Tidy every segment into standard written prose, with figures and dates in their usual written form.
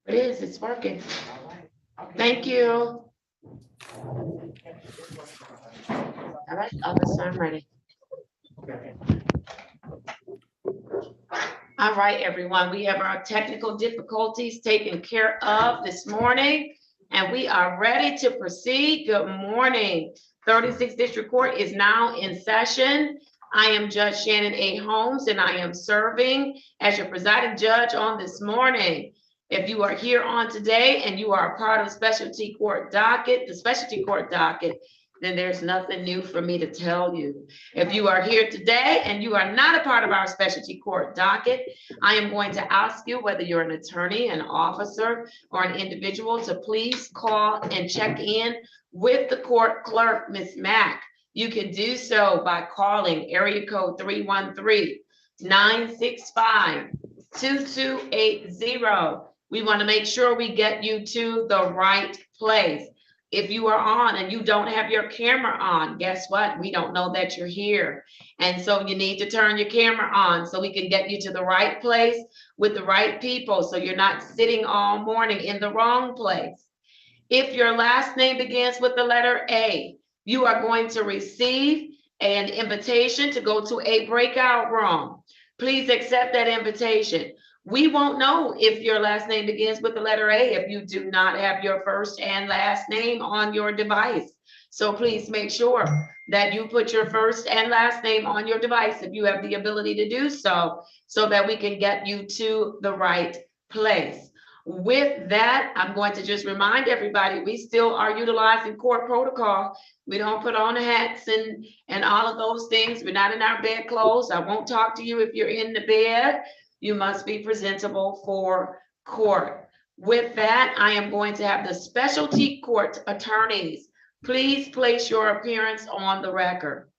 It is, it's working. Thank you. All right, officer, I'm ready. All right, everyone, we have our technical difficulties taken care of this morning, and we are ready to proceed. Good morning. 36th District Court is now in session. I am Judge Shannon A. Holmes, and I am serving as your presiding judge on this morning. If you are here on today and you are a part of specialty court docket, the specialty court docket, then there's nothing new for me to tell you. If you are here today and you are not a part of our specialty court docket, I am going to ask you whether you're an attorney, an officer, or an individual to please call and check in with the court clerk, Ms. Mack. You can do so by calling area code 313-965-2280. We want to make sure we get you to the right place. If you are on and you don't have your camera on, guess what? We don't know that you're here. And so you need to turn your camera on so we can get you to the right place with the right people, so you're not sitting all morning in the wrong place. If your last name begins with the letter A, you are going to receive an invitation to go to a breakout room. Please accept that invitation. We won't know if your last name begins with the letter A if you do not have your first and last name on your device. So please make sure that you put your first and last name on your device if you have the ability to do so, so that we can get you to the right place. With that, I'm going to just remind everybody, we still are utilizing court protocol. We don't put on the hats and all of those things. We're not in our bed clothes. I won't talk to you if you're in the bed. You must be presentable for court. With that, I am going to have the specialty court attorneys please place your appearance on the record.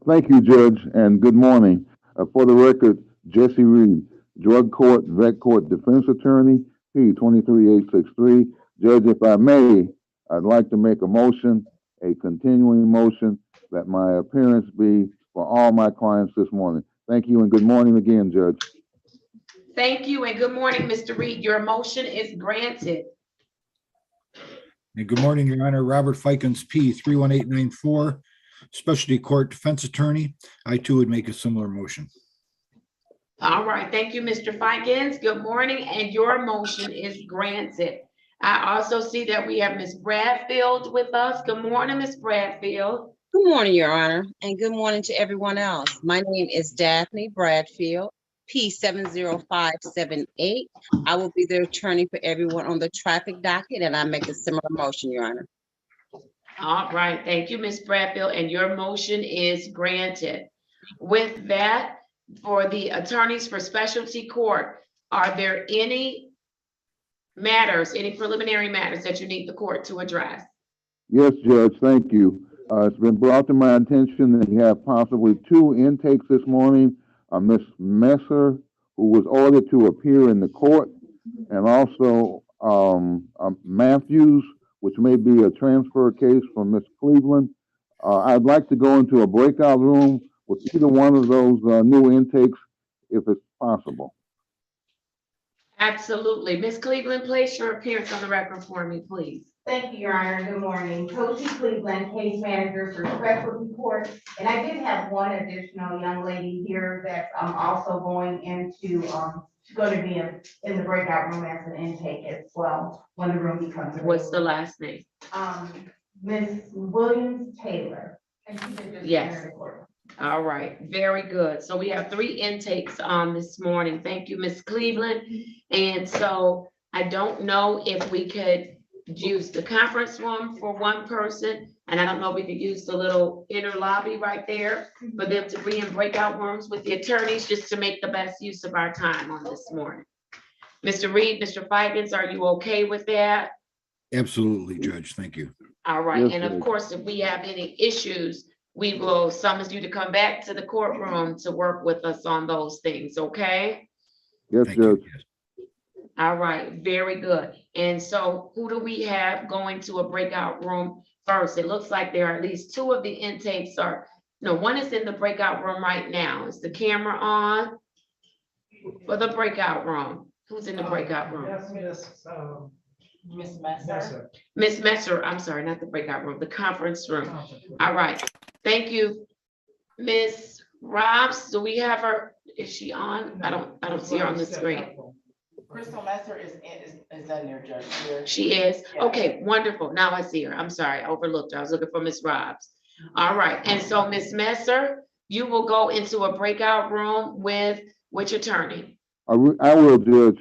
Thank you, Judge, and good morning. For the record, Jesse Reed, Drug Court, Vet Court Defense Attorney, P23863. Judge, if I may, I'd like to make a motion, a continuing motion, that my appearance be for all my clients this morning. Thank you and good morning again, Judge. Thank you and good morning, Mr. Reed. Your motion is granted. And good morning, Your Honor. Robert Fikens, P31894, Specialty Court Defense Attorney. I too would make a similar motion. All right, thank you, Mr. Fikens. Good morning, and your motion is granted. I also see that we have Ms. Bradfield with us. Good morning, Ms. Bradfield. Good morning, Your Honor, and good morning to everyone else. My name is Daphne Bradfield, P70578. I will be the attorney for everyone on the traffic docket, and I make a similar motion, Your Honor. All right, thank you, Ms. Bradfield, and your motion is granted. With that, for the attorneys for specialty court, are there any matters, any preliminary matters that you need the court to address? Yes, Judge, thank you. It's been brought to my attention that we have possibly two intakes this morning. Ms. Messer, who was ordered to appear in the court, and also Matthews, which may be a transfer case from Ms. Cleveland. I'd like to go into a breakout room with either one of those new intakes, if it's possible. Absolutely. Ms. Cleveland, place your appearance on the record for me, please. Thank you, Your Honor. Good morning. Toshi Cleveland, case manager for specialty court. And I did have one additional young lady here that's also going into, she's going to be in the breakout room as an intake as well when the room becomes available. What's the last name? Ms. Williams Taylor. And she did just enter the court. All right, very good. So we have three intakes this morning. Thank you, Ms. Cleveland. And so I don't know if we could use the conference room for one person, and I don't know if we could use the little inner lobby right there for them to be in breakout rooms with the attorneys, just to make the best use of our time on this morning. Mr. Reed, Mr. Fikens, are you okay with that? Absolutely, Judge. Thank you. All right, Yes, and of course, if we have any issues, we will summon you to come back to the courtroom to work with us on those things, okay? Yes, Thank Judge. you. Yes. All right, very good. And so who do we have going to a breakout room first? It looks like there are at least two of the intakes one is in the breakout room right now. Is the camera on for the breakout room? Who's in the breakout room? Yes, Miss Messer. Miss Messer, I'm sorry, not the breakout room, the conference room. All right, thank you. Miss Robs, do we have her? Is she on? I don't see her on the screen. Crystal Messer is in there, Judge. Here. She is? Yeah. Okay, wonderful. Now I see her. I'm sorry, I overlooked her. I was looking for Miss Robs. All right, and so Miss Messer, you will go into a breakout room with which attorney? I will, Judge.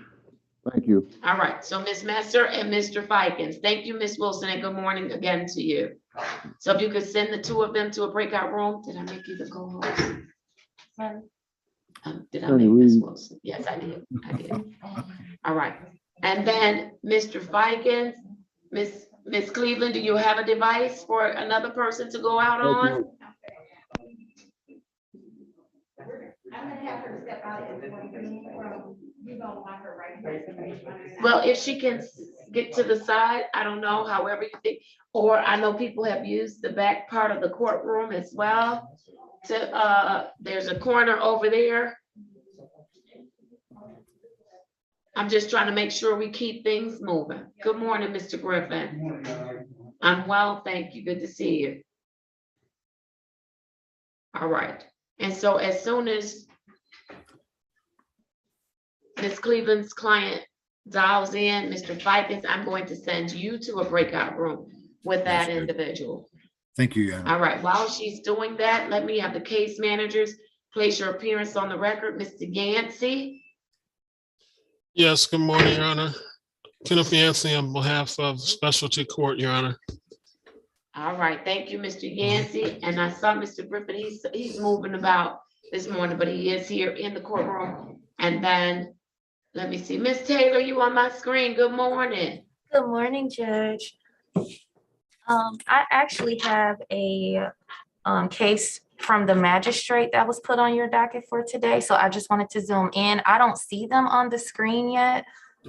Thank you. All right, so Ms. Messer and Mr. Fikens. Thank you, Ms. Wilson, and good morning again to you. So if you could send the two of them to a breakout room, did I make you the co-host? Did I Attorney make Ms. Reed. Wilson? Yes, I did. All right, and then Mr. Fikens, Ms. Cleveland, do you have a device for another person to go out Thank on? you. I'm gonna have her step out and you don't want her right here. Well, if she can get to the side, I don't know, however you think, or I know people have used the back part of the courtroom as well. There's a corner over there. I'm just trying to make sure we keep things moving. Good morning, Mr. Griffin. I'm well, thank you. Good to see you. All right, and so as soon as Ms. Cleveland's client dials in, Mr. Fikens, I'm going to send you to a breakout room with that That's good. individual. Thank you, Your Honor. All right, while she's doing that, let me have the case managers place your appearance on the record. Mr. Yancey. Yes, good morning, Your Honor. Kenneth Yancey on behalf of Specialty Court, Your Honor. All right, thank you, Mr. Yancey. And I saw Mr. Griffin, he's moving about this morning, but he is here in the courtroom. And then, let me see, Miss Taylor, you on my screen. Good morning. Good morning, Judge. I actually have a case from the magistrate that was put on your docket for today, so I just wanted to zoom in. I don't see them on the screen yet,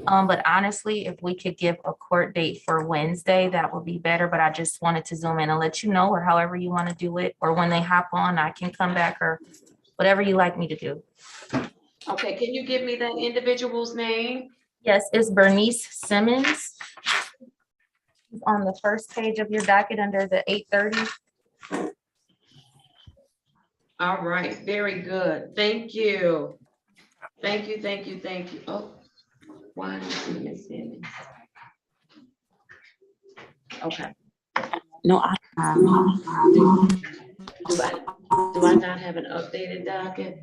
but honestly, if we could give a court date for Wednesday, that would be better, but I just wanted to zoom in and let you know, or however you want to do it, or when they hop on, I can come back, or whatever you like me to do. Okay, can you give me that individual's name? Yes, it's Bernice Simmons. She's on the first page of your docket under the 830. All right, very good. Thank you. Thank you, thank you, thank you. Oh, why did you see Miss Simmons? Okay. No, I, Do I not have an updated docket?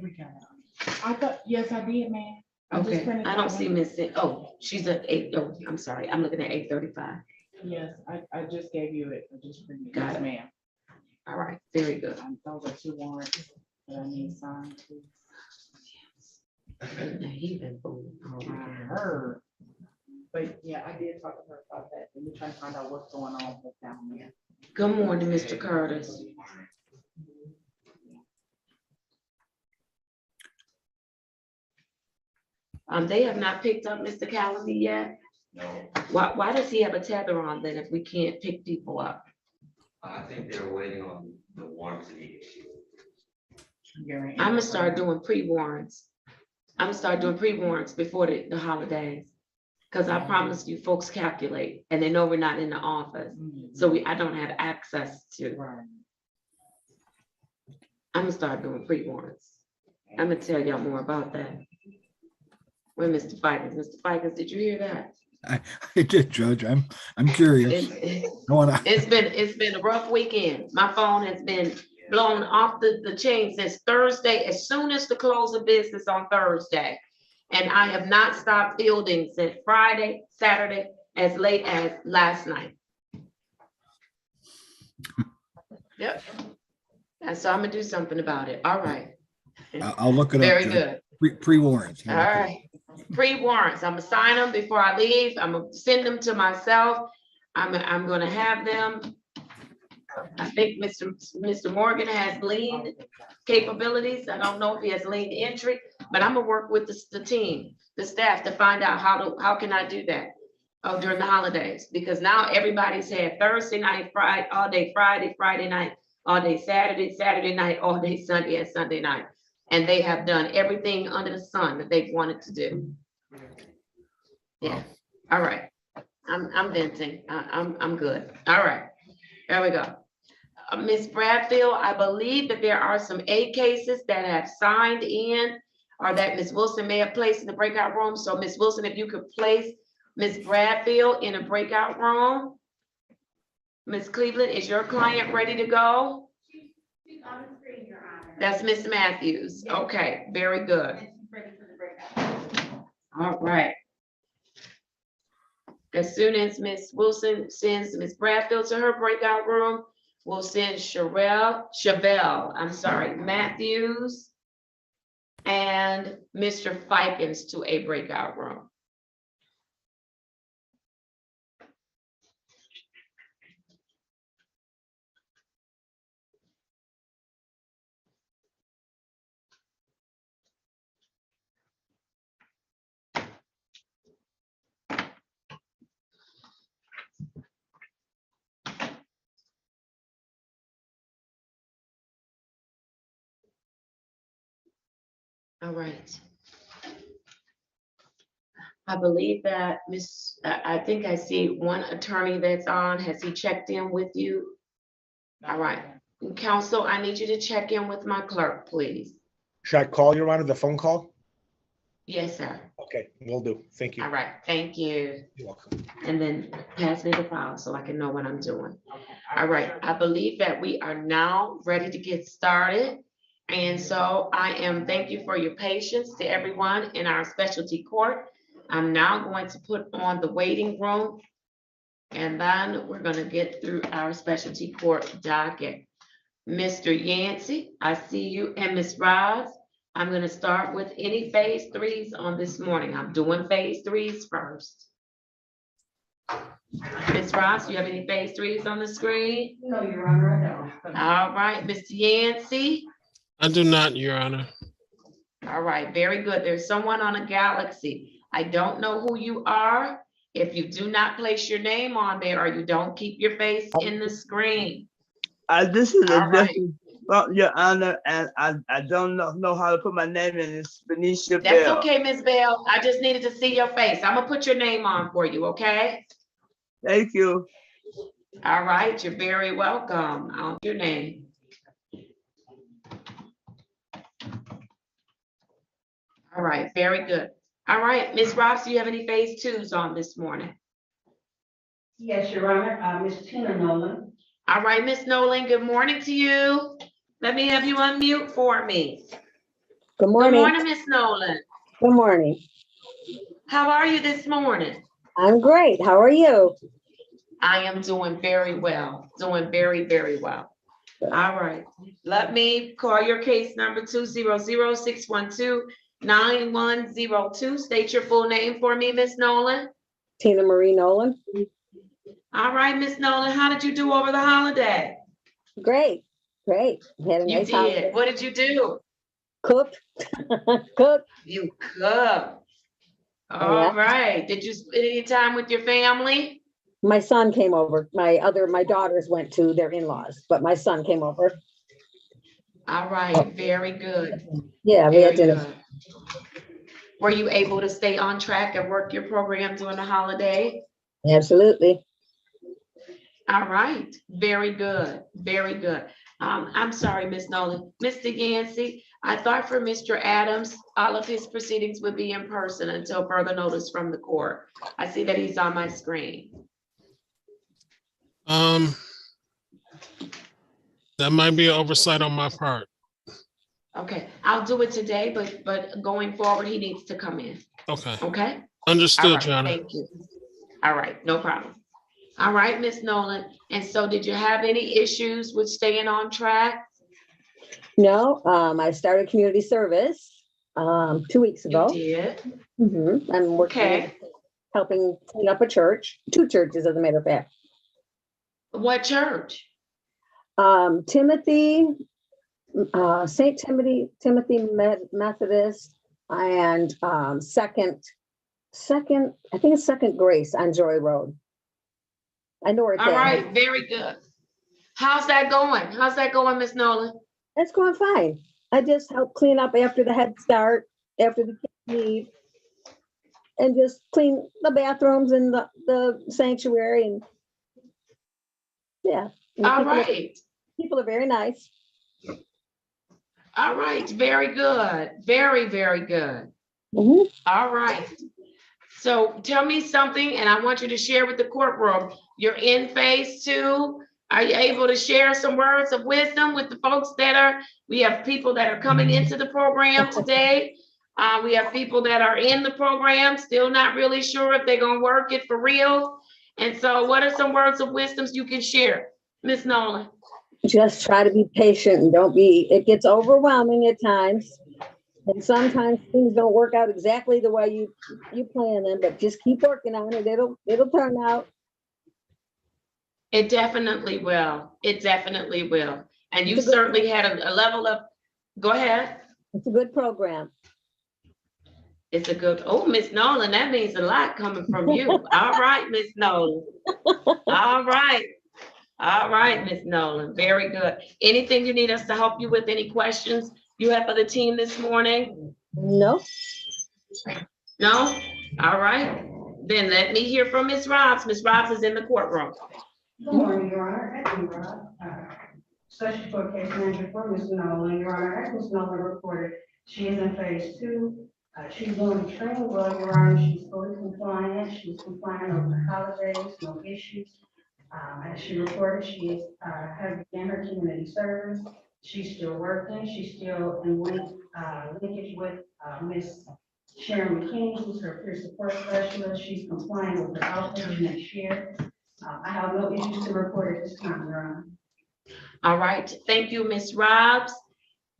I thought, yes, I did, ma'am. I just Okay, printed I that don't one. see Miss, oh, she's at 8, oh, I'm sorry, I'm looking at 8:35. Yes, I just gave you it. I just printed it. Got Yes, it. ma'am. All right, very good. Those are two warrants that I need signed too. He been fooling. Oh, I heard. But yeah, I did talk to her about that. And we're trying to find out what's going on with down there. Good morning, Mr. Curtis. They have not picked up Mr. Callaby yet. No, Why does he have a tether on then if we can't pick people up? I think they're waiting on the warrants to be issued. I'm gonna start doing pre-warrants. I'm gonna start doing pre-warrants before the holidays. Cause I promised you folks calculate and they know we're not in the office. So I don't have access to. Right. I'm gonna start doing pre-warrants. I'm gonna tell y'all more about that. Where Mr. Fikens? Mr. Fikens, did you hear that? I did, Judge. I'm curious. It's been a rough weekend. My phone has been blown off the chain since Thursday, as soon as the close of business on Thursday. And I have not stopped fielding since Friday, Saturday, as late as last night. Yep. And so I'm gonna do something about it. All right. I'll look it up. Very Judge. good. Pre-warrants. All right. Pre-warrants. I'm gonna sign them before I leave. I'm gonna send them to myself. I'm gonna have them. I think Mr. Morgan has lien capabilities. I don't know if he has lien entry, but I'm gonna work with the team, the staff, to find out how can I do that during the holidays, because now everybody's had Thursday night, Friday, all day Friday, Friday night, all day Saturday, Saturday night, all day Sunday and Sunday night. And they have done everything under the sun that they've wanted to do. Yeah, all right. I'm venting. I'm good. All right, there we go. Ms. Bradfield, I believe that there are some A cases that have signed in or that Ms. Wilson may have placed in the breakout room. So Ms. Wilson, if you could place Ms. Bradfield in a breakout room. Ms. Cleveland, is your client ready to go? She's on the screen, Your Honor. That's Ms. Matthews. Okay, very good. And she's ready for the breakout. All right. As soon as Ms. Wilson sends Ms. Bradfield to her breakout room, we'll send Chevelle, Matthews and Mr. Fikens to a breakout room. All right. I believe that I think I see one attorney that's on. Has he checked in with you? All right. Counsel, I need you to check in with my clerk, please. Should I call Your Honor, the phone call? Yes, sir. Okay, will do. Thank you. All right, thank you. You're welcome. And then pass me the file so I can know what I'm doing. All right, I believe that we are now ready to get started. And so thank you for your patience to everyone in our specialty court. I'm now going to put on the waiting room. And then we're gonna get through our specialty court docket. Mr. Yancey, I see you, and Ms. Ross. I'm gonna start with any phase threes on this morning. I'm doing phase threes first. Ms. Ross, you have any phase threes on the screen? No, Your Honor, I don't. All right, Mr. Yancey. I do not, Your Honor. All right, very good. There's someone on a Galaxy. I don't know who you are. If you do not place your name on there or you don't keep your face in the screen. This is All a right. different, well, Your Honor, and I don't know how to put my name in. It's Benicia That's Bell. okay, Ms. Bell. I just needed to see your face. I'm gonna put your name on for you, okay? Thank you. All right, you're very welcome. I'll your name. All right, very good. All right, Ms. Ross, do you have any phase twos on this morning? Yes, Your Honor, Ms. Tina Nolan. All right, Ms. Nolan, good morning to you. Let me have you unmute for me. Good Good morning. morning, Ms. Nolan. Good morning. How are you this morning? I'm great. How are you? I am doing very well, doing very, very well. All right, let me call your case number 200-612-9102. State your full name for me, Ms. Nolan. Tina Marie Nolan. All right, Ms. Nolan, how did you do over the holiday? Great, great. Had a You nice did. holiday. What did you do? Cooked. Cooked. You cooked. All right. Did you spend any time with your family? My son came over. My daughters went to their in-laws, but my son came over. All right, very good. Yeah, we Very had dinner. good. Were you able to stay on track and work your program during the holiday? Absolutely. All right, very good, very good. I'm sorry, Ms. Nolan. Mr. Yancey, I thought for Mr. Adams, all of his proceedings would be in person until further notice from the court. I see that he's on my screen. That might be an oversight on my part. Okay, I'll do it today, but going forward, he needs to come in. Okay, Okay? All understood, right, Your Honor. thank you. All right, no problem. All right, Ms. Nolan. And so did you have any issues with staying on track? No, I started community service 2 weeks You ago. did. I'm working, Okay. helping clean up a church, 2 churches as a matter of fact. What church? Timothy, St. Timothy Methodist, and second, I think it's Second Grace on Joy Road. I know where it's All at. right, very good. How's that going? How's that going, Ms. Nolan? It's going fine. I just help clean up after the Head Start, after the kids leave. and just clean the bathrooms and the sanctuary and yeah. And All right. People are very nice. All right, very good. Very, very good. Mhm. All right. So tell me something, and I want you to share with the courtroom. You're in phase 2. Are you able to share some words of wisdom with the folks we have people that are coming into the program today. We have people that are in the program, still not really sure if they're gonna work it for real. And so what are some words of wisdoms you can share, Ms. Nolan? Just try to be patient and it gets overwhelming at times. And sometimes things don't work out exactly the way you plan them, but just keep working on it. It'll turn out. It definitely will. It definitely will. And you It's a good certainly had a level of, go ahead. It's a good program. It's a good, oh, Miss Nolan, that means a lot coming from you. All right, Miss Nolan. All right. All right, Miss Nolan, very good. Anything you need us to help you with? Any questions you have for the team this morning? No. No? All right. Then let me hear from Ms. Robbs. Ms. Robbs is in the courtroom. Good morning, Your Honor. I'm Rob, Special Court Case Manager for Ms. Nolan. Your Honor, as Ms. Nolan reported, she is in phase 2. She's doing the training well, Your Honor. She's fully compliant. She's compliant over the holidays, no issues. As she reported, she has begun her community service. She's still working. She's still in linkage with Ms. Sharon McKinney, who's her peer support specialist. She's complying with her outpatient next year. I have no issues to report at this time, Your Honor. All right. Thank you, Ms. Robbs.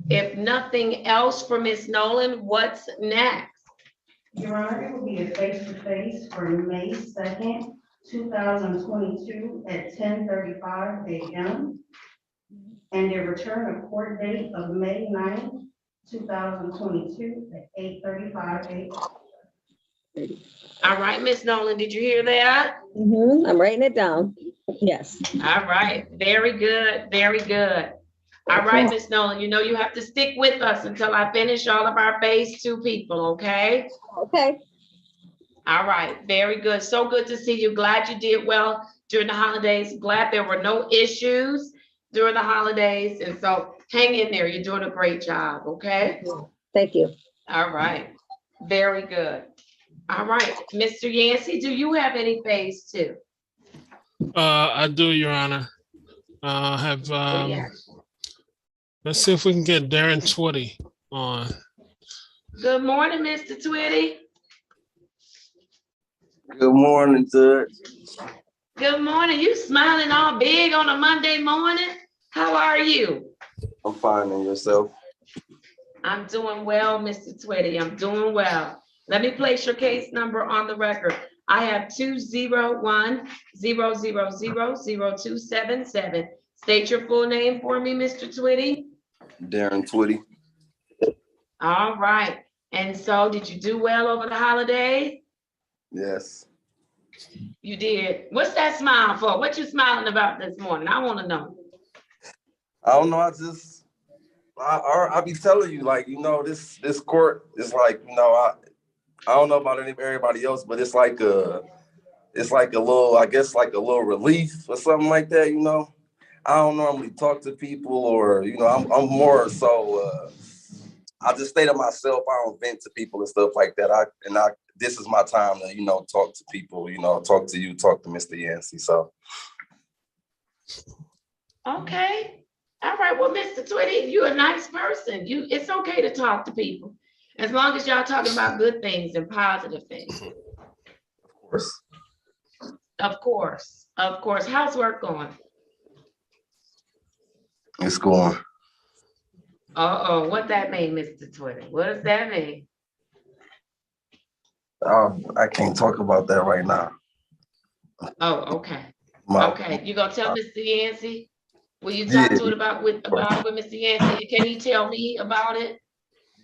If nothing else for Ms. Nolan, what's next? Your Honor, it will be a face-to-face for May 2nd, 2022 at 10:35 a.m. and a return of court date of May 9th, 2022 at 8:35 a.m. All right, Ms. Nolan, did you hear that? I'm writing it down. Yes. All right, very good, very good. All right, Ms. Nolan, you know you have to stick with us until I finish all of our phase 2 people, okay? Okay. All right, very good. So good to see you. Glad you did well during the holidays. Glad there were no issues during the holidays. And so hang in there. You're doing a great job, okay? Thank you. All right, very good. All right, Mr. Yancey, do you have any phase 2? I do, Your Honor. Have, let's see if we can get Darren Twitty on. Good morning, Mr. Twitty. Good morning, Judge. Good morning. You smiling all big on a Monday morning? How are you? I'm fine, and yourself? I'm doing well, Mr. Twitty. I'm doing well. Let me place your case number on the record. I have 201-000-0277. State your full name for me, Mr. Twitty. Darren Twitty. All right. And so did you do well over the holiday? Yes. You did. What's that smile for? What you smiling about this morning? I want to know. I don't know. I'll be telling you, like, you know, this court is like, you know, I don't know about everybody else, but it's like a little, I guess, like a little relief or something like that, you know. I don't normally talk to people, or, you know, I'm more so, I just stay to myself. I don't vent to people and stuff like that. This is my time to, you know, talk to people, you know, talk to you, talk to Mr. Yancey, so. Okay. All right. Well, Mr. Twitty, you're a nice person. It's okay to talk to people as long as y'all talking about good things and positive things. Of course. Of course. Of course. How's work going? It's going. Uh-oh. What that mean, Mr. Twitty? What does that mean? I can't talk about that right now. Oh, okay. Okay. You gonna tell Mr. Yancey? Will you talk to it about it with Mr. Yancey? Can he tell me about it?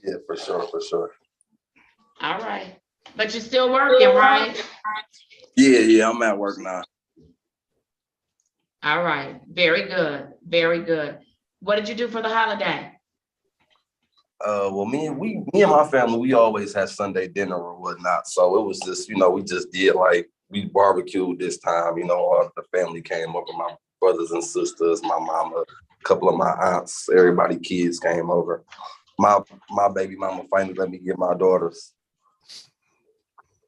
Yeah, for sure, for sure. All right. But you're still working, right? Yeah, I'm at work now. All right. Very good. Very good. What did you do for the holiday? Well, me and my family, we always had Sunday dinner or whatnot. So it was just, we just did like, we barbecued this time, all the family came over, my brothers and sisters, my mama, a couple of my aunts, everybody, kids came over. My baby mama finally let me get my daughters.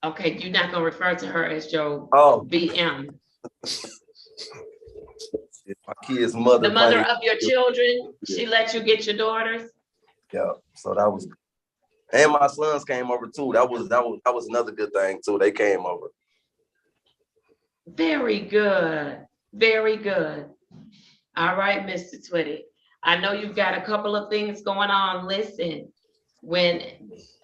Okay, you're not gonna refer to her as your BM. My kid's mother. The mother of your children, she let you get your daughters? Yeah, so that was, and my sons came over too. That was another good thing too. They came over. Very good, very good. All right, Mr. Twitty. I know you've got a couple of things going on. Listen, when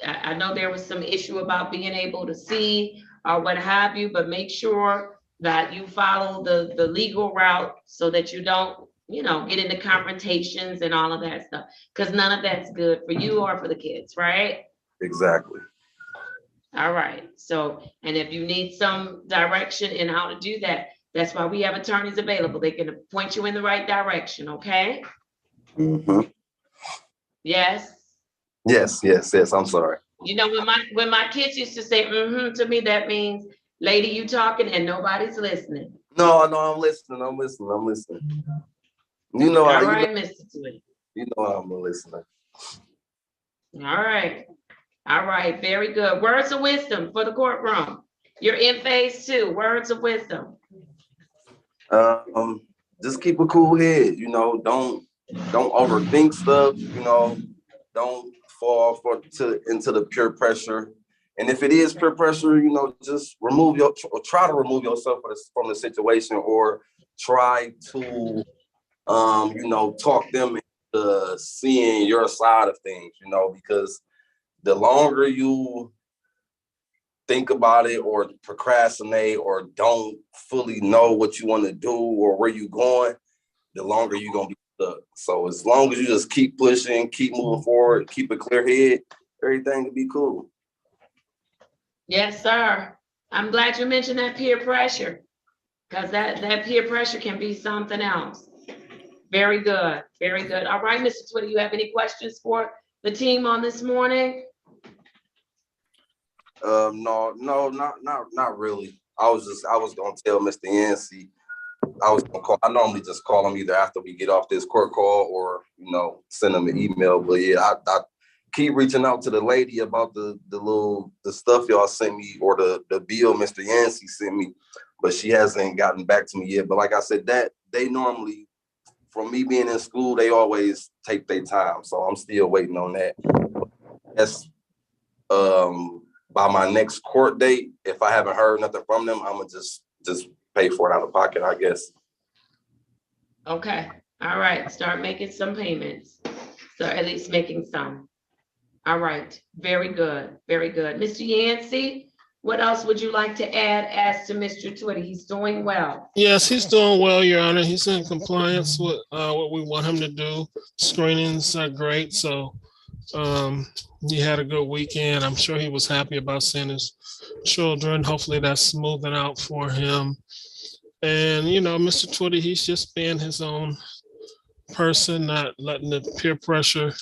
I know there was some issue about being able to see or what have you, but make sure that you follow the legal route so that you don't, get into confrontations and all of that stuff, because none of that's good for you or for the kids, right? Exactly. All right. So, and if you need some direction in how to do that, that's why we have attorneys available. They can point you in the right direction, okay? Mm-hmm. Yes. Yes. I'm sorry. When my kids used to say "mm-hmm" to me, that means, lady, you talking and nobody's listening. No, I'm listening. All right, Mr. Twitty. I'm a listener. All right, very good. Words of wisdom for the courtroom. You're in phase 2. Words of wisdom. Just keep a cool head. Don't overthink stuff. Don't fall into the peer pressure. And if it is peer pressure, just try to remove yourself from the situation, or try to, talk them into seeing your side of things, because the longer you think about it or procrastinate or don't fully know what you want to do or where you're going, the longer you're going to be stuck. So as long as you just keep pushing, keep moving forward, keep a clear head, everything will be cool. Yes, sir. I'm glad you mentioned that peer pressure, because that peer pressure can be something else. Very good. Very good. All right, Mr. Twitty, you have any questions for the team on this morning? No, not really. I was gonna tell Mr. Yancey, I normally just call him either after we get off this court call or, send him an email. But yeah, I keep reaching out to the lady about the stuff y'all sent me, or the bill Mr. Yancey sent me, but she hasn't gotten back to me yet. But like I said, that they normally, from me being in school, they always take their time. So I'm still waiting on that. That's by my next court date. If I haven't heard nothing from them, I'm gonna just pay for it out of pocket, I guess. Okay. All right. Start making some payments. So at least making some. All right. Very good. Very good. Mr. Yancey, what else would you like to add as to Mr. Twitty? He's doing well. Yes, he's doing well, Your Honor. He's in compliance with what we want him to do. Screenings are great. So he had a good weekend. I'm sure he was happy about seeing his children. Hopefully that's smoothing out for him. And, Mr. Twitty, he's just being his own person, not letting the peer pressure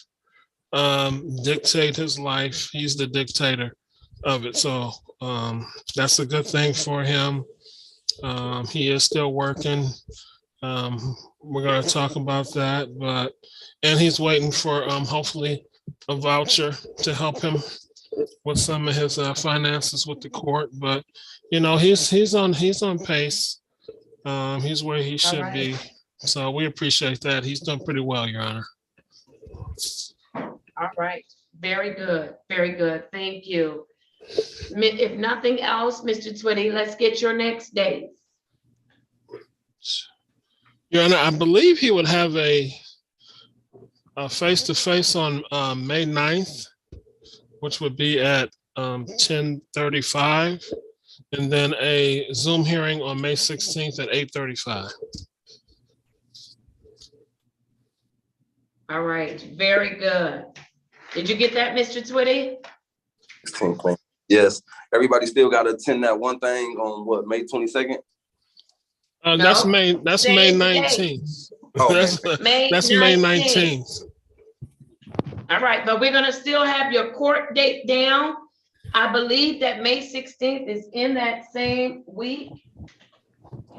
dictate his life. He's the dictator of it. So that's a good thing for him. He is still working. We're going to talk about that, and he's waiting for hopefully a voucher to help him with some of his finances with the court. But he's on pace. He's where he should be. So we appreciate that. He's done pretty well, Your Honor. All right. Very good. Very good. Thank you. If nothing else, Mr. Twitty, let's get your next date. Your Honor, I believe he would have a face-to-face on May 9th, which would be at 10:35, and then a Zoom hearing on May 16th at 8:35. All right. Very good. Did you get that, Mr. Twitty? Yes. Everybody still got to attend that one thing on what, May 22nd? That's May 19th. Oh, that's May 19th. All right, but we're gonna still have your court date down. I believe that May 16th is in that same week.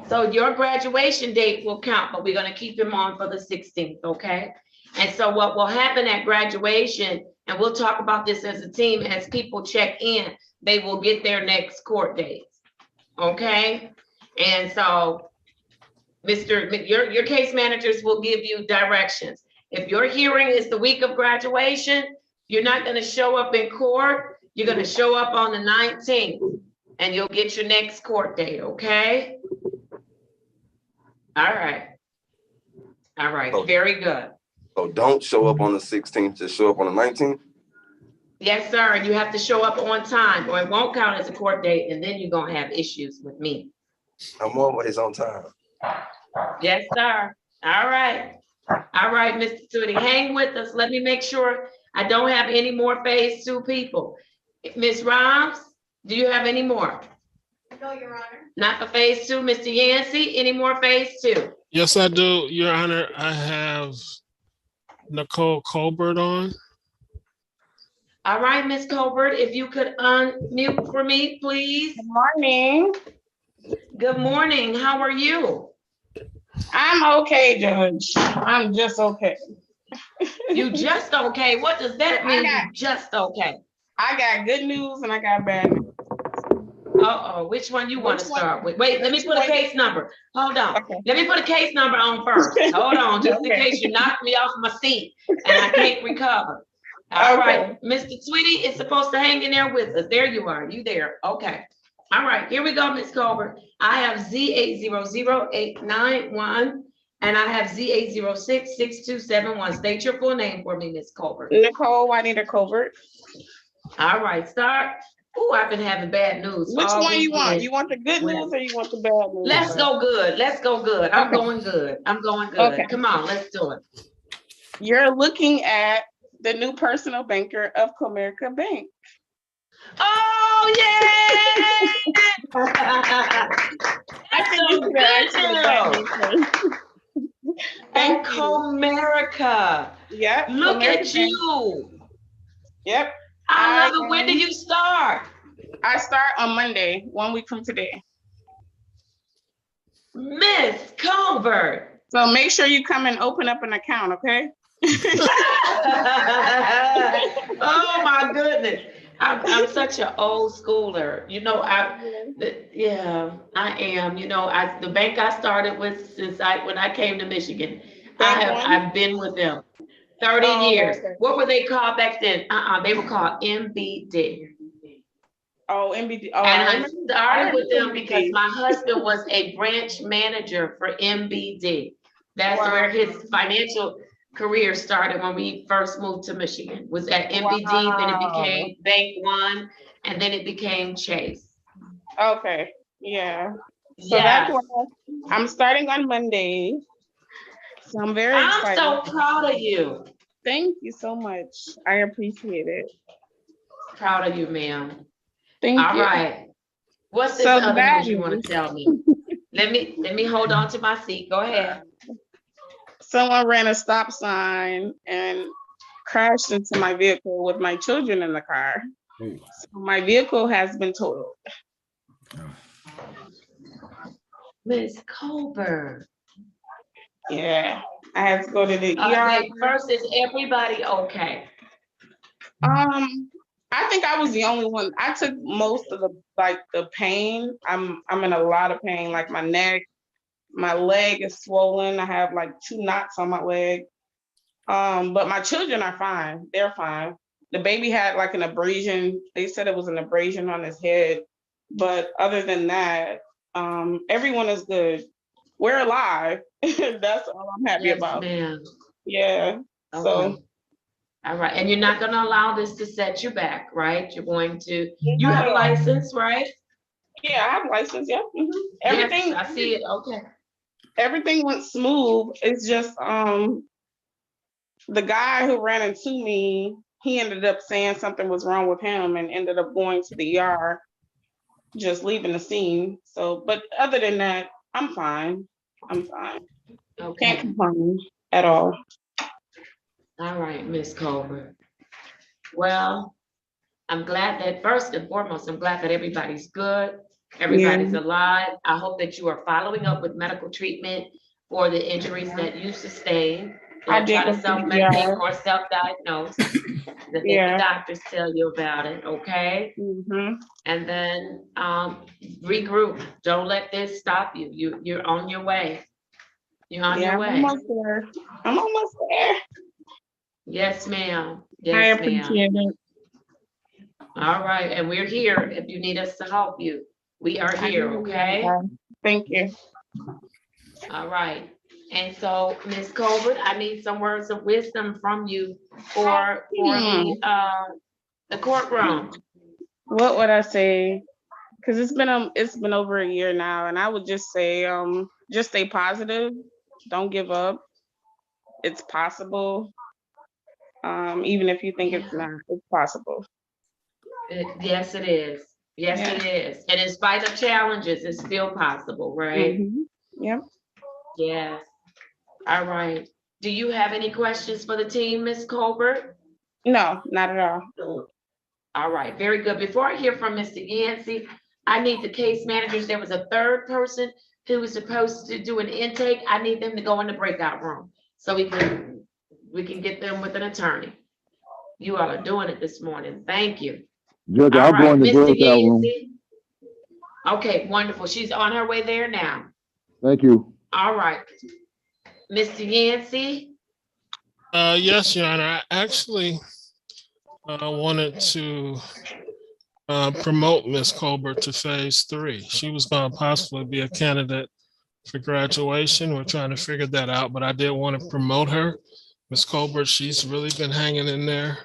So your graduation date will count, but we're gonna keep him on for the 16th, okay? And so what will happen at graduation, and we'll talk about this as a team, as people check in, they will get their next court dates, okay? And so your case managers will give you directions. If your hearing is the week of graduation, you're not gonna show up in court, you're gonna show up on the 19th and you'll get your next court date, okay? All right. All right, very good. So don't show up on the 16th, just show up on the 19th? Yes, sir, and you have to show up on time or it won't count as a court date and then you're gonna have issues with me. I'm always on time. Yes, sir. All right. All right, Mr. Tootie, hang with us. Let me make sure I don't have any more phase 2 people. Ms. Rhymes, do you have any more? No, Your Honor. Not for phase 2. Mr. Yancey, any more phase 2? Yes, I do, Your Honor. I have Nicole Colbert on. All right, Ms. Colbert, if you could unmute for me, please. Good morning. Good morning. How are you? I'm okay, Judge. I'm just okay. You just okay? What does that mean? got- You just okay? I got good news and I got bad news. Uh-oh, which one you want to Which one? start with? Wait, let me Which put a one? case number. Hold on. Okay. Let me put a case number on first. Hold on, just in Okay. case you knock me off my seat and I can't recover. All right, Mr. Tweety is supposed to hang in there with us. There you are. You there? Okay. All right, here we go, Ms. Colbert. I have Z800891 and I have Z8066271. State your full name for me, Ms. Colbert. Nicole Juanita Colbert. All right, start. Oh, I've been having bad news. Which all one you want? weekend. You want the good news or you want the bad news? Let's go good. Let's go good. I'm Okay. going good. I'm going good. Okay. Come on, let's do it. You're looking at the new personal banker of Comerica Bank. Oh, yeah! I think you should have asked me the bad news first. And Comerica. Yep. Look Comerica at you. Yep. I love it. When do you start? I start on Monday, 1 week from today. Miss Colbert. So make sure you come and open up an account, okay? Oh my goodness. I'm such an old schooler. You know, yeah, I am. You know, the bank I started with when I came to Michigan, I've been with them 30 years. Okay. What were they called back then? They were called MBD. Oh, MBD. Oh, And I remember- started with them MBD. because my husband was a branch manager for MBD. That's Wow. where his financial career started when we first moved to Michigan, was at MBD, then it Wow. became Bank One, and then it became Chase. Okay, yeah. So Yes. that's what I'm starting on Monday. So I'm very excited. I'm so proud of you. Thank you so much. I appreciate it. Proud of you, ma'am. Thank All you. right. What's this So the other bad news you want news. to tell me? Let me hold on to my seat. Go ahead. Someone ran a stop sign and crashed into my vehicle with my children in the car. Oh. So my vehicle has been totaled. Miss Colbert. Yeah, I had to go to the ER. Wait, first, is everybody okay? I think I was the only one. I took most of the pain. I'm in a lot of pain, like my neck, my leg is swollen. I have like 2 knots on my leg. But my children are fine. They're fine. The baby had like an abrasion. They said it was an abrasion on his head. But other than that, everyone is good. We're alive. That's all I'm happy Yes, about. ma'am. Yeah. Okay. So All right, and you're not gonna allow this to set you back, right? You're going to, you have a license, right? yeah, I have a license. Yeah. Mhm. Everything. Yes, I see it, okay. Everything went smooth. It's just the guy who ran into me, he ended up saying something was wrong with him and ended up going to the ER, just leaving the scene. So, but other than that, I'm fine. I'm fine. Okay. Can't complain at all. All right, Miss Colbert. Well, I'm glad that first and foremost, I'm glad that everybody's good. Everybody's alive. I hope that you are following up with medical treatment for the injuries that you sustained. I Don't did try go to to the self-medicate ER. or self-diagnose. Let the Yeah. doctors tell you about it, okay? Mhm. And then regroup. Don't let this stop you. You're on your way. You're on Yeah, your I'm way. almost there. I'm almost there. Yes, ma'am. I Yes, ma'am. appreciate it. All right, and we're here if you need us to help you. We are I here, really okay? am. Thank you. All right. And so, Ms. Colbert, I need some words of wisdom from you for the courtroom. What would I say? Because it's been over a year now, and I would just say just stay positive. Don't give up. It's possible. Even if you think it's not, it's possible. Yes, it is. Yes, Yeah. it is. And in spite of challenges, it's still possible, right? Yep. Yes. All right. Do you have any questions for the team, Ms. Colbert? No, not at all. All right, very good. Before I hear from Mr. Yancey, I need the case managers. There was a third person who was supposed to do an intake. I need them to go in the breakout room so we can get them with an attorney. You all are doing it this morning. Thank you. Judge, All I'll go right, in the Mr. breakout room. Yancey. Okay, wonderful. She's on her way there now. Thank you. All right. Mr. Yancey? Yes, Your Honor. I actually wanted to promote Ms. Colbert to phase 3. She was going to possibly be a candidate for graduation. We're trying to figure that out, but I did want to promote her. Ms. Colbert, she's really been hanging in there.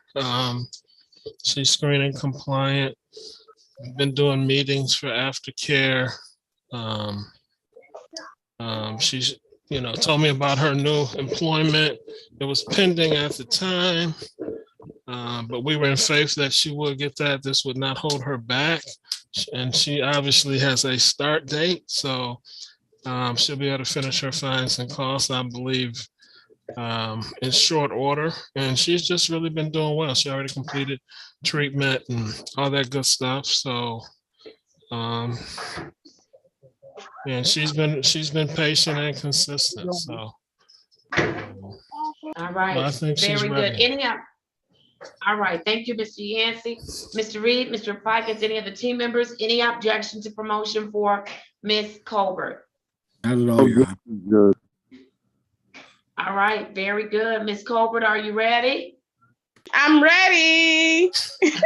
She's screening compliant. Been doing meetings for aftercare. She's, told me about her new employment. It was pending at the time, but we were in faith that she would get that. This would not hold her back. And she obviously has a start date, so she'll be able to finish her fines and costs, I believe, in short order. And she's just really been doing well. She already completed treatment and all that good stuff. So, and she's been patient and consistent. So, All right, I think she's very good. ready. All right, thank you, Mr. Yancey. Mr. Reed, Mr. Fikens, any of the team members, any objection to promotion for Ms. Colbert? Not at all, Your Honor. Judge. All right, very good. Ms. Colbert, are you ready? I'm ready.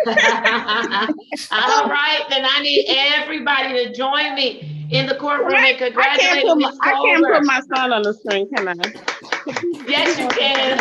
All right, then I need everybody to join me in the courtroom and congratulate Ms. I can't put Colbert. my son on the screen, can I? Yes, you can.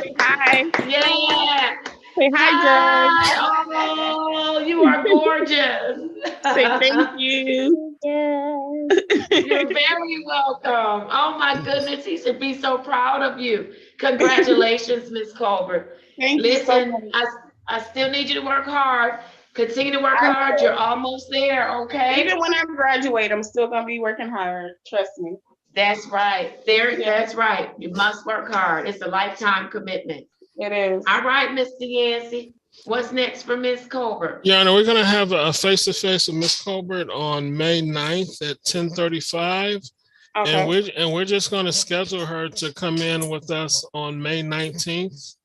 Say hi. Yeah. Say hi, Judge. Oh, you are gorgeous. Say thank you. You're very welcome. Oh my goodness, he should be so proud of you. Congratulations, Ms. Colbert. Thank you so Listen, much. I still need you to work hard. Continue to work hard. You're almost there, okay? Even when I graduate, I'm still gonna be working hard. Trust me. That's right. That's right. You must work hard. It's a lifetime commitment. It is. All right, Mr. Yancey. What's next for Ms. Colbert? Yeah, no, we're going to have a face-to-face with Ms. Colbert on May 9th at 10:35. Okay. And we're just going to schedule her to come in with us on May 19th.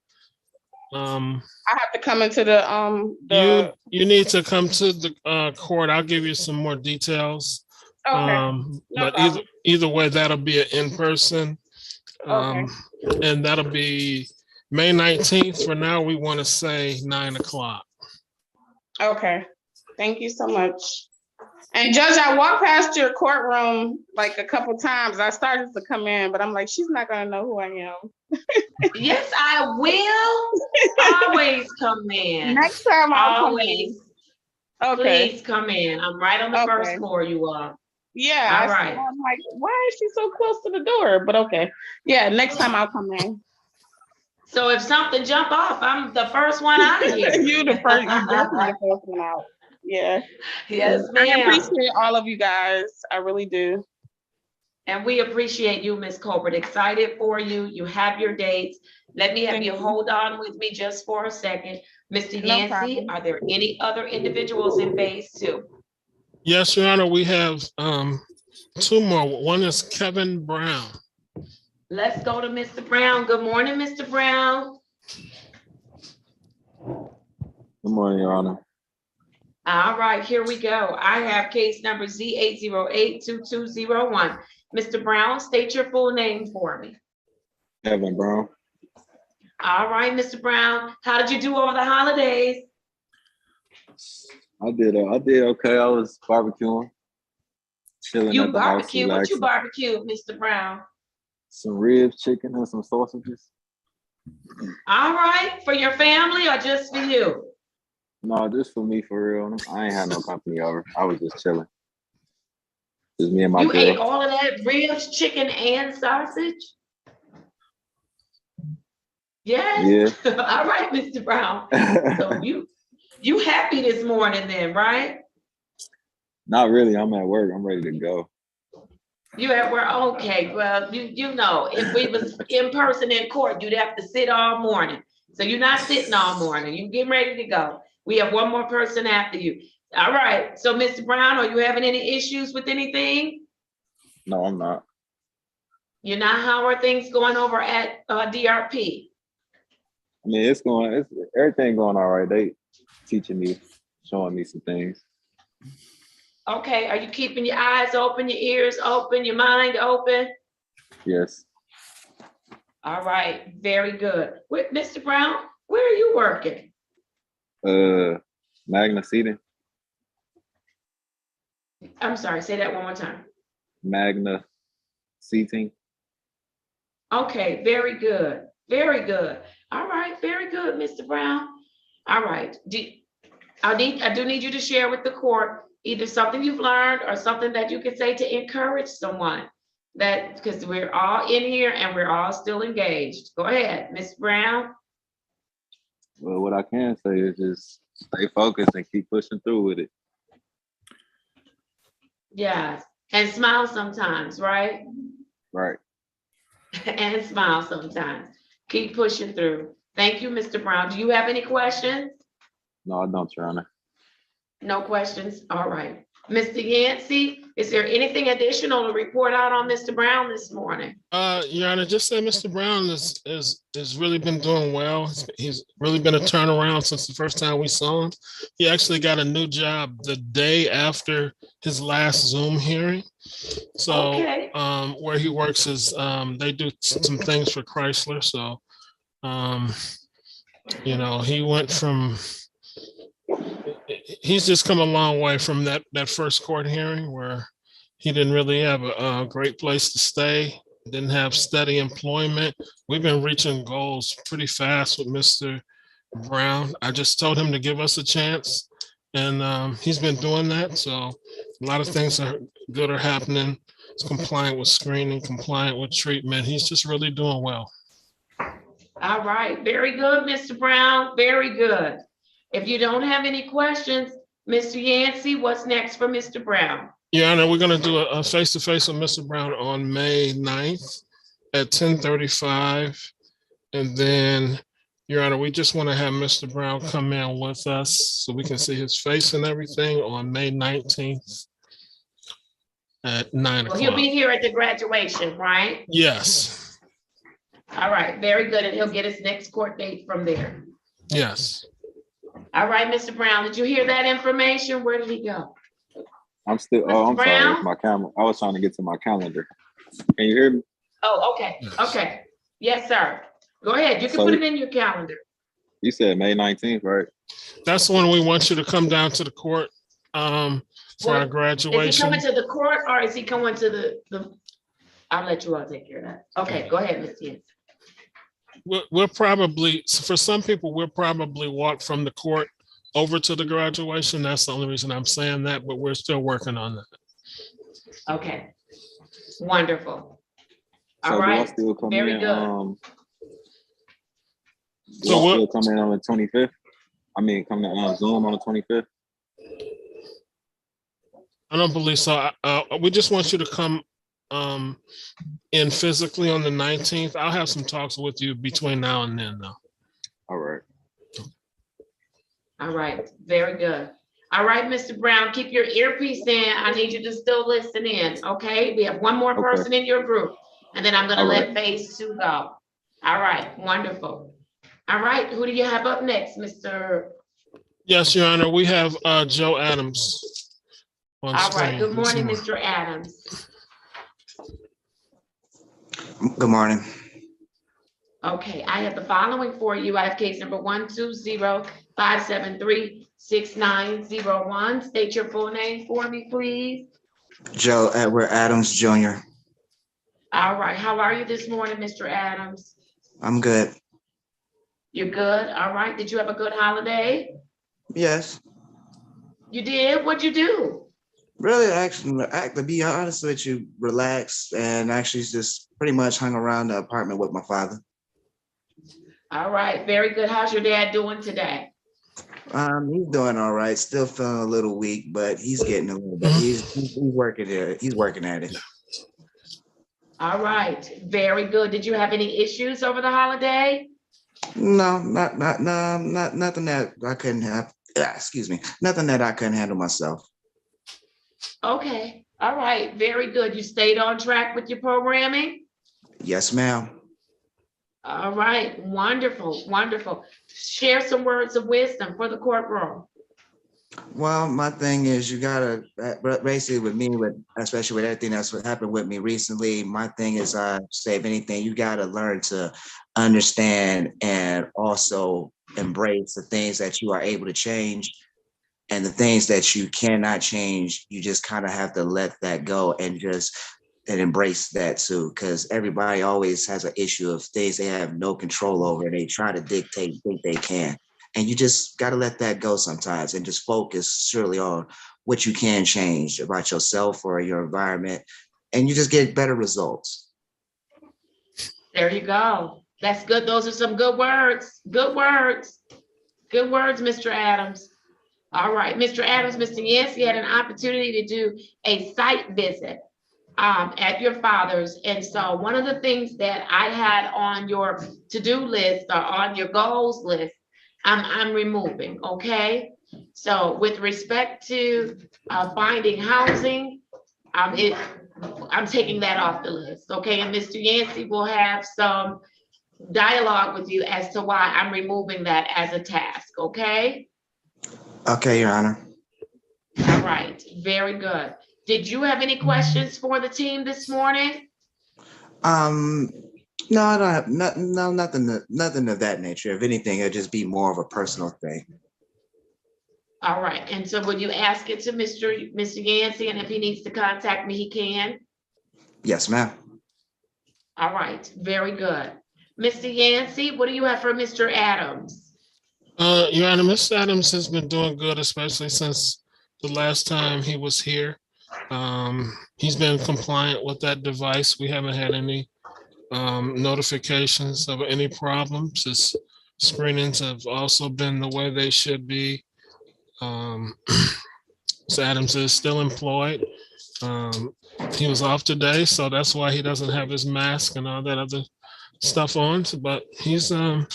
I have to come into the you need to come to the court. I'll give you some more details. Okay. But either way, that'll be an in-person. Okay. And that'll be May 19th. For now, we want to say 9 o'clock. Okay. Thank you so much. And Judge, I walked past your courtroom like a couple times. I started to come in, but I'm like, she's not gonna know who I am. Yes, I will. Always come in. Next time I'll come in. Okay. Please come in. I'm right on the first floor, you are. Yeah. All right. I'm like, why is she so close to the door? But okay. Yeah, next time I'll come in. So if something jump off, I'm the first one out of here. You definitely the first one out. Yeah. Yes, ma'am. I appreciate all of you guys. I really do. And we appreciate you, Ms. Colbert. Excited for you. You have your dates. Let me have Thank you you. hold on with me just for a second. Mr. No Yancey, problem. are there any other individuals in phase two? Yes, Your Honor, we have two more. One is Kevin Brown. Let's go to Mr. Brown. Good morning, Mr. Brown. Good morning, Your Honor. All right, here we go. I have case number Z8082201. Mr. Brown, state your full name for me. Kevin Brown. All right, Mr. Brown, how did you do over the holidays? I did okay. I was barbecuing, chilling You at the house, barbecue, what you relaxing. barbecued, Mr. Brown? Some ribs, chicken, and some sausages. All right, for your family or just for you? No, just for me, for real. I ain't had no company over. I was just chilling. Just me and my You ate girl. all of that ribs, chicken, and sausage? Yes? Yeah. All right, Mr. Brown. So you happy this morning then, right? Not really. I'm at work. I'm ready to go. You at work? Okay, well, you know, if we was in person in court, you'd have to sit all morning. So you're not sitting all morning. You getting ready to go. We have one more person after you. All right, so Mr. Brown, are you having any issues with anything? No, I'm not. You're not? How are things going over at DRP? I mean, it's everything going all right. They teaching me, showing me some things. Okay, are you keeping your eyes open, your ears open, your mind open? Yes. All right, very good. Mr. Brown, where are you working? Magna seating. I'm sorry, say that one more time. Magna seating. Okay, very good, very good. All right, very good, Mr. Brown. All right, I do need you to share with the court either something you've learned or something that you can say to encourage someone, that because we're all in here and we're all still engaged. Go ahead, Ms. Brown. Well, what I can say is just stay focused and keep pushing through with it. Yes, and smile sometimes, right? Right. And smile sometimes. Keep pushing through. Thank you, Mr. Brown. Do you have any questions? No, I don't, Your Honor. No questions? All right. Mr. Yancey, is there anything additional to report out on Mr. Brown this morning? Your Honor, just that Mr. Brown has really been doing well. He's really been a turnaround since the first time we saw him. He actually got a new job the day after his last Zoom hearing. So Okay. where he works is they do some things for Chrysler. So you know, he went from he's just come a long way from that first court hearing where he didn't really have a great place to stay, didn't have steady employment. We've been reaching goals pretty fast with Mr. Brown. I just told him to give us a chance, and he's been doing that. So a lot of things are good are happening. He's compliant with screening, compliant with treatment. He's just really doing well. All right. Very good, Mr. Brown. Very good. If you don't have any questions, Mr. Yancey, what's next for Mr. Brown? Your Honor, we're going to do a face-to-face with Mr. Brown on May 9th at 10:35. And then, Your Honor, we just want to have Mr. Brown come in with us so we can see his face and everything on May 19th at 9 Well, o'clock. he'll be here at the graduation, right? Yes. All right. Very good. And he'll get his next court date from there. Yes. All right, Mr. Brown, did you hear that information? Where did he go? I'm still, Mr. I'm Brown? sorry, it's my camera. I was trying to get to my calendar. Can you hear me? Oh, okay. Okay. Yes, sir. Go ahead. You can So- put it in your calendar. You said May 19th, right? That's when we want you to come down to the court for our Is he graduation. coming to the court or is he coming to the? I'll let you all take care of that. Okay, go ahead, Ms. Yancey. We'll probably, for some people, we'll probably walk from the court over to the graduation. That's the only reason I'm saying that, but we're still working on that. Okay. Wonderful. So All do I right. still come Very in, good. do So I what- still come in on the 25th? I mean, come to Zoom on the 25th? I don't believe so. We just want you to come in physically on the 19th. I'll have some talks with you between now and then though. All right. All right, very good. All right, Mr. Brown, keep your earpiece in. I need you to still listen in, okay? We have one more Okay. person in your group, and then I'm gonna All let right. phase 2 go. All right, wonderful. All right, who do you have up next, Mr.? Yes, Your Honor, we have Joe Adams on All right, screen good this morning, morning. Mr. Adams. Good morning. Okay, I have the following for you. I have case number 120-573-6901. State your full name for me, please. Joe Edward Adams Jr. All right, how are you this morning, Mr. Adams? I'm good. You're good? All right, did you have a good holiday? Yes. You did? What'd you do? Really, actually, to be honest with you, relaxed and actually just pretty much hung around the apartment with my father. All right, very good. How's your dad doing today? He's doing all right. Still feeling a little weak, but he's getting a little bit. He's working it. He's working at it. All right, very good. Did you have any issues over the holiday? No, nothing that I couldn't have. Excuse me, nothing that I couldn't handle myself. Okay, all right, very good. You stayed on track with your programming? Yes, ma'am. All right, wonderful, wonderful. Share some words of wisdom for the courtroom. Well, my thing is you gotta basically with me, especially with everything that's what happened with me recently. My thing is, say if anything, you gotta learn to understand and also embrace the things that you are able to change, and the things that you cannot change. You just kind of have to let that go and embrace that too, because everybody always has an issue of things they have no control over, and they try to dictate, think they can. And you just got to let that go sometimes and just focus surely on what you can change about yourself or your environment, and you just get better results. There you go. That's good. Those are some good words. Good words. Good words, Mr. Adams. All right, Mr. Adams, Mr. Yancey had an opportunity to do a site visit at your father's. And so one of the things that I had on your to-do list or on your goals list, I'm removing, okay? So with respect to finding housing, I'm taking that off the list, okay? And Mr. Yancey will have some dialogue with you as to why I'm removing that as a task, okay? Okay, Your Honor. All right, very good. Did you have any questions for the team this morning? No, I don't have nothing of that nature. If anything, it'll just be more of a personal thing. All right, and so would you ask it to Mr. Yancey, and if he needs to contact me, he can? Yes, ma'am. All right, very good. Mr. Yancey, what do you have for Mr. Adams? Your Honor, Mr. Adams has been doing good, especially since the last time he was here. He's been compliant with that device. We haven't had any notifications of any problems. His screenings have also been the way they should be. Mr. Adams is still employed. He was off today, so that's why he doesn't have his mask and all that other stuff on. But he's doing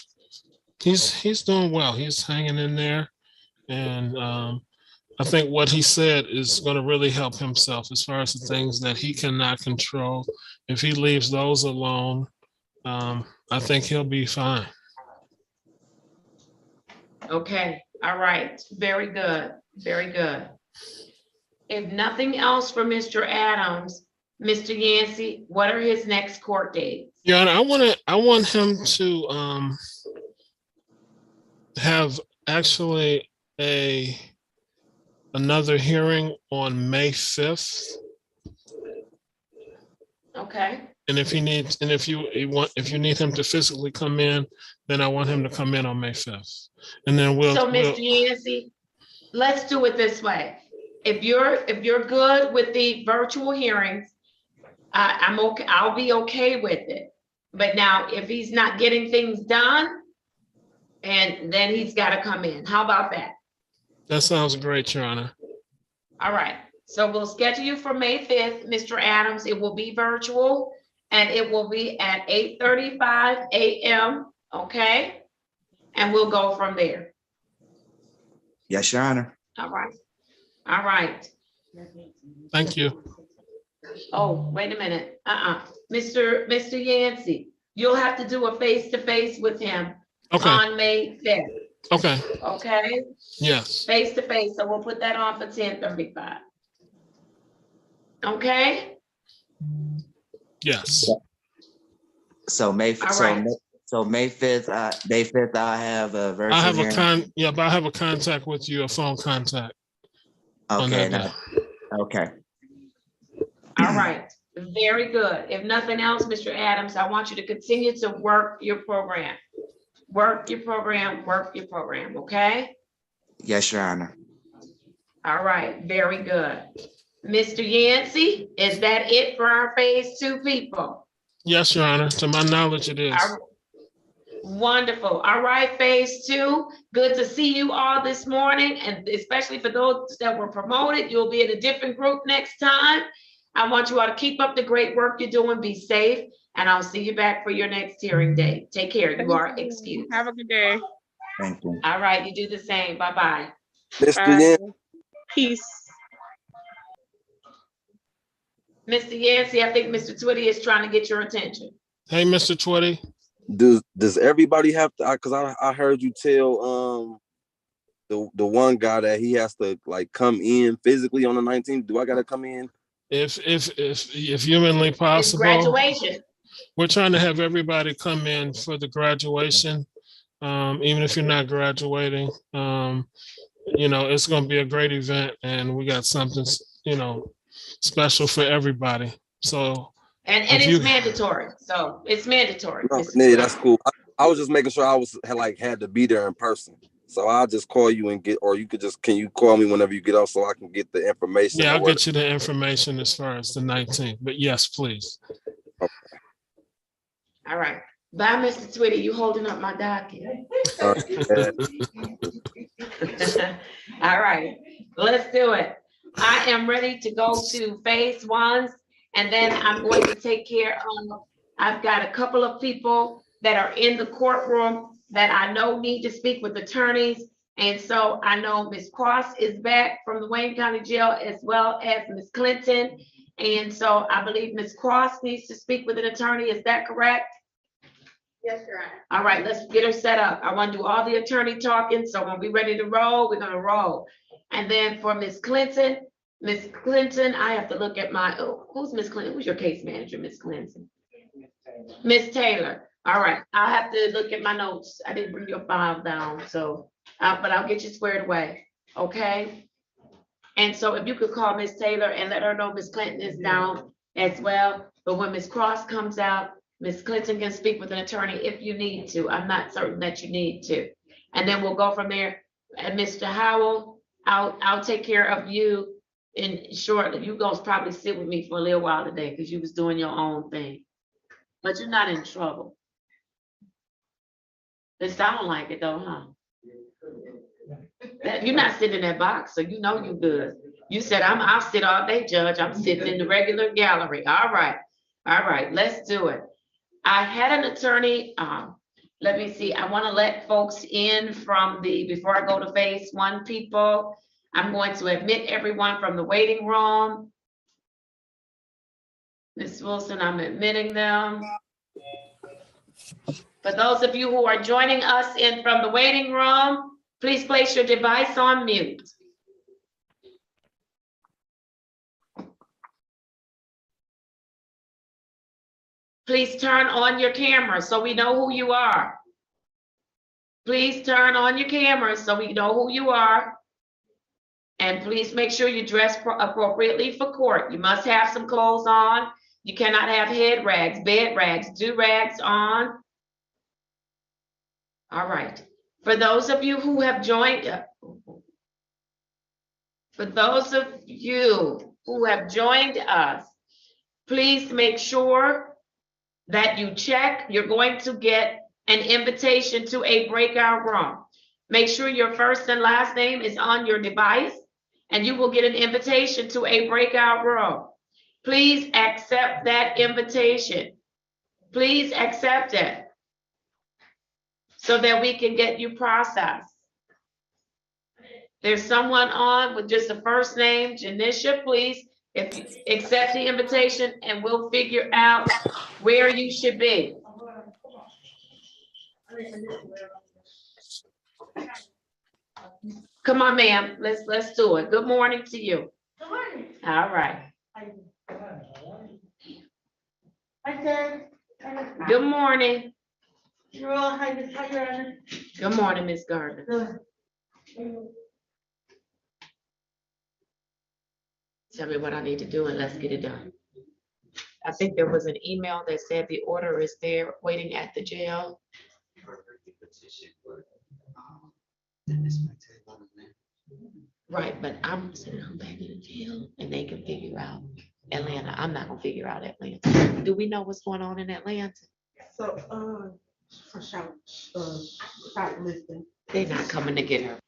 well. He's hanging in there, and I think what he said is going to really help himself as far as the things that he cannot control. If he leaves those alone, I think he'll be fine. Okay, all right, very good, very good. If nothing else for Mr. Adams, Mr. Yancey, what are his next court dates? Your Honor, I want him to have actually another hearing on May 5th. Okay. And if you need him to physically come in, then I want him to come in on May 5th. And then So Mr. Yancey, let's do it this way. If you're good with the virtual hearings, I'm okay. I'll be okay with it. But now if he's not getting things done, and then he's got to come in. How about that? That sounds great, Your Honor. All right. So we'll schedule you for May 5th, Mr. Adams. It will be virtual and it will be at 8:35 a.m. Okay? And we'll go from there. Yes, Your Honor. All right. All right. Thank you. Oh, wait a minute. Mr. Yancey, you'll have to do a face-to-face with him Okay. on May 5th. Okay. Okay? Yes. Face-to-face. So we'll put that on for 10:35. Okay? Yes. So May, All so, right. May- so May 5th, May 5th, I have a virtual I have a hearing. but I have a contact with you, a phone contact. on Okay, that now, okay. All right. Very good. If nothing else, Mr. Adams, I want you to continue to work your program. Work your program, okay? Yes, Your Honor. All right, very good. Mr. Yancey, is that it for our phase 2 people? Yes, Your Honor. To my knowledge, it is. Wonderful. All right, phase 2. Good to see you all this morning, and especially for those that were promoted, you'll be in a different group next time. I want you all to keep up the great work you're doing. Be safe, and I'll see you back for your next hearing date. Take care. You are excused. Have a good day. Thank you. All right, you do the same. Bye-bye. Mr. Yan, Peace. Mr. Yancey, I think Mr. Twitty is trying to get your attention. Hey, Mr. Twitty. does everybody have to? Because I heard you tell the one guy that he has to like come in physically on the 19th. Do I gotta come in? If humanly It's possible. graduation. We're trying to have everybody come in for the graduation, even if you're not graduating. It's going to be a great event, and we got something, special for everybody. So, And it's mandatory. So it's mandatory. No, yeah, that's cool. I was just making sure I had to be there in person. So I'll just call you and can you call me whenever you get off so I can get the information? Yeah, I'll get you the information as far as the 19th. But yes, please. Okay. All right. Bye, Mr. Twitty. You holding up my docket. All right. Let's do it. I am ready to go to phase 1, and then I'm going to take care of, I've got a couple of people that are in the courtroom that I know need to speak with attorneys. And so I know Ms. Cross is back from the Wayne County Jail, as well as Ms. Clinton. And so I believe Ms. Cross needs to speak with an attorney. Is that correct? Yes, Your Honor. All right, let's get her set up. I want to do all the attorney talking. So when we're ready to roll, we're going to roll. And then for Ms. Clinton, I have to look at who's Ms. Clinton? Who's your case manager, Ms. Clinton? Ms. Taylor. All right, I'll have to look at my notes. I didn't bring your file down, so, but I'll get you squared away, okay? And so if you could call Ms. Taylor and let her know Ms. Clinton is down as well. But when Ms. Cross comes out, Ms. Clinton can speak with an attorney if you need to. I'm not certain that you need to. And then we'll go from there. And Mr. Howell, I'll take care of you shortly. You gonna probably sit with me for a little while today because you was doing your own thing. But you're not in trouble. It sound like it though, huh? You're not sitting in that box, so you know you good. You said, I'll sit all day, Judge. I'm sitting in the regular gallery. All right, let's do it. I had an attorney, let me see, I want to let folks in before I go to phase 1 people. I'm going to admit everyone from the waiting room. Ms. Wilson, I'm admitting them. For those of you who are joining us from the waiting room, please place your device on mute. Please turn on your camera so we know who you are. Please turn on your cameras so we know who you are. And please make sure you dress appropriately for court. You must have some clothes on. You cannot have head rags, bed rags, do-rags on. All right. For those of you who have joined us, please make sure that you check. You're going to get an invitation to a breakout room. Make sure your first and last name is on your device. and you will get an invitation to a breakout room. Please accept that invitation. Please accept it so that we can get you processed. There's someone on with just the first name, Janisha, please, if you accept the invitation, and we'll figure out where you should be. Come on, ma'am, let's do it. Good morning to you. Good morning. All right. Hi, sir. Good morning. You're all, hi, Your Honor. Good morning, Miss Gardner. Good. Tell me what I need to do and let's get it done. I think there was an email that said the order is there waiting at the jail. Right, but I'm sitting home back in the jail and they can figure out Atlanta. I'm not gonna figure out Atlanta. Do we know what's going on in Atlanta? So, for short listing. They're not coming to get her.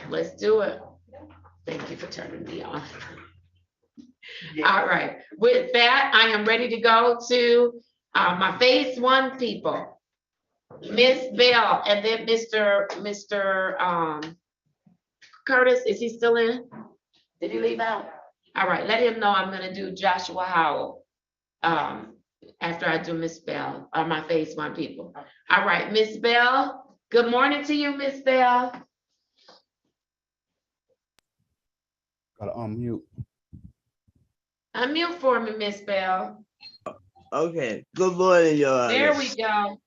Let's do it. Thank you for turning me on. All right, with that, I am ready to go to my phase one people. Miss Bell, and then Mr. Curtis, is he still in? Did he leave out? All right, let him know I'm gonna do Joshua Howell after I do Miss Bell, my phase one people. All right, Miss Bell, good morning to you, Miss Bell. Gotta unmute. Unmute for me, Miss Bell. Okay, good morning, Your Honor. There we go.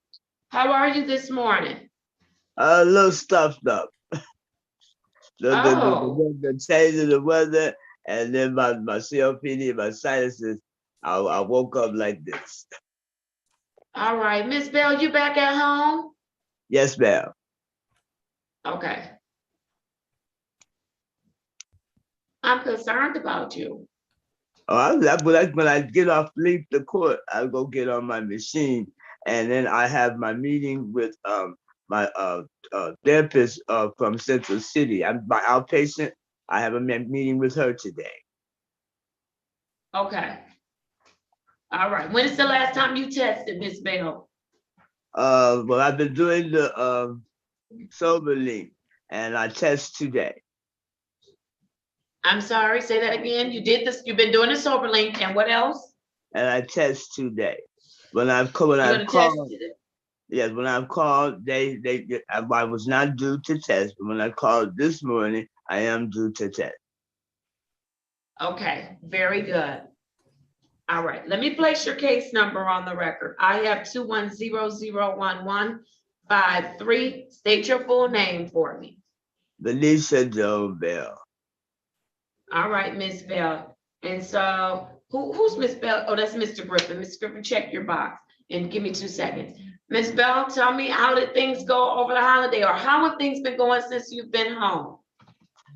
How are you this morning? A little stuffed up. The change of the weather, and then my COPD, my sinuses, I woke up like this. All right, Miss Bell, you back at home? Yes, ma'am. Okay. I'm concerned about you. Oh, when I get off, leave the court, I'll go get on my machine, and then I have my meeting with my therapist from Central City. I'm my outpatient. I have a meeting with her today. Okay. All right. When is the last time you tested, Miss Bell? Well, I've been doing the Soberlink, and I test today. I'm sorry, say that again. You did this, you've been doing the Soberlink, and what else? And I test today. When I've called, yes, when I've called, I was not due to test, but when I called this morning, I am due to test. Okay, very good. All right, let me place your case number on the record. I have 210011153. State your full name for me. Benicia Joe Bell. All right, Miss Bell. And so who's Miss Bell? Oh, that's Mr. Griffin. Mr. Griffin, check your box and give me 2 seconds. Miss Bell, tell me, how did things go over the holiday, or how have things been going since you've been home?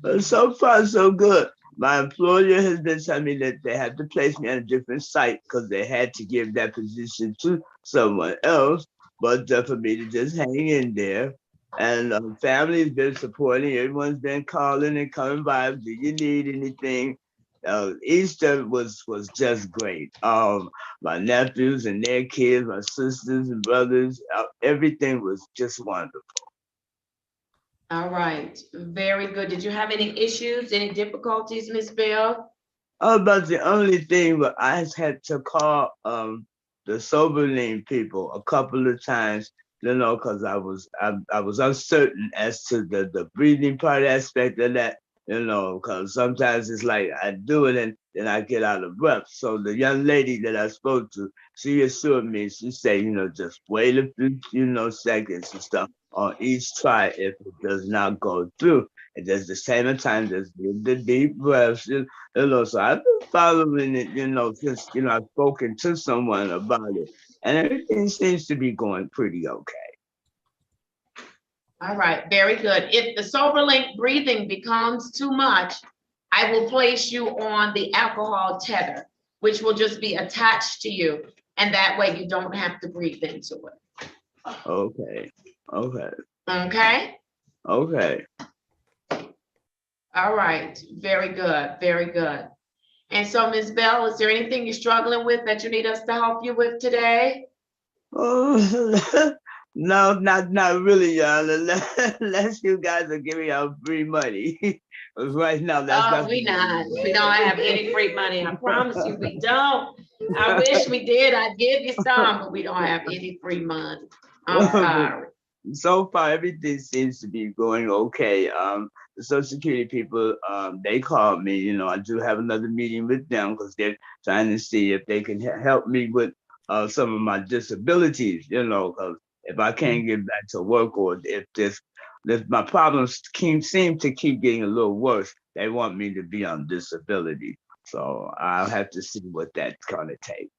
Well, so far, so good. My employer has been telling me that they had to place me on a different site because they had to give that position to someone else, but for me to just hang in there. And family's been supporting. Everyone's been calling and coming by. Do you need anything? Easter was just great. My nephews and their kids, my sisters and brothers, everything was just wonderful. All right, very good. Did you have any issues, any difficulties, Miss Bell? About the only thing, but I had to call the sober lane people a couple of times, because I was uncertain as to the breathing part aspect of that, because sometimes it's like I do it and then I get out of breath. So the young lady that I spoke to, she assured me, she said, just wait a few, seconds and stuff on each try if it does not go through. And just the same time, just give the deep breaths, so I've been following it, since, I've spoken to someone about it, and everything seems to be going pretty okay. All right, very good. If the SoberLink breathing becomes too much, I will place you on the alcohol tether, which will just be attached to you. And that way you don't have to breathe into it. Okay. Okay? Okay. All right, very good, very good. And so, Ms. Bell, is there anything you're struggling with that you need us to help you with today? Oh, no, not really, y'all. Unless you guys are giving out free money. Right now, that's We don't have any free money. I promise you, we don't. I wish we did. I'd give you some, but we don't have any free money. I'm sorry. So far, everything seems to be going okay. The Social Security people, they called me. I do have another meeting with them because they're trying to see if they can help me with some of my disabilities. Because if I can't get back to work, or if my problems seem to keep getting a little worse, they want me to be on disability. So I'll have to see what that's gonna take.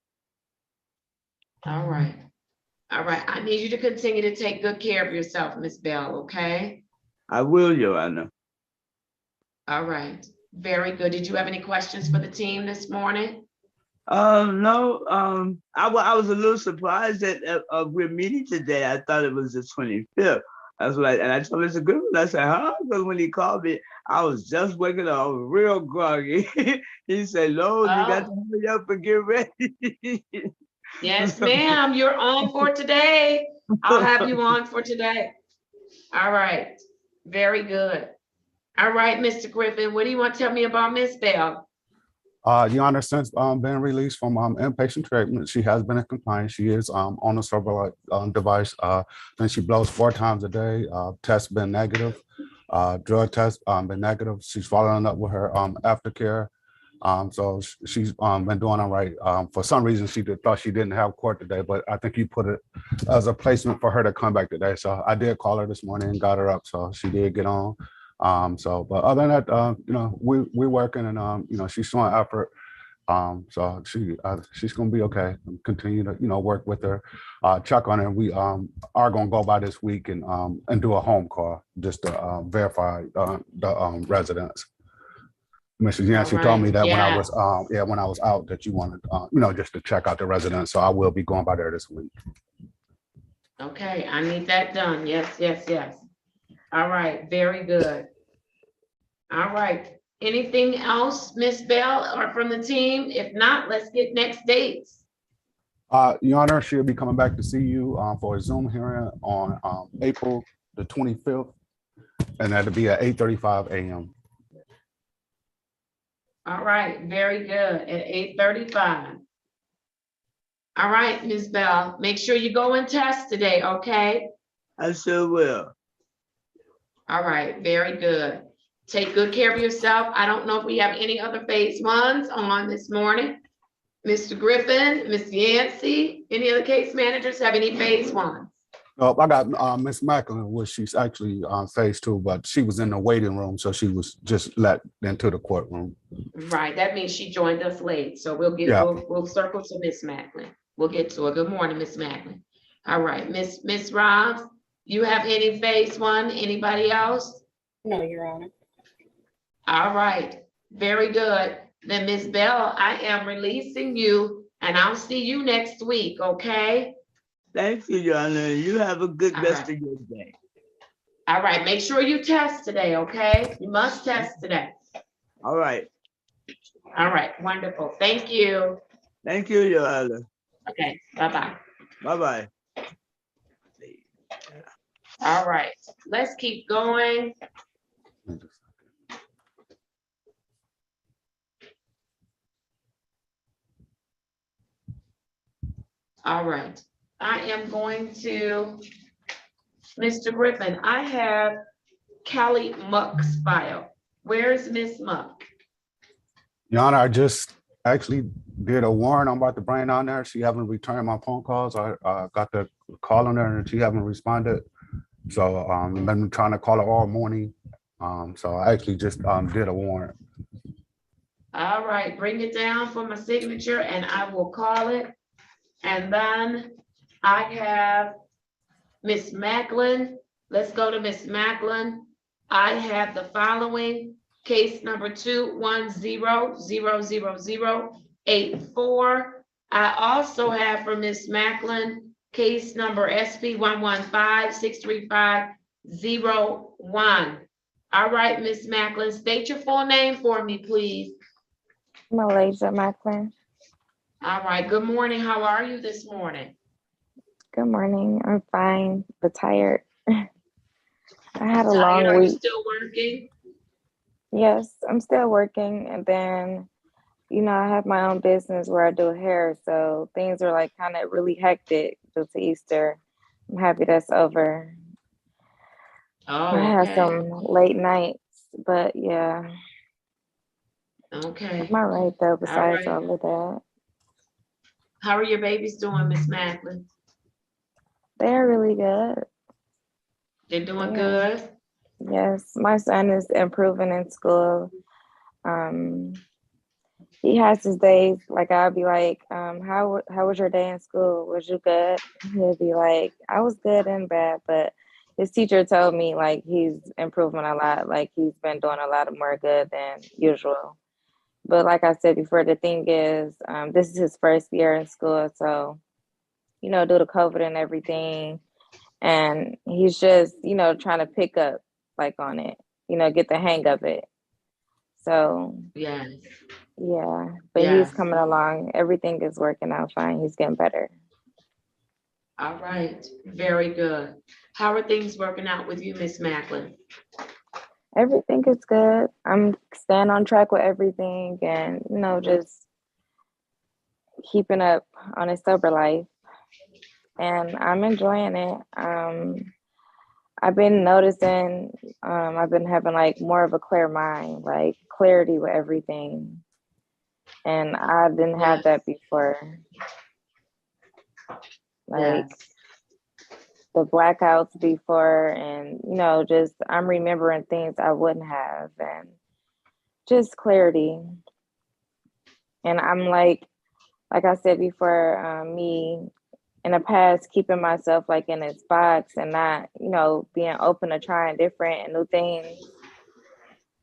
All right. All right. I need you to continue to take good care of yourself, Miss Bell, okay? I will, Your Honor. All right. Very good. Did you have any questions for the team this morning? No. I was a little surprised that we're meeting today. I thought it was the 25th. That's right. And I told Mr. Griffin, I said, huh? Because when he called me, I was just waking up. I was real groggy. He said, no, you got to hurry up and get ready. Yes, ma'am. You're on for today. I'll have you on for today. All right. Very good. All right, Mr. Griffin, what do you want to tell me about Miss Bell? Your Honor, since being released from inpatient treatment, she has been in compliance. She is on a Sober device. Then she blows 4 times a day. Tests been negative. Drug tests been negative. She's following up with her aftercare. So she's been doing all right. For some reason, she thought she didn't have court today, but I think you put it as a placement for her to come back today. So I did call her this morning and got her up. So she did get on. But other than that, we're working and, she's showing effort. So she's going to be okay. Continue to, work with her, check on her. We are going to go by this week and do a home call just to verify the residents. Mrs. Yancey told me that when I was out that you wanted, just to check out the residents. So I will be going by there this week. Okay, I need that done. Yes. All right, very good. All right. Anything else, Miss Bell, or from the team? If not, let's get next dates. Your Honor, she'll be coming back to see you for a Zoom hearing on April the 25th, and that'll be at 8:35 a.m. All right, very good, at 8:35. All right, Ms. Bell, make sure you go and test today, okay? I sure will. All right, very good. Take good care of yourself. I don't know if we have any other phase ones on this morning. Mr. Griffin, Ms. Yancey, any other case managers have any phase ones? I got Miss Macklin, which she's actually on phase 2, but she was in the waiting room, so she was just let into the courtroom. Right, that means she joined us late, so we'll circle to Miss Macklin. We'll get to her. Good morning, Miss Macklin. All right, Miss Robbs, you have any phase 1? Anybody else? No, Your Honor. All right, very good. Then Miss Bell, I am releasing you, and I'll see you next week, okay? Thank you, Your Honor. You have a good rest of your day. All right, make sure you test today, okay? You must test today. All right. All right, wonderful. Thank you. Thank you, Your Honor. Okay, bye-bye. Bye-bye. All right, let's keep going. All right, I am going to, Mr. Griffin, I have Kelly Muck's file. Where's Miss Muck? Your Honor, I just actually did a warrant. I'm about to bring on there. She haven't returned my phone calls. I got the call on her and she haven't responded. So I've been trying to call her all morning. So I actually just did a warrant. All right, bring it down for my signature and I will call it. And then I have Miss Macklin. Let's go to Miss Macklin. I have the following: case number 210-00084. I also have for Miss Macklin, case number SP 115-635-01. All right, Miss Macklin, state your full name for me, please. Malaysia Macklin. All right, good morning. How are you this morning? Good morning. I'm fine, but tired. I had a Tired? long Are you week. still working? Yes, I'm still working. And then, I have my own business where I do hair. So things are like kind of really hectic due to Easter. I'm happy that's over. Oh, I had okay. some late nights, but yeah, Okay. I'm all right though, All besides right. all of that. How are your babies doing, Miss Macklin? They're really good. They're doing Yeah. good? Yes, my son is improving in school. He has his days, like I'll be like, how was your day in school? Was you good? He'll be like, I was good and bad, but his teacher told me like he's improving a lot, like he's been doing a lot of more good than usual. But like I said before, the thing is, this is his first year in school, so due to COVID and everything, and he's just, trying to pick up like on it, get the hang of it. So Yes. yeah, but he's Yes. coming along. Everything is working out fine. He's getting better. All right. Very good. How are things working out with you, Miss Macklin? Everything is good. I'm staying on track with everything and, just keeping up on a sober life. And I'm enjoying it. I've been noticing, I've been having like more of a clear mind, like clarity with everything. And I didn't have that before. Like the blackouts before, and just I'm remembering things I wouldn't have, and just clarity. And I'm like I said before, me in the past keeping myself like in this box and not being open to trying different and new things.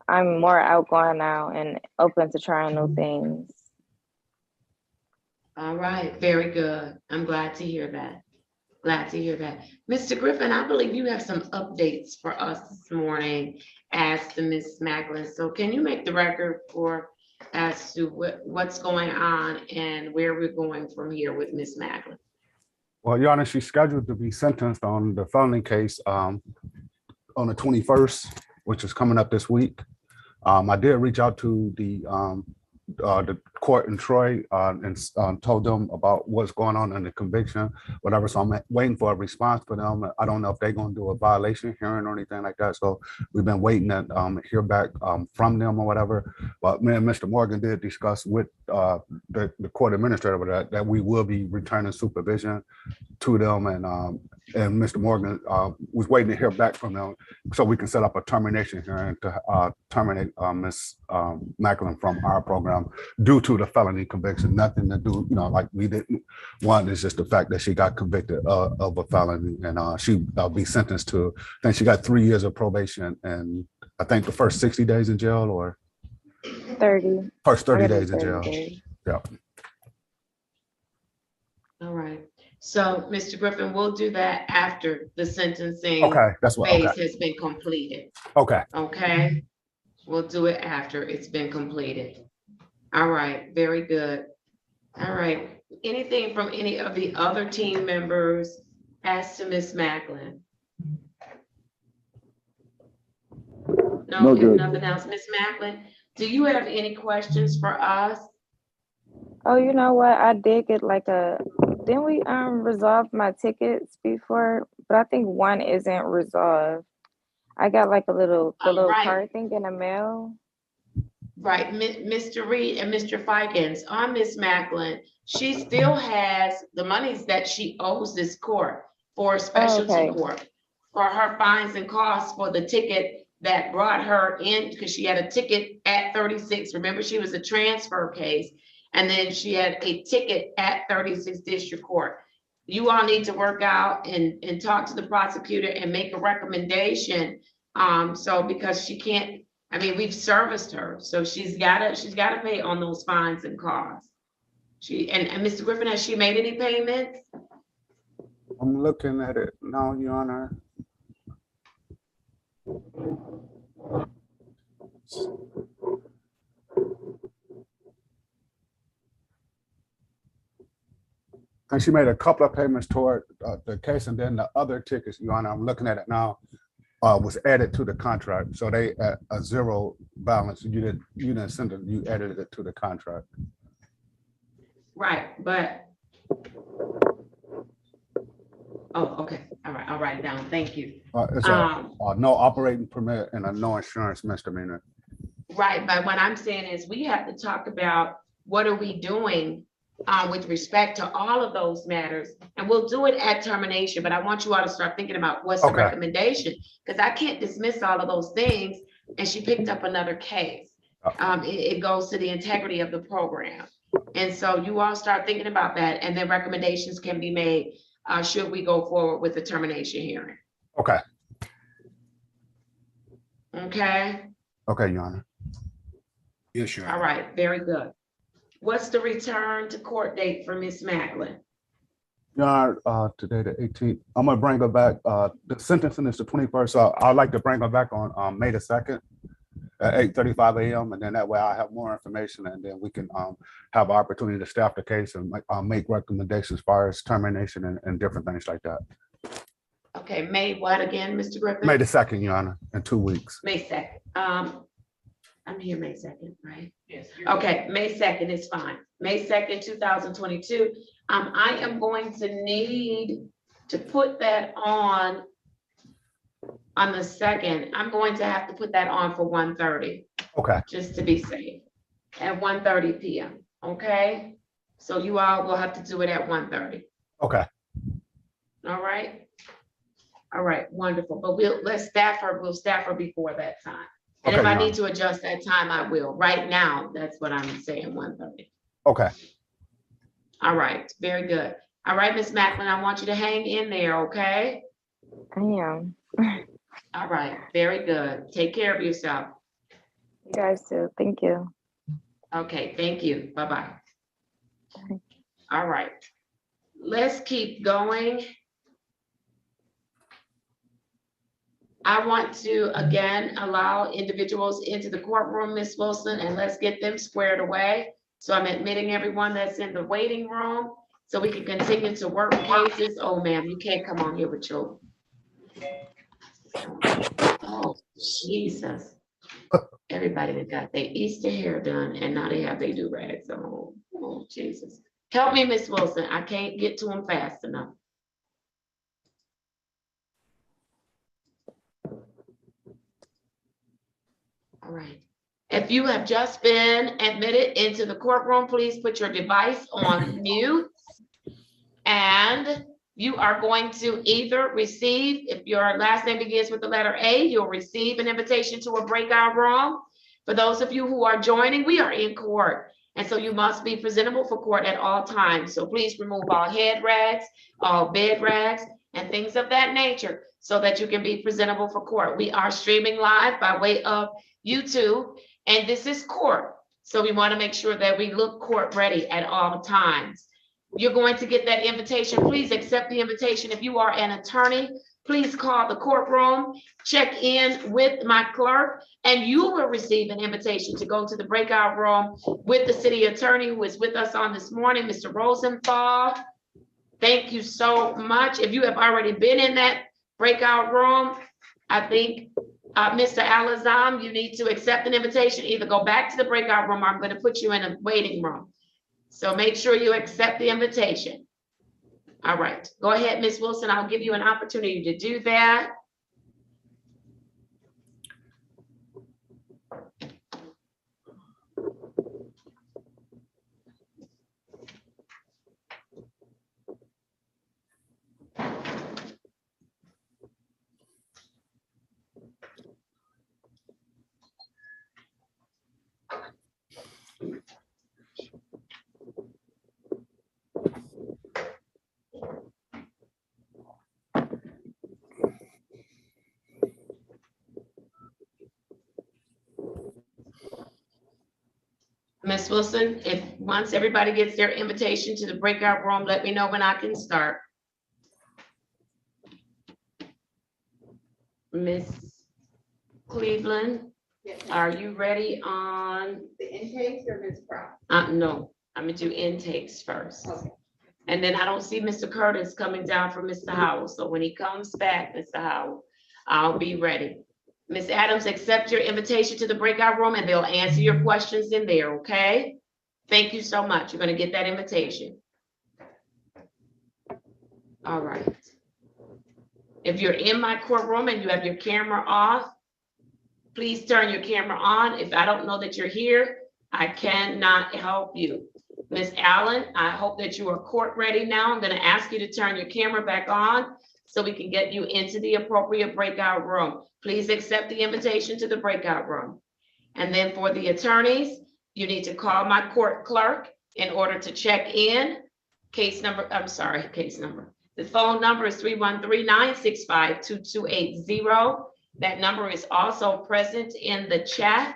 I'm more outgoing now and open to trying new things. All right. Very good. I'm glad to hear that. Glad to hear that. Mr. Griffin, I believe you have some updates for us this morning as to Miss Macklin. So can you make the record as to what's going on and where we're going from here with Miss Macklin? Well, Your Honor, she's scheduled to be sentenced on the felony case on the 21st, which is coming up this week. I did reach out to the court in Troy and told them about what's going on in the conviction, whatever. So I'm waiting for a response from them. I don't know if they're going to do a violation hearing or anything like that. So we've been waiting to hear back from them or whatever. But me and Mr. Morgan did discuss with the court administrator that we will be returning supervision to them, and Mr. Morgan was waiting to hear back from them so we can set up a termination hearing to terminate Ms. Macklin from our program due to the felony conviction. Nothing to do, like we didn't want. It's just the fact that she got convicted of a felony, and she'll be sentenced to, I think she got 3 years of probation, and I think the first 60 days in jail or 30. First 30 days in jail. Yeah. All right. So, Mr. Griffin, we'll do that after the sentencing Okay, that's what. phase Okay. has been completed. Okay. Okay. We'll do it after it's been completed. All right, very good. All right, anything from any of the other team members as to Ms. Macklin? No, No, if Judge. nothing else, Ms. Macklin, do you have any questions for us? Oh, you know what? I did get like didn't we resolve my tickets before? But I think one isn't resolved. I got like the little Right. card thing in the mail. Right, Mr. Reed and Mr. Fikens, on Ms. Macklin, she still has the monies that she owes this court for a specialty okay. court for her fines and costs for the ticket that brought her in, because she had a ticket at 36. Remember, she was a transfer case, and then she had a ticket at 36 District Court. You all need to work out and talk to the prosecutor and make a recommendation. So because she can't, I mean, we've serviced her, so she's gotta pay on those fines and costs. And Mr. Griffin, has she made any payments? I'm looking at it now, Your Honor. And she made a couple of payments toward the case, and then the other tickets, Your Honor, I'm looking at it now, was added to the contract. So they at a zero balance. You didn't send it, you added it to the contract. Right, but. Oh, okay, all right, I'll write it down, thank you. It's a no operating permit and a no insurance misdemeanor. Right, but what I'm saying is we have to talk about what are we doing with respect to all of those matters, and we'll do it at termination, but I want you all to start thinking about what's the recommendation, because I can't dismiss all of those things, and she picked up another case. It goes to the integrity of the program. And so you all start thinking about that, and then recommendations can be made should we go forward with the termination hearing. Okay. Okay. Okay, Your Honor. Yes, Your Honor. All right, very good. What's the return to court date for Ms. Macklin? Your Honor, today the 18th. I'm gonna bring her back. The sentencing is the 21st, so I'd like to bring her back on May the 2nd at 8:35 a.m. And then that way I have more information, and then we can have opportunity to staff the case and make recommendations as far as termination and different things like that. Okay, May what again, Mr. Griffin? May the 2nd, Your Honor, in 2 weeks. May 2nd. I'm here May 2nd, right? Yes. Okay, May 2nd is fine. May 2nd, 2022. I am going to need to put that on the 2nd. I'm going to have to put that on for 1:30. Okay. Just to be safe, at 1:30 p.m. Okay, so you all will have to do it at 1:30. Okay. All right. All right, wonderful. But we'll staff her before that time. And Okay, if I Your need to adjust that time, I will. Right now, that's what I'm saying, 1:30. Okay. All right, very good. All right, Ms. Macklin, I want you to hang in there, okay? I am. All right, very good. Take care of yourself. You guys too. Thank you. Okay, thank you. Bye-bye. All right, let's keep going. I want to again allow individuals into the courtroom, Ms. Wilson, and let's get them squared away. So I'm admitting everyone that's in the waiting room so we can continue to work cases. Oh, ma'am, you can't come on here with children. Oh, Jesus. Everybody that got their Easter hair done and now they have their do-rags on. Oh, Jesus. Help me, Ms. Wilson. I can't get to them fast enough. All right. If you have just been admitted into the courtroom, please put your device on mute. And you are going to either receive, if your last name begins with the letter A, you'll receive an invitation to a breakout room. For those of you who are joining, we are in court. And so you must be presentable for court at all times. So please remove all head rags, all bed rags, and things of that nature so that you can be presentable for court. We are streaming live by way of YouTube, and this is court. So we want to make sure that we look court ready at all times. You're going to get that invitation. Please accept the invitation. If you are an attorney, please call the courtroom, check in with my clerk, and you will receive an invitation to go to the breakout room with the city attorney who is with us on this morning, Mr. Rosenthal. Thank you so much. If you have already been in that breakout room, I think, Mr. Alazam, you need to accept an invitation, either go back to the breakout room or I'm going to put you in a waiting room. So make sure you accept the invitation. All right, go ahead, Ms. Wilson. I'll give you an opportunity to do that. Ms. Wilson, if once everybody gets their invitation to the breakout room, let me know when I can start. Ms. Cleveland, are you ready on? The intakes or Ms. Brown? No, I'm gonna do intakes first. Okay. And then I don't see Mr. Curtis coming down from Mr. Howell. So when he comes back, Mr. Howell, I'll be ready. Ms. Adams, accept your invitation to the breakout room and they'll answer your questions in there, okay? Thank you so much. You're gonna get that invitation. All right. If you're in my courtroom and you have your camera off, please turn your camera on. If I don't know that you're here, I cannot help you. Ms. Allen, I hope that you are court ready now. I'm gonna ask you to turn your camera back on so we can get you into the appropriate breakout room. Please accept the invitation to the breakout room. And then for the attorneys, you need to call my court clerk in order to check in. Case number. The phone number is 313-965-2280. That number is also present in the chat.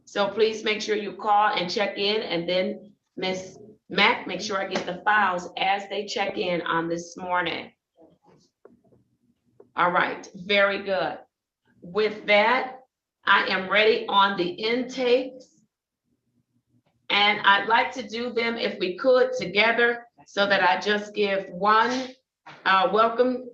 So please make sure you call and check in, and then Ms. Mack, make sure I get the files as they check in on this morning. All right, very good. With that, I am ready on the intakes. And I'd like to do them, if we could, together, so that I just give one welcome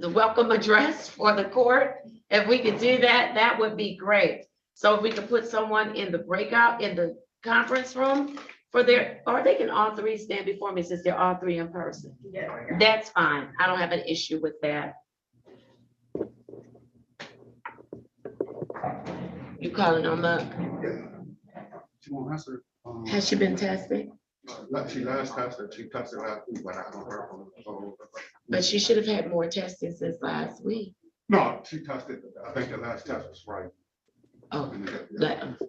address for the court. If we could do that, that would be great. So if we could put someone in the breakout, in the conference room for their, or they can all three stand before me since they're all three in person. Yeah. That's fine. I don't have an issue with that. You calling on Muck? She won't answer. Has she been tested? She last tested. She tested last week, but I haven't heard from her. But she should have had more testing since last week. No, she tested. I think the last test was right. Oh,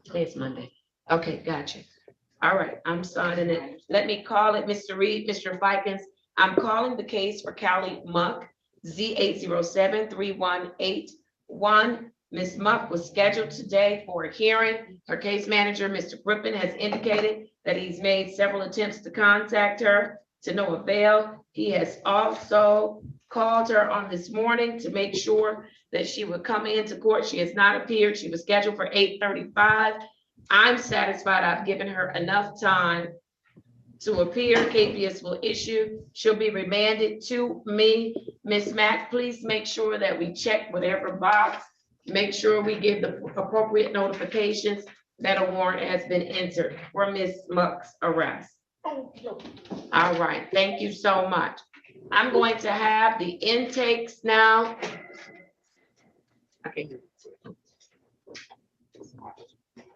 today's Monday. Okay, gotcha. All right, I'm signing it. Let me call it, Mr. Reed, Mr. Fikens. I'm calling the case for Callie Muck, Z8073181. Ms. Muck was scheduled today for a hearing. Her case manager, Mr. Griffin, has indicated that he's made several attempts to contact her to no avail. He has also called her on this morning to make sure that she would come into court. She has not appeared. She was scheduled for 8:35. I'm satisfied I've given her enough time to appear. KPS will issue. She'll be remanded to me. Ms. Mack, please make sure that we check whatever box. Make sure we give the appropriate notifications that a warrant has been entered for Ms. Muck's arrest. All right, thank you so much. I'm going to have the intakes now. Okay.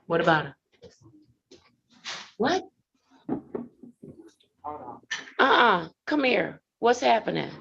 What about her? What? Come here. What's happening?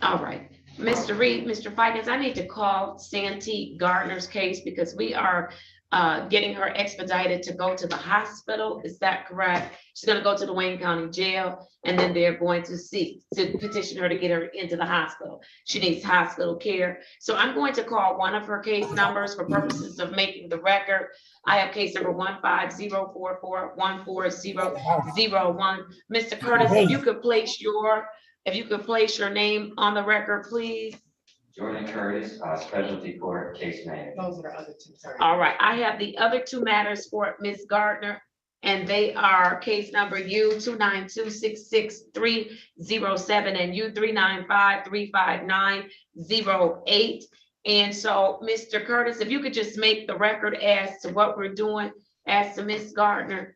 All right, Mr. Reed, Mr. Fikens, I need to call Santee Gardner's case because we are getting her expedited to go to the hospital. Is that correct? She's gonna go to the Wayne County Jail, and then they're going to seek to petition her to get her into the hospital. She needs hospital care. So I'm going to call one of her case numbers for purposes of making the record. I have case number 15044140001. Mr. Curtis, if you could place your name on the record, please. Jordan Curtis, specialty court case manager. Those are the other two, sorry. All right, I have the other two matters for Ms. Gardner, and they are case number U 292666307 and U 3953598. And so, Mr. Curtis, if you could just make the record as to what we're doing as to Ms. Gardner.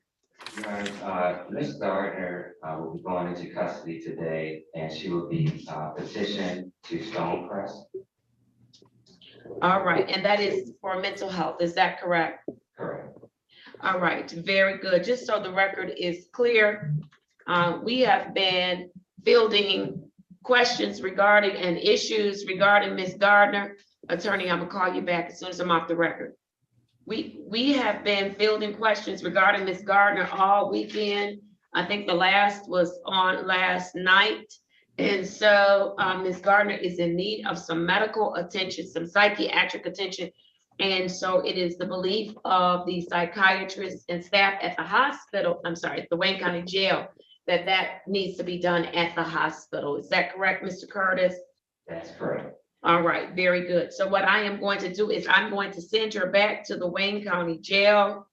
Ms. Gardner will be going into custody today, and she will be petitioned to stone press. All right, and that is for mental health, is that correct? Correct. All right, very good. Just so the record is clear, we have been fielding questions regarding and issues regarding Ms. Gardner. Attorney, I'm gonna call you back as soon as I'm off the record. We have been fielding questions regarding Ms. Gardner all weekend. I think the last was on last night. And so Ms. Gardner is in need of some medical attention, some psychiatric attention. And so it is the belief of the psychiatrists and staff at the hospital, I'm sorry, the Wayne County Jail, that needs to be done at the hospital. Is that correct, Mr. Curtis? That's correct. All right, very good. So what I am going to do is I'm going to send her back to the Wayne County Jail.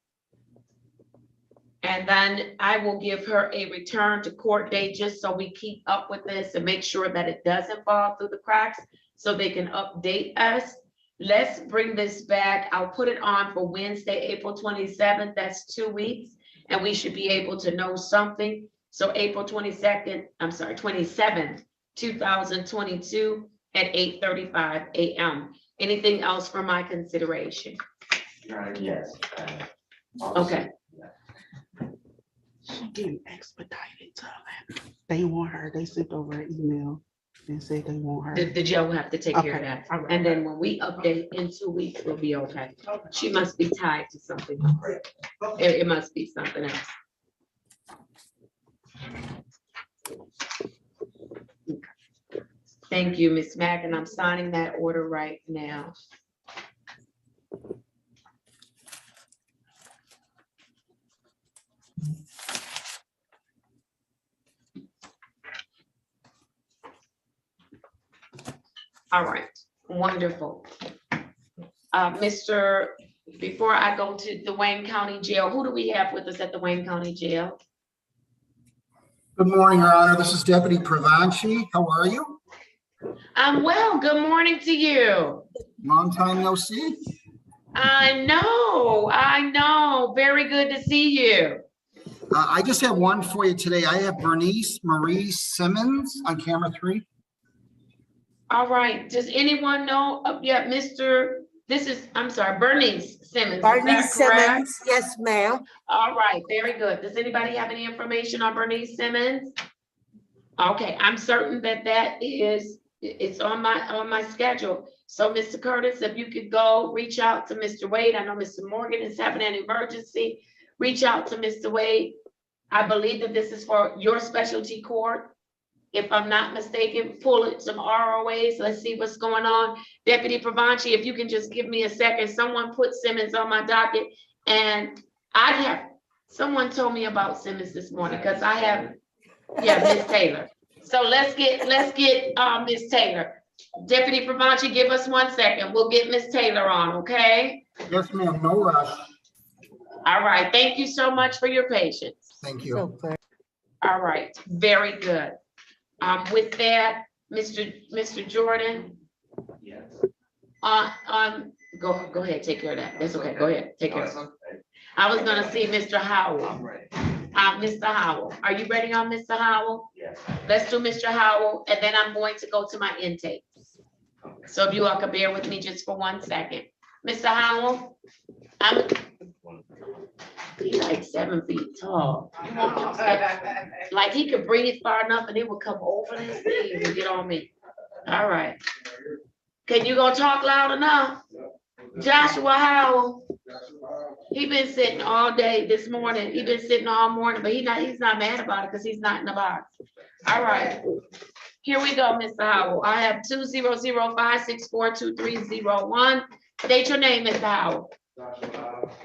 And then I will give her a return to court date just so we keep up with this and make sure that it doesn't fall through the cracks so they can update us. Let's bring this back. I'll put it on for Wednesday, April 27th. That's 2 weeks. And we should be able to know something. So April 27th, 2022 at 8:35 a.m. Anything else for my consideration? Yes. Okay. She getting expedited. They want her. They sent over an email and said they want her. The jail will have to take care of Okay. that. All right. And then when we update in 2 weeks, we'll be okay. She must be tied to something else. It must be something else. Thank you, Ms. Mack, and I'm signing that order right now. All right, wonderful. Before I go to the Wayne County Jail, who do we have with us at the Wayne County Jail? Good morning, Your Honor. This is Deputy Pravanchi. How are you? I'm well. Good morning to you. Long time no see. I know. Very good to see you. I just have one for you today. I have Bernice Marie Simmons on camera 3. All right. Does anyone know? Yeah, I'm sorry, Bernice Simmons. Bernice Simmons, yes, ma'am. All right, very good. Does anybody have any information on Bernice Simmons? Okay, I'm certain it's on my schedule. So Mr. Curtis, if you could go reach out to Mr. Wade. I know Mr. Morgan is having an emergency. Reach out to Mr. Wade. I believe that this is for your specialty court. If I'm not mistaken, pull it some ROAs. Let's see what's going on. Deputy Pravanchi, if you can just give me a second. Someone put Simmons on my docket, and someone told me about Simmons this morning because Miss Taylor. So let's get Miss Taylor. Deputy Pravanchi, give us 1 second. We'll get Miss Taylor on, okay? Yes, ma'am. No rush. All right. Thank you so much for your patience. Thank you. All right. Very good. With that, Mr. Jordan. Yes. Go ahead, take care of that. That's okay. Go ahead, take care of it. I was gonna see Mr. Howell. I'm ready. Mr. Howell, are you ready on Mr. Howell? Yes. Let's do Mr. Howell, and then I'm going to go to my intakes. So if you all could bear with me just for 1 second. Mr. Howell, he likes 7 feet tall. You want him to, like he could breathe far enough and it would come over his knees and get on me. All right. Can you go talk loud enough? Joshua Howell. He been sitting all day this morning. He been sitting all morning, but he's not mad about it because he's not in the box. All right. Here we go, Mr. Howell. I have 200-564-2301. State your name, Mr. Howell.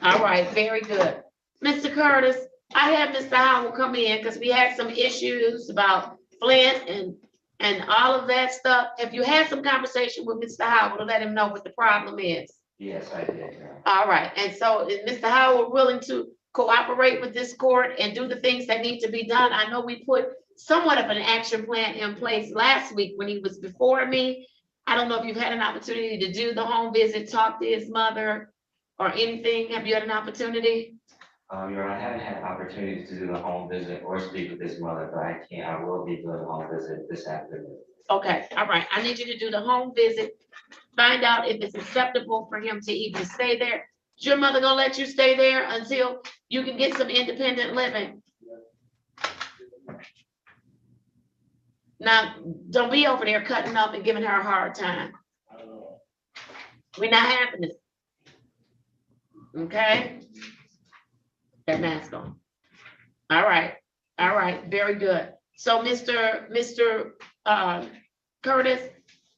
All right, very good. Mr. Curtis, I had Mr. Howell come in because we had some issues about Flint and all of that stuff. Have you had some conversation with Mr. Howell to let him know what the problem is? Yes, I did. All right, and so is Mr. Howell willing to cooperate with this court and do the things that need to be done? I know we put somewhat of an action plan in place last week when he was before me. I don't know if you've had an opportunity to do the home visit, talk to his mother or anything. Have you had an opportunity? Your Honor, I haven't had opportunity to do the home visit or speak with his mother, but I will be doing the home visit this afternoon. Okay, all right. I need you to do the home visit. Find out if it's acceptable for him to even stay there. Is your mother gonna let you stay there until you can get some independent living? Now, don't be over there cutting up and giving her a hard time. We're not having this. Okay? That mask on. All right, very good. So Mr. Curtis,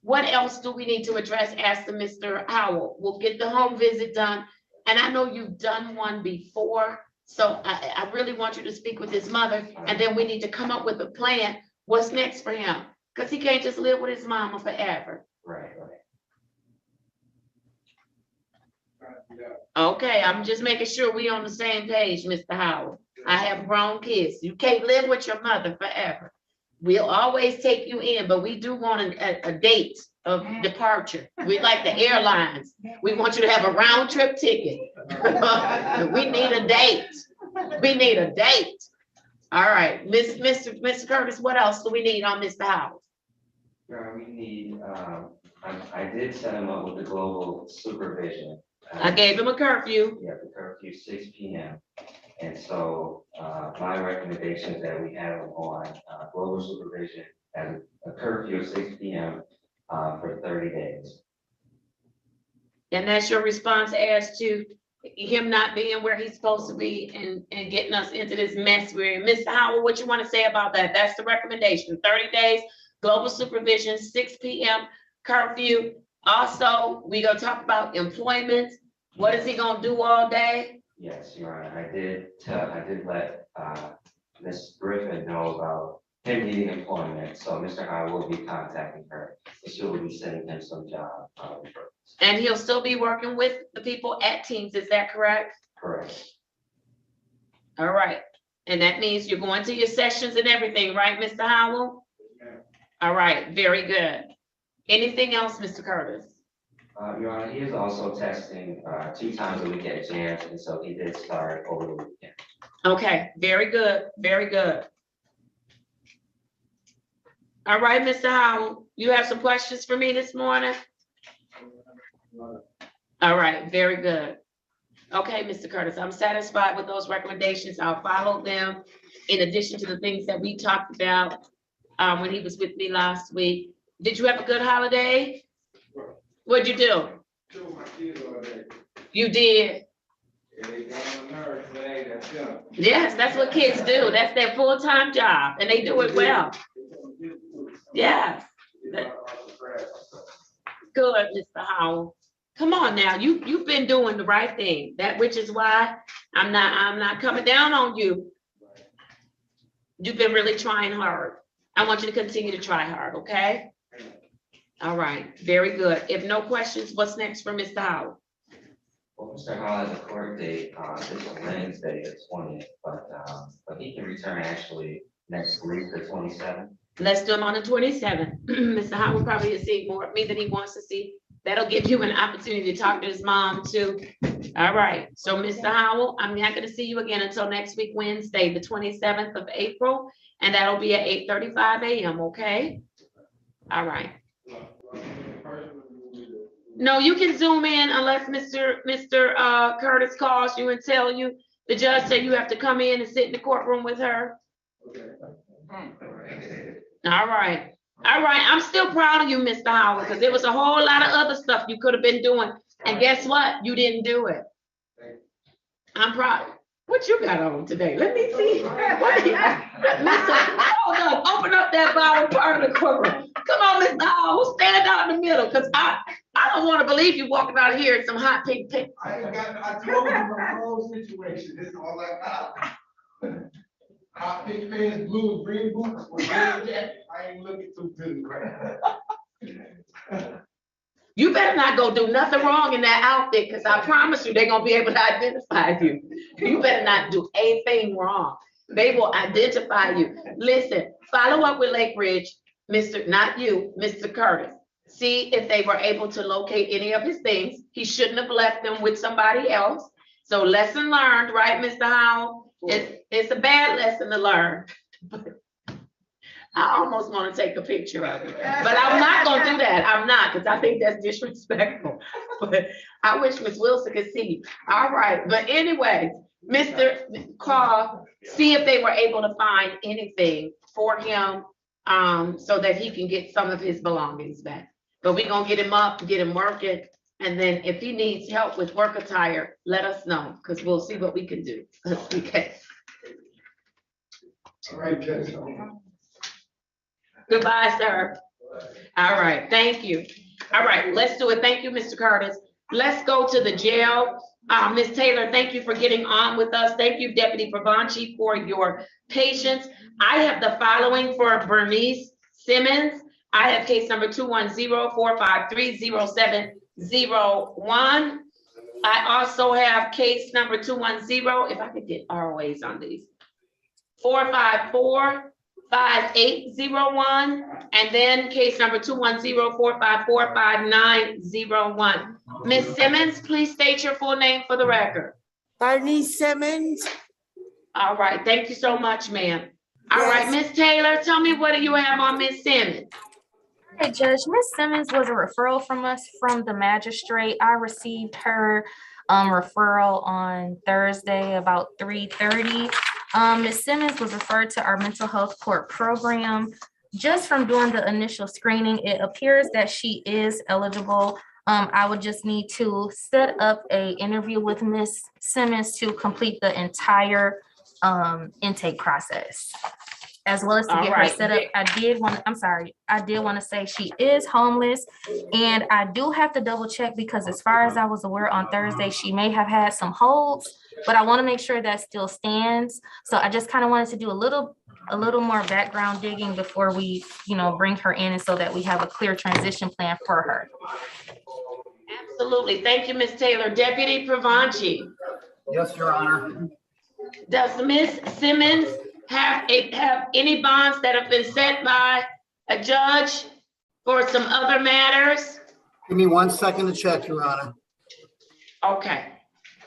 what else do we need to address as to Mr. Howell? We'll get the home visit done. And I know you've done one before, so I really want you to speak with his mother, and then we need to come up with a plan. What's next for him? Because he can't just live with his mama forever. Right. Okay, I'm just making sure we on the same page, Mr. Howell. I have grown kids. You can't live with your mother forever. We'll always take you in, but we do want a date of departure. We like the airlines. We want you to have a round trip ticket. We need a date. We need a date. All right, Mr. Curtis, what else do we need on Mr. Howell? We need, I did set him up with the global supervision. I gave him a curfew. Yeah, the curfew 6 p.m. And so my recommendation is that we have him on global supervision at a curfew of 6 p.m. For 30 days. And that's your response as to him not being where he's supposed to be and getting us into this mess we're in. Mr. Howell, what you want to say about that? That's the recommendation. 30 days, global supervision, 6 p.m. curfew. Also, we're going to talk about employment. What is he going to do all day? Yes, Your Honor. I did let Ms. Griffin know about him needing employment. So Mr. Howell will be contacting her. And she will be sending him some job. And he'll still be working with the people at Teams. Is that correct? Correct. All right. And that means you're going to your sessions and everything, right, Mr. Howell? All right. Very good. Anything else, Mr. Curtis? Your Honor, he is also testing 2 times a week at jams, and so he did start over the weekend. Okay, very good, very good. All right, Mr. Howell, you have some questions for me this morning? All right, very good. Okay, Mr. Curtis, I'm satisfied with those recommendations. I'll follow them in addition to the things that we talked about when he was with me last week. Did you have a good holiday? What'd you do? You did? Yes, that's what kids do. That's their full-time job, and they do it well. Yes. Good, Mr. Howell. Come on now, you've been doing the right thing. That which is why I'm not coming down on you. You've been really trying hard. I want you to continue to try hard, okay? All right, very good. If no questions, what's next for Mr. Howell? Well, Mr. Howell has a court date this Wednesday, the 20th, but he can return actually next week, the 27th. Let's do him on the 27th. Mr. Howell probably has seen more of me than he wants to see. That'll give you an opportunity to talk to his mom too. All right, so Mr. Howell, I'm not gonna see you again until next week, Wednesday, the 27th of April, and that'll be at 8:35 a.m., okay? All right. No, you can Zoom in unless Mr. Curtis calls you and tell you The judge said you have to come in and sit in the courtroom with her. All right. All right. I'm still proud of you, Mr. Howard, because there was a whole lot of other stuff you could have been doing. And guess what? You didn't do it. I'm proud. What you got on today? Let me see. What do you Listen, hold on. Open up that bottom part of the courtroom. Come on, Mr. Howard. Stand out in the middle, because I don't want to believe you walking out of here in some hot pink pink. I told you the whole situation. This is all I got. Hot pink pants, blue and green boots, or green jacket. I ain't looking too good, right? You better not go do nothing wrong in that outfit, because I promise you, they're gonna be able to identify you. You better not do anything wrong. They will identify you. Listen, follow up with Lake Ridge, not you, Mr. Curtis. See if they were able to locate any of his things. He shouldn't have left them with somebody else. So lesson learned, right, Mr. Howell? It's a bad lesson to learn. I almost want to take a picture of it, but I'm not gonna do that. I'm not, because I think that's disrespectful. But I wish Ms. Wilson could see you. All right, but anyway, Mr. Carl, see if they were able to find anything for him, so that he can get some of his belongings back. But we're gonna get him up, get him working, and then if he needs help with work attire, let us know, because we'll see what we can do. Okay. All right, Judge. Goodbye, sir. All right, thank you. All right, let's do it. Thank you, Mr. Curtis. Let's go to the jail. Ms. Taylor, thank you for getting on with us. Thank you, Deputy Pravanchi, for your patience. I have the following for Bernice Simmons. I have case number 210-453-0701. I also have case number 210, if I could get ROAs on these, 454-5801, and then case number 210-454-5901. Ms. Simmons, please state your full name for the record. Bernice Simmons. All right, thank you so much, ma'am. All right, Ms. Taylor, tell me, what do you have on Ms. Simmons? Hey, Judge, Ms. Simmons was a referral from us from the magistrate. I received her referral on Thursday about 3:30. Ms. Simmons was referred to our mental health court program. Just from doing the initial screening, it appears that she is eligible. I would just need to set up a interview with Ms. Simmons to complete the entire intake process, as well as to get her set up. I did want to say she is homeless, and I do have to double check, because as far as I was aware on Thursday, she may have had some holds, but I want to make sure that still stands. So I just kind of wanted to do a little more background digging before we, bring her in, and so that we have a clear transition plan for her. Absolutely. Thank you, Ms. Taylor. Deputy Pravanchi. Yes, Your Honor. Does Ms. Simmons have any bonds that have been set by a judge for some other matters? Give me 1 second to check, Your Honor. Okay.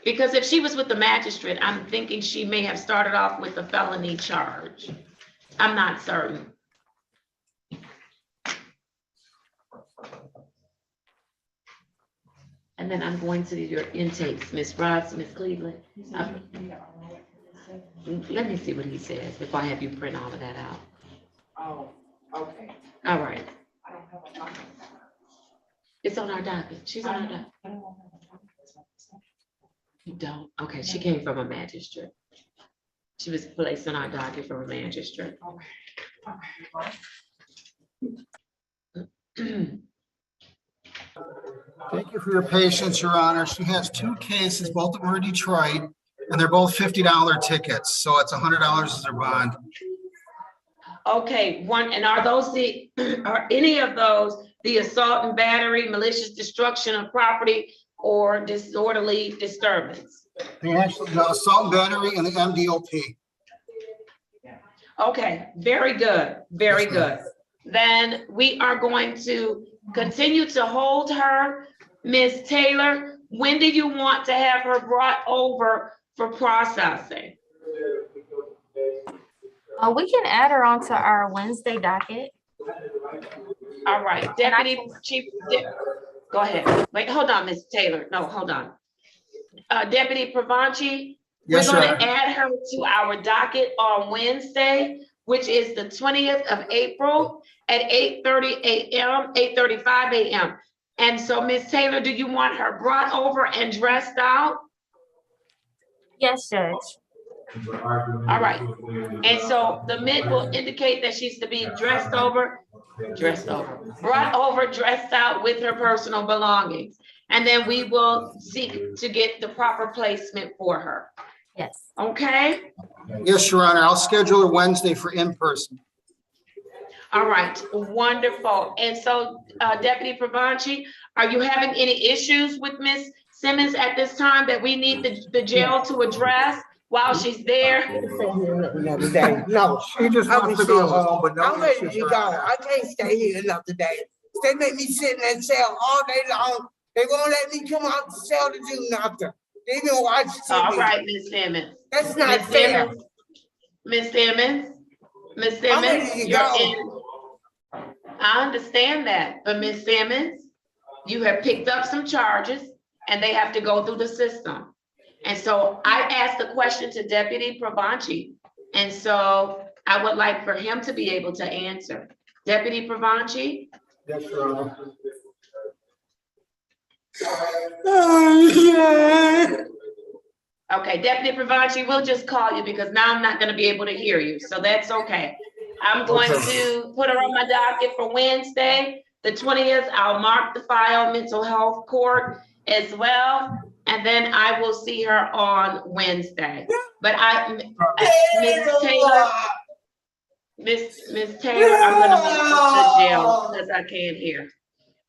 Because if she was with the magistrate, I'm thinking she may have started off with a felony charge. I'm not certain. And then I'm going to your intakes, Ms. Ross, Ms. Cleveland. Let me see what he says before I have you print all of that out. Oh, okay. All right. I don't have a document. It's on our docket. She's on our docket. You don't? Okay, she came from a magistrate. She was placed on our docket from a magistrate. Thank you for your patience, Your Honor. She has 2 cases, both of them are Detroit, and they're both $50 tickets, so it's $100 as their bond. Okay, and are any of those the assault and battery, malicious destruction of property, or disorderly disturbance? They actually got assault and battery and the MDOP. Okay, very good, very good. Then we are going to continue to hold her. Ms. Taylor, when do you want to have her brought over for processing? We can add her onto our Wednesday docket. All right, Deputy Chief, go ahead. Wait, hold on, Ms. Taylor. No, hold on. Deputy Pravanchi, Yes, We're Your gonna Honor. add her to our docket on Wednesday, which is the 20th of April at 8:30 a.m., 8:35 a.m. And so, Ms. Taylor, do you want her brought over and dressed out? Yes, Judge. All right. And so the mint will indicate that she's to be dressed over, brought over, dressed out with her personal belongings. And then we will seek to get the proper placement for her. Yes. Okay? Yes, Your Honor. I'll schedule her Wednesday for in-person. All right, wonderful. And so Deputy Pravanchi, are you having any issues with Ms. Simmons at this time that we need the jail to address while she's there? Another day. No. She just wants to go home, but no I'm ready issues, to Your go. Honor. I can't stay here another day. They make me sit in that cell all day long. They won't let me come out the cell to do nothing. They even watch TV. All right, Ms. Simmons. That's not Ms. fair. Simmons, Ms. Simmons, Ms. I'm ready Simmons, to you're go. in. I understand that, but Ms. Simmons, you have picked up some charges and they have to go through the system. And so I asked the question to Deputy Pravanchi, and so I would like for him to be able to answer. Deputy Pravanchi? Yes, Your Honor. Okay, Deputy Pravanchi, we'll just call you because now I'm not gonna be able to hear you, so that's okay. I'm going to put her on my docket for Wednesday, the 20th. I'll mark the file, mental health court as well. And then I will see her on Wednesday. But Miss Taylor, I'm gonna move to the jail because I can't hear.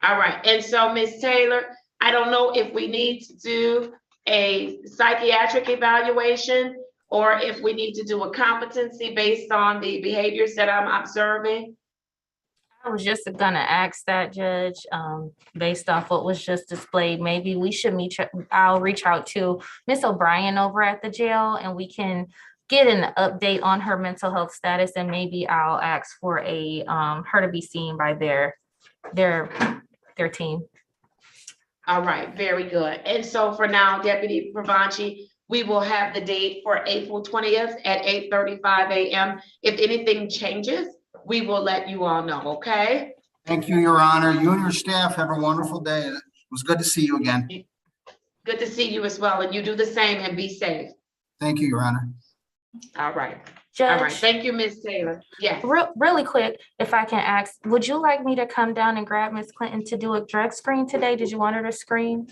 All right, and so Miss Taylor, I don't know if we need to do a psychiatric evaluation or if we need to do a competency based on the behaviors that I'm observing. I was just gonna ask that, Judge, based off what was just displayed, maybe we should I'll reach out to Miss O'Brien over at the jail and we can get an update on her mental health status, and maybe I'll ask for her to be seen by their team. All right, very good. And so for now, Deputy Pravanchi, we will have the date for April 20th at 8:35 a.m. If anything changes, we will let you all know, okay? Thank you, Your Honor. You and your staff have a wonderful day. It was good to see you again. Good to see you as well, and you do the same and be safe. Thank you, Your Honor. All right. Judge, All right, thank you, Ms. Taylor. Yes. Really quick, if I can ask, would you like me to come down and grab Ms. Clinton to do a drug screen today? Did you want her to screen?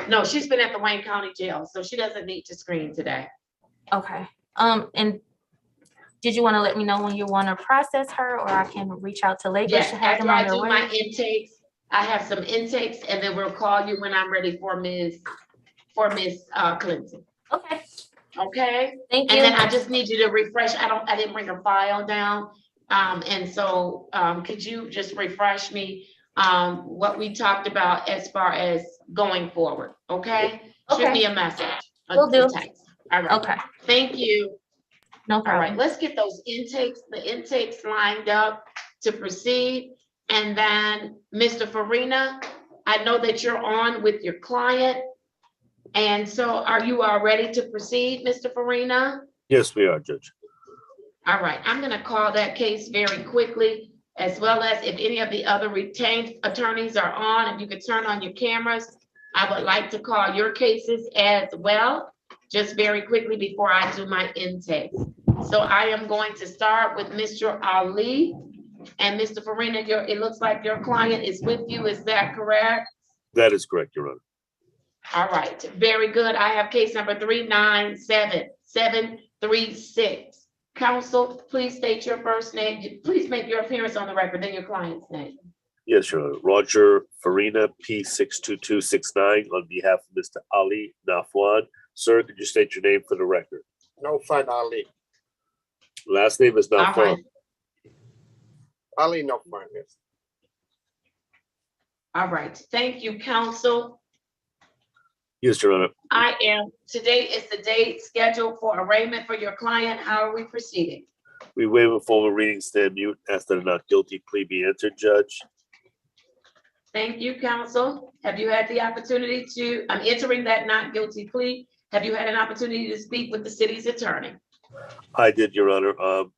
No, she's been at the Wayne County Jail, so she doesn't need to screen today. Okay. And did you want to let me know when you want to process her, or I can reach out to Lagos Yes, to have after them on I their do way? my intakes, I have some intakes, and then we'll call you when I'm ready for Ms. Clinton. Okay. Okay? Thank you. And then I just need you to refresh. I didn't bring a file down. And so could you just refresh me what we talked about as far as going forward, okay? Shoot Okay. me a message. Will do. Text. All right. Okay. Thank you. No All problem. right, let's get those the intakes lined up to proceed. And then Mr. Farina, I know that you're on with your client. And so are you all ready to proceed, Mr. Farina? Yes, we are, Judge. All right, I'm gonna call that case very quickly, as well as if any of the other retained attorneys are on, if you could turn on your cameras. I would like to call your cases as well, just very quickly before I do my intake. So I am going to start with Mr. Ali. And Mr. Farina, it looks like your client is with you, is that correct? That is correct, Your Honor. All right, very good. I have case number 397736. Counsel, please state your first name. Please make your appearance on the record, then your client's name. Yes, Your Honor. Roger Farina, P62269, on behalf of Mr. Ali Nafwan. Sir, could you state your name for the record? No fun, Ali. Last name is Nafwan. All right. Ali, no fun, yes. All right, thank you, counsel. Yes, Your Honor. Today is the date scheduled for arraignment for your client. How are we proceeding? We waive a formal reading, stand mute, ask that a not guilty plea be entered, Judge. Thank you, counsel. Have you had the opportunity I'm entering that not guilty plea. Have you had an opportunity to speak with the city's attorney? I did, Your Honor.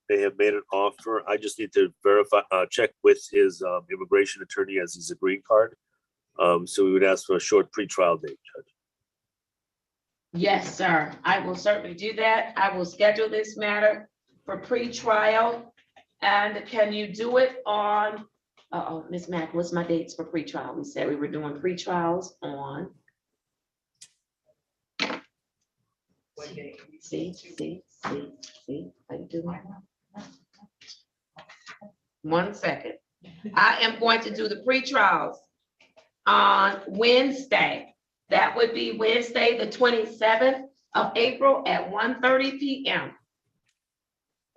They have made an offer. I just need to verify, check with his immigration attorney as he's a green card. So we would ask for a short pretrial date, Judge. Yes, sir. I will certainly do that. I will schedule this matter for pretrial. And can you do it on, Ms. Mack, what's my dates for pretrial? We said we were doing pretrials on. See, how you doing? 1 second. I am going to do the pretrials on Wednesday. That would be Wednesday, the 27th of April at 1:30 p.m.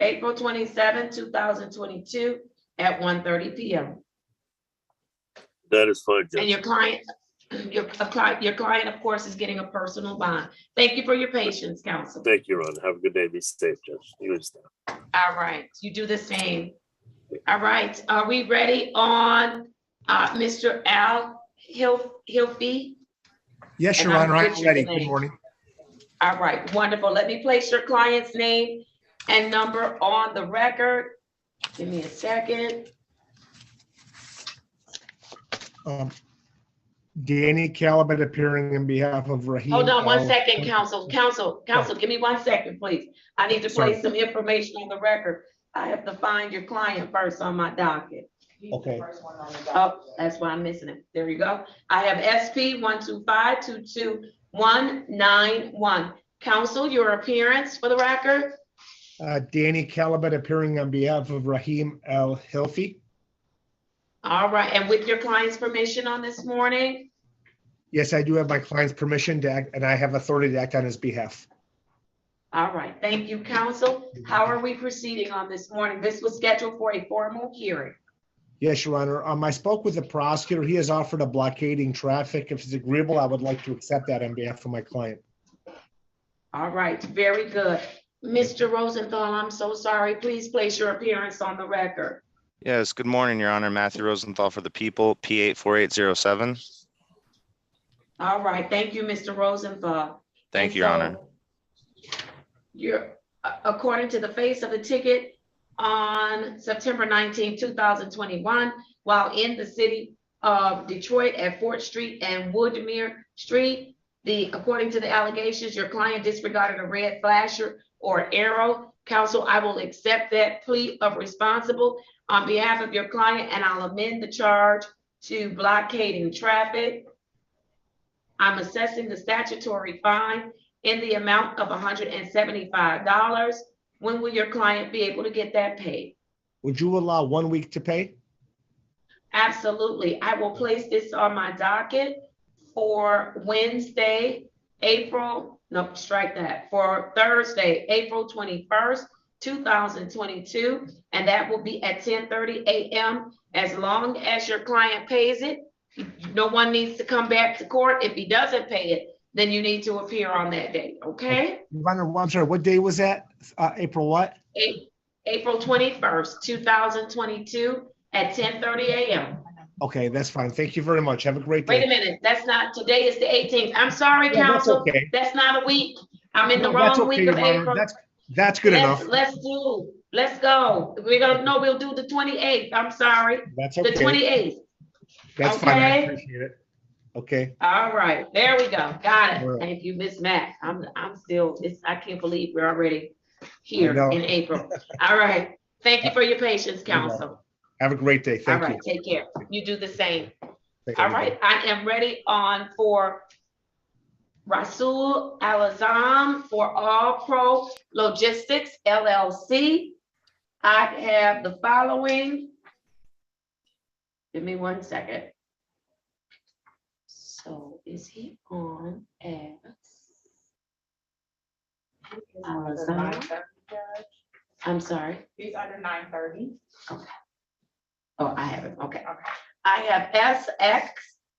April 27, 2022 at 1:30 p.m. That is fine, Judge. And your client, of course, is getting a personal bond. Thank you for your patience, counsel. Thank you, Your Honor. Have a good day. Be safe, Judge. You understand. All right, you do the same. All right, are we ready on Mr. Al Hilfie? Yes, And Your I'm Honor, I'm butchering ready. the Good name. morning. All right, wonderful. Let me place your client's name and number on the record. Give me a second. Danny Calabit appearing on behalf of Raheem. Hold on one L. second, counsel, give me 1 second, please. I need to place some information on the record. I have to find your client first on my docket. Okay. Oh, that's why I'm missing it. There you go. I have SP 125-22191. Counsel, your appearance for the record. Danny Calabit appearing on behalf of Raheem L. Hilfie. All right, and with your client's permission on this morning? Yes, I do have my client's permission to act, and I have authority to act on his behalf. All right, thank you, counsel. How are we proceeding on this morning? This was scheduled for a formal hearing. Yes, Your Honor. I spoke with the prosecutor. He has offered a blockading traffic. If it's agreeable, I would like to accept that on behalf of my client. All right, very good. Mr. Rosenthal, I'm so sorry. Please place your appearance on the record. Yes, good morning, Your Honor. Matthew Rosenthal for the people, P84807. All right, thank you, Mr. Rosenthal. Thank you, Your Honor. You're, according to the face of the ticket, on September 19, 2021, while in the city of Detroit at 4th Street and Woodmere Street, according to the allegations, your client disregarded a red flasher or arrow. Counsel, I will accept that plea of responsible on behalf of your client, and I'll amend the charge to blockading traffic. I'm assessing the statutory fine in the amount of $175. When will your client be able to get that paid? Would you allow 1 week to pay? Absolutely. I will place this on my docket for Wednesday, for Thursday, April 21st, 2022, and that will be at 10:30 a.m. As long as your client pays it, no one needs to come back to court. If he doesn't pay it, then you need to appear on that date, okay? I'm sorry, what day was that? April what? April 21st, 2022 at 10:30 a.m. Okay, that's fine. Thank you very much. Have a great day. Wait a minute, that's not, today is the 18th. I'm sorry, Yeah, that's counsel. okay. That's not a week. I'm in the No, that's wrong okay, week of Your Honor. April. That's good enough. Let's go. We'll do the 28th. I'm sorry. That's The okay. 28th. That's fine. I Okay. appreciate it. Okay. All right, there we go. Got All it. right. Thank you, Miss Mack. I can't believe we're already here know. in April. All right. Thank you for your patience, counsel. Have a great day. All Thank right, you. take care. You do the same. Thank All you. right, I am ready for Rasul Alazam for All Pro Logistics LLC. I have the following. Give me 1 second. So is he on as Alazam? I'm sorry. He's under 9:30. Okay. Oh, I have it. Okay. I have SX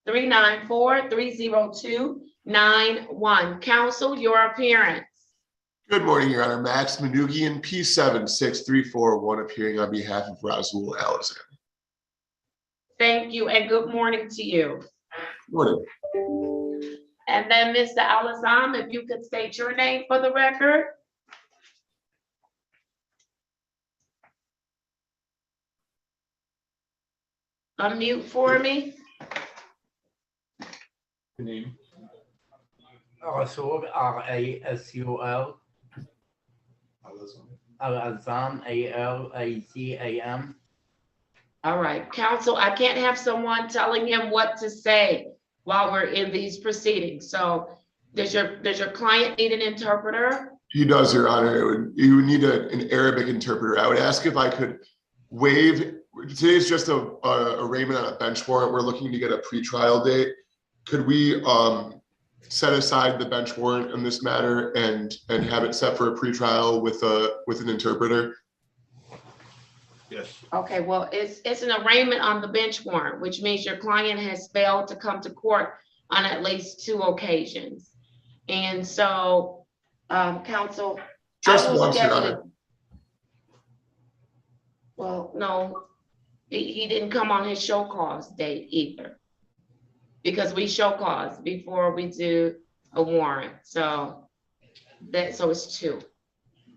394-302-91. Counsel, your appearance. Good morning, Your Honor. Max Manugian, P76341, appearing on behalf of Rasul Alazam. Thank you and good morning to you. Morning. And then Mr. Alazam, if you could state your name for the record. Unmute for me. Name. Rasul, R-A-S-U-L. Al-Azam, A-L-A-Z-A-M. All right, counsel, I can't have someone telling him what to say while we're in these proceedings. So does your client need an interpreter? He does, Your Honor. You would need an Arabic interpreter. I would ask if I could waive, today's just a arraignment on a bench warrant. We're looking to get a pretrial date. Could we set aside the bench warrant in this matter and have it set for a pretrial with an interpreter? Yes. Okay, well, it's an arraignment on the bench warrant, which means your client has failed to come to court on at least 2 occasions. And so, counsel. Just I will once, Your schedule Honor. it. Well, no, he didn't come on his show cause date either. Because we show cause before we do a warrant. So it's 2.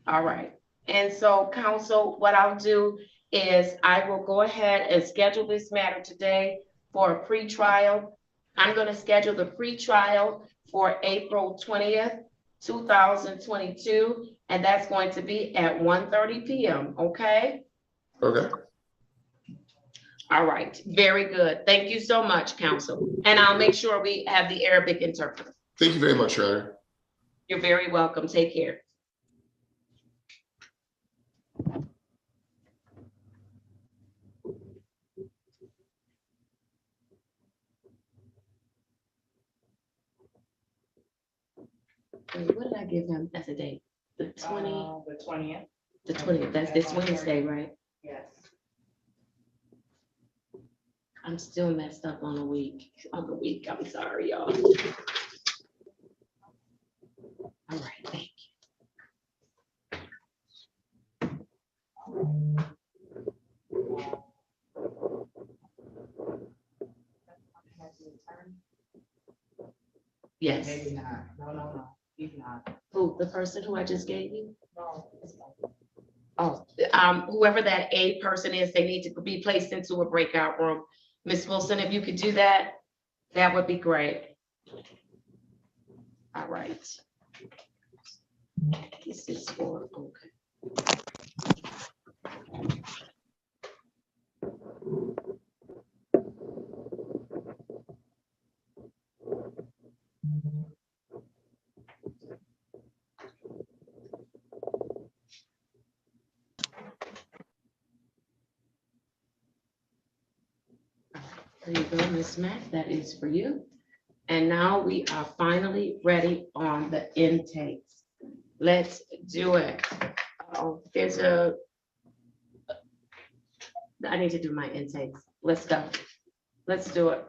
All right. And so, counsel, what I'll do is I will go ahead and schedule this matter today for a pretrial. I'm going to schedule the pretrial for April 20th, 2022, and that's going to be at 1:30 p.m. Okay? Okay. All right. Very good. Thank you so much, counsel. And I'll make sure we have the Arabic interpreter. Thank you very much, Your Honor. You're very welcome. Take care. Wait, what did I give him as a date? The 20th? The 20th. The 20th. That's this Wednesday, right? Yes. I'm still messed up on the week. I'm sorry, y'all. All right, thank you. Yes. Maybe not. No. He's not. Who, the person who I just gave you? No. Oh, whoever that A person is, they need to be placed into a breakout room. Ms. Wilson, if you could do that, that would be great. All right. This is for, okay. There you go, Ms. Mack, that is for you. And now we are finally ready on the intakes. Let's do it. Oh, I need to do my intakes. Let's go. Let's do it.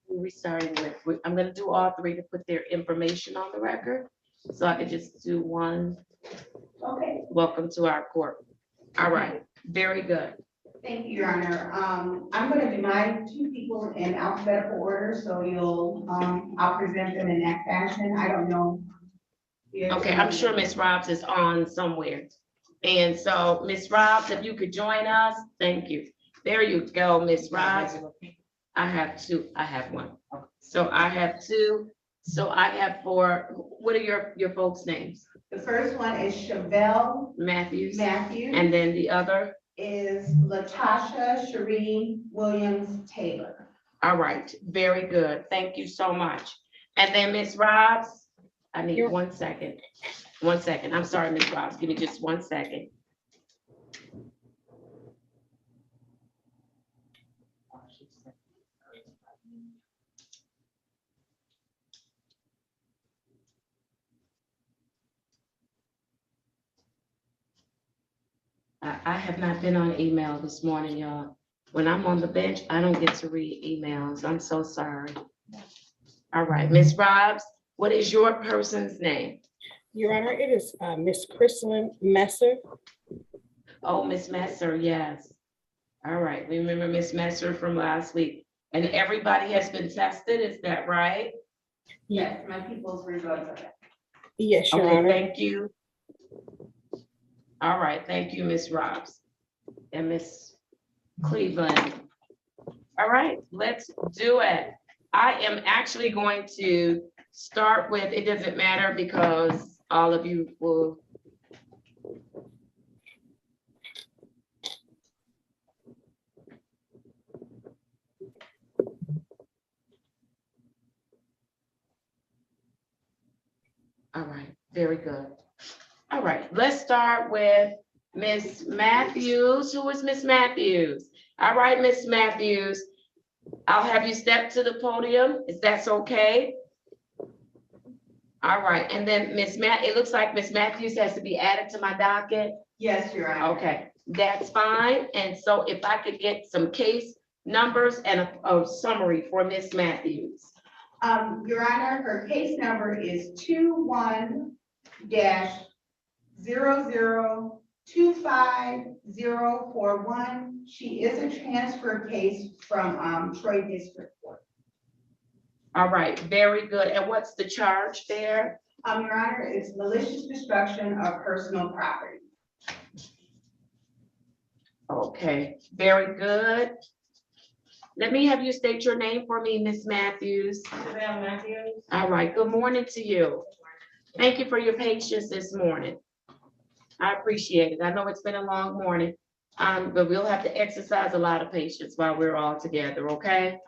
Who are we starting with? I'm gonna do all 3 to put their information on the record. So I could just do one. Okay. Welcome to our court. All right, very good. Thank you, Your Honor. I'm gonna do my 2 people in alphabetical order, so I'll present them in that fashion. I don't know. Okay, I'm sure Ms. Robs is on somewhere. And so, Ms. Robs, if you could join us, thank you. There you go, Ms. Robs. I have 2, I have 1. So I have 2. So I have 4. What are your folks' names? The first one is Chevelle Matthews. Matthews. And then the other? Is Latasha Cherie Williams Taylor. All right, very good. Thank you so much. And then Ms. Robs, I need 1 second. 1 second. I'm sorry, Ms. Robs. Give me just 1 second. I have not been on email this morning, y'all. When I'm on the bench, I don't get to read emails. I'm so sorry. All right, Ms. Robs, what is your person's name? Your Honor, it is Miss Kristen Messer. Oh, Miss Messer, yes. All right, we remember Miss Messer from last week. And everybody has been tested, is that right? Yes, my people's results are that. Yes, Your Okay, Honor. thank you. All right, thank you, Ms. Robs and Ms. Cleveland. All right, let's do it. I am actually going to start with, it doesn't matter because all of you will. All right, very good. All right, let's start with Miss Matthews. Who is Miss Matthews? All right, Miss Matthews, I'll have you step to the podium, if that's okay. All right, and then it looks like Miss Matthews has to be added to my docket. Yes, Your Honor. Okay, that's fine. And so if I could get some case numbers and a summary for Miss Matthews. Your Honor, her case number is 21-0025-041. She is a transfer case from Troy District Court. All right, very good. And what's the charge there? Your Honor, it's malicious destruction of personal property. Okay, very good. Let me have you state your name for me, Miss Matthews. Matthews. All right, good morning to you. Thank you for your patience this morning. I appreciate it. I know it's been a long morning, but we'll have to exercise a lot of patience while we're all together, okay?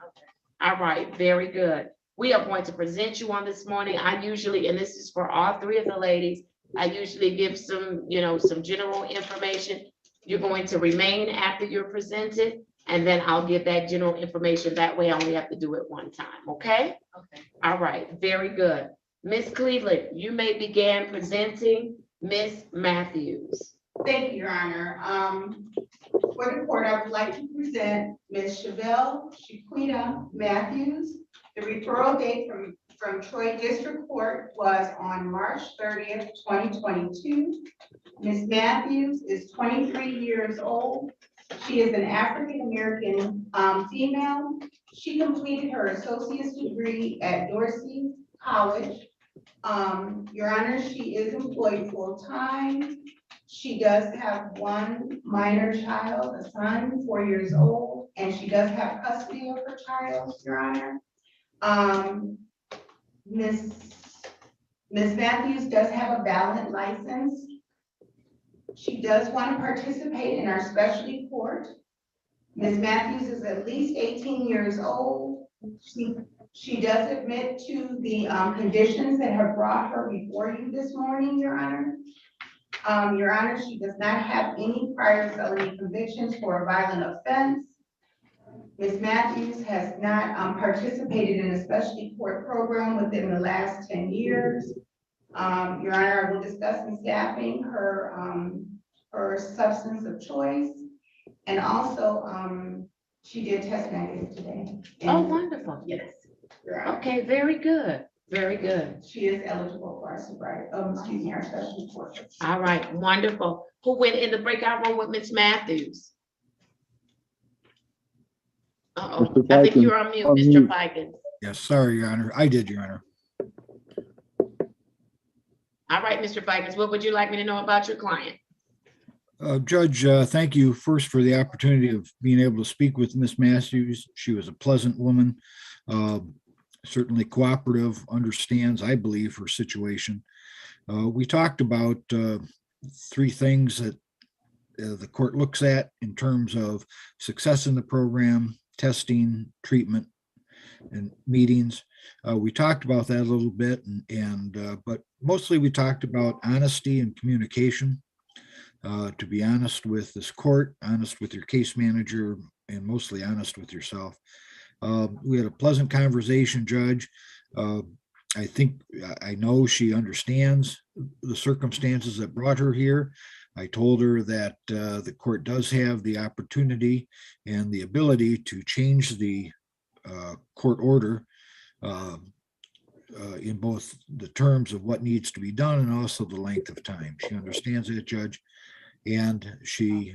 All right, very good. We are going to present you on this morning. I usually, and this is for all three of the ladies, I usually give some, some general information. You're going to remain after you're presented, and then I'll give that general information. That way I only have to do it one time, okay? Okay. All right, very good. Miss Cleveland, you may begin presenting Miss Matthews. Thank you, Your Honor. For the court, I would like to present Ms. Chevelle Shaquita Matthews. The referral date from Troy District Court was on March 30th, 2022. Ms. Matthews is 23 years old. She is an African-American female. She completed her associate's degree at Dorsey College. Your Honor, she is employed full-time. She does have one minor child, a son, 4 years old, and she does have custody of her child, Your Honor. Ms. Matthews does have a valid license. She does want to participate in our specialty court. Ms. Matthews is at least 18 years old. She does admit to the conditions that have brought her before you this morning, Your Honor. Your Honor, she does not have any prior felony convictions for a violent offense. Ms. Matthews has not participated in a specialty court program within the last 10 years. Your Honor, I will discuss in staffing her substance of choice. And also, she did test negative today. Oh, wonderful. Yes. Your Honor. Okay, very good, very good. She is eligible for our sobriety, our specialty court. All right, wonderful. Who went in the breakout room with Miss Matthews? Uh-oh, Mr. I think Fikens, you're on mute, Mr. Fikens. Yes, sorry, Your Honor. I did, Your Honor. All right, Mr. Fikens, what would you like me to know about your client? Judge, thank you first for the opportunity of being able to speak with Miss Matthews. She was a pleasant woman, certainly cooperative, understands, I believe, her situation. We talked about three things that the court looks at in terms of success in the program, testing, treatment, and meetings. We talked about that a little bit, but mostly we talked about honesty and communication. To be honest with this court, honest with your case manager, and mostly honest with yourself. We had a pleasant conversation, Judge. I know she understands the circumstances that brought her here. I told her that the court does have the opportunity and the ability to change the court order in both the terms of what needs to be done and also the length of time. She understands that, Judge, and she